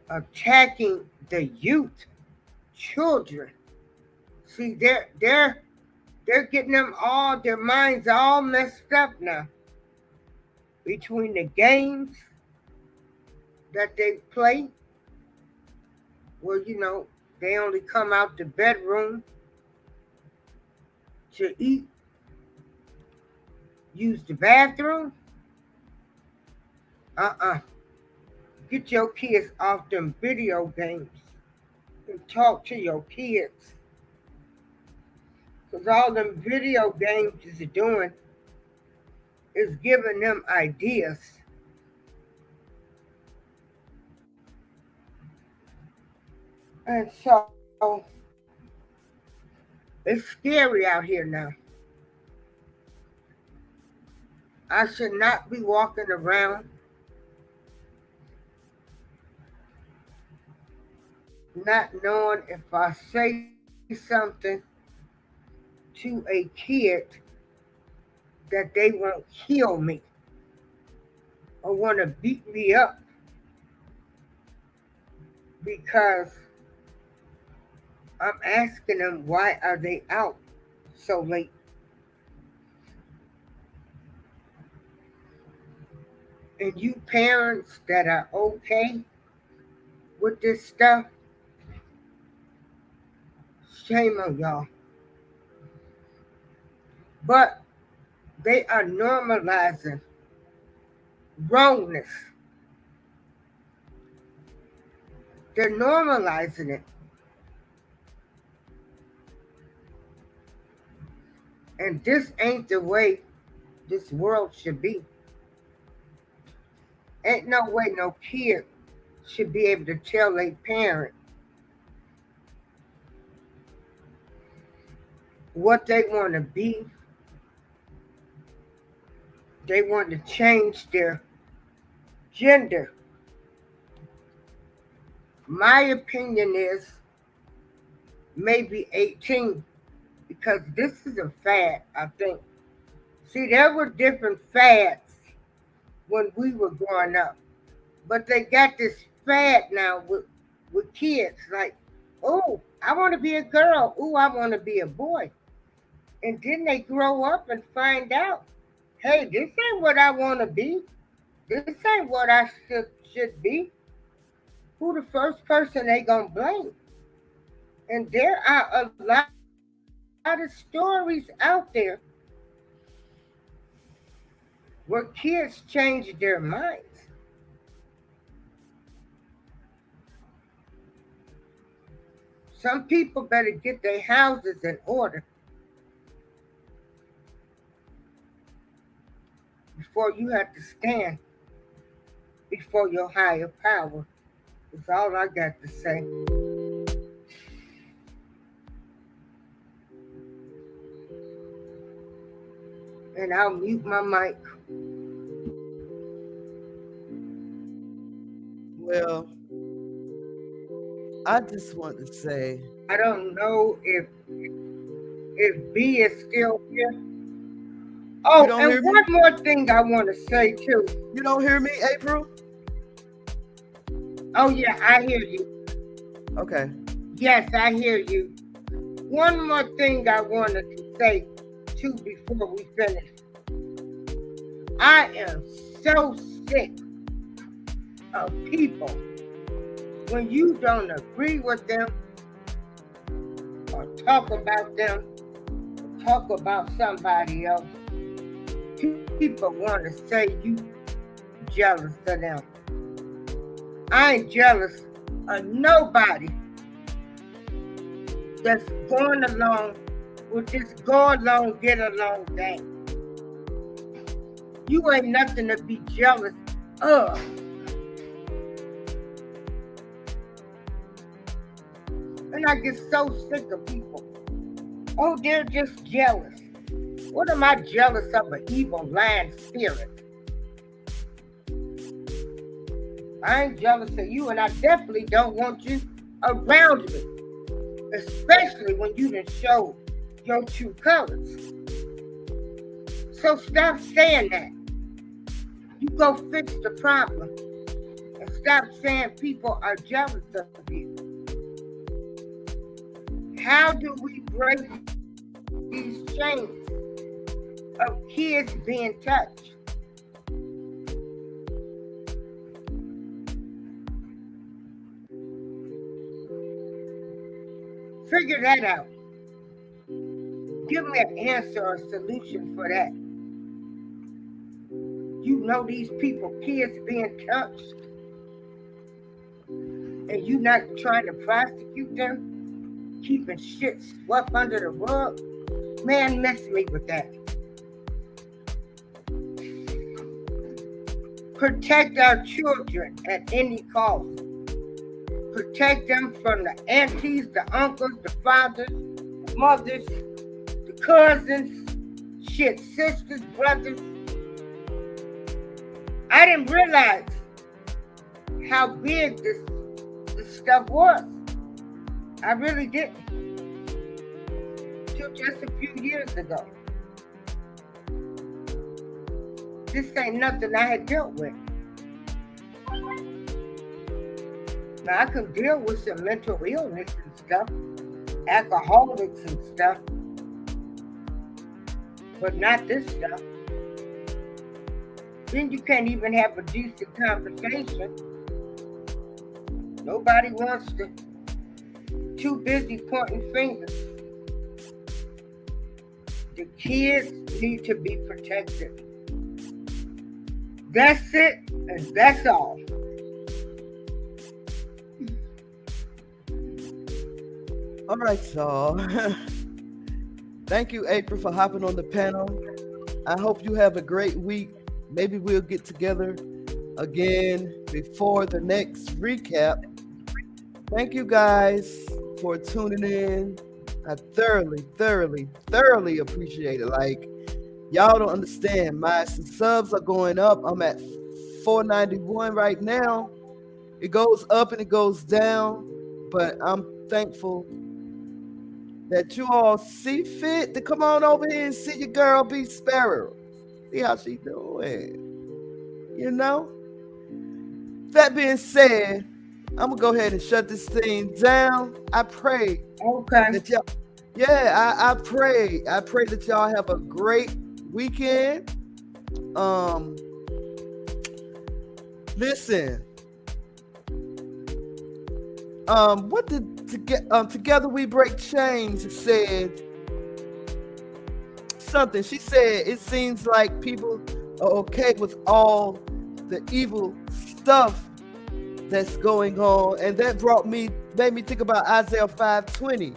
Speaker 3: attacking the youth, children, see, they're getting them all, their minds all messed up now. Between the games that they play, where, they only come out the bedroom to eat, use the bathroom. Get your kids off them video games and talk to your kids. Because all them video games is doing is giving them ideas. And so it's scary out here now. I should not be walking around not knowing if I say something to a kid that they won't kill me or want to beat me up because I'm asking them, why are they out so late? And you parents that are okay with this stuff, shame on y'all. But they are normalizing wrongness. They're normalizing it. And this ain't the way this world should be. Ain't no way no kid should be able to tell their parent what they want to be. They want to change their gender. My opinion is maybe 18, because this is a fad, I think. See, there were different fads when we were growing up, but they got this fad now with kids, like, oh, I want to be a girl. Oh, I want to be a boy. And then they grow up and find out hey, this ain't what I want to be. This ain't what I should be. Who the first person they gonna blame? And there are a lot of stories out there where kids change their minds. Some people better get their houses in order before you have to stand before your higher power. That's all I got to say. And I'll mute my mic.
Speaker 2: Well, I just want to say,
Speaker 3: I don't know if B is still here. Oh, and one more thing I want to say too.
Speaker 2: You don't hear me, April?
Speaker 3: Oh yeah, I hear you.
Speaker 2: Okay.
Speaker 3: Yes, I hear you. One more thing I wanted to say too before we finish. I am so sick of people when you don't agree with them or talk about them or talk about somebody else. People want to say you jealous of them. I ain't jealous of nobody that's going along with this go along, get along thing. You ain't nothing to be jealous of. And I get so sick of people. Oh, they're just jealous. What am I jealous of? An evil lying spirit. I ain't jealous of you, and I definitely don't want you around me. Especially when you done show your true colors. So stop saying that. You go fix the problem. And stop saying people are jealous of you. How do we break these chains of kids being touched? Figure that out. Give me an answer or a solution for that. You know these people, kids being touched, and you not trying to prosecute them, keeping shit swept under the rug. Man, mess me with that. Protect our children at any cost. Protect them from the aunties, the uncles, the fathers, the mothers, the cousins, shit, sisters, brothers. I didn't realize how big this stuff was. I really didn't. Till just a few years ago. This ain't nothing I had dealt with. Now I can deal with some mental illness and stuff, alcoholics and stuff, but not this stuff. Then you can't even have a decent conversation. Nobody wants to. Too busy pointing fingers. The kids need to be protected. That's it, and that's all.
Speaker 2: All right, y'all. Thank you, April, for hopping on the panel. I hope you have a great week. Maybe we'll get together again before the next recap. Thank you guys for tuning in. I thoroughly appreciate it. Like, y'all don't understand. My subs are going up. I'm at 491 right now. It goes up and it goes down, but I'm thankful that you all see fit to come on over here and see your girl B Sparrow. See how she doing. You know? That being said, I'm gonna go ahead and shut this thing down. I pray that y'all, I pray that y'all have a great weekend. Listen. What did Together We Break Chains said something. She said it seems like people are okay with all the evil stuff that's going on, and that made me think about Isaiah 5:20.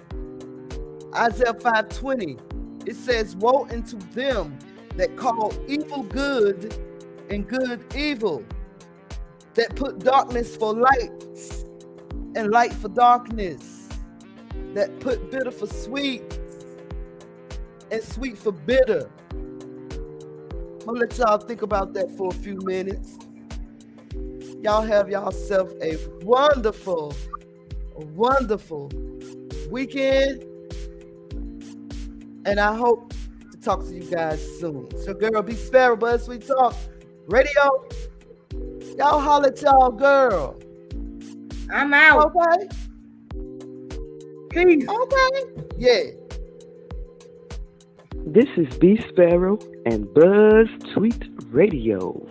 Speaker 2: Isaiah 5:20. It says, "Woe unto them that call evil good and good evil, that put darkness for light and light for darkness, that put bitter for sweet and sweet for bitter." I'm gonna let y'all think about that for a few minutes. Y'all have yourself a wonderful weekend, and I hope to talk to you guys soon. So, girl, be Sparrow, BuzzzTweet Talk Radio. Y'all holler at y'all, girl.
Speaker 3: I'm out.
Speaker 2: Okay.
Speaker 3: Peace.
Speaker 2: Okay. Yeah.
Speaker 4: This is B Sparrow and BuzzzTweet Radio.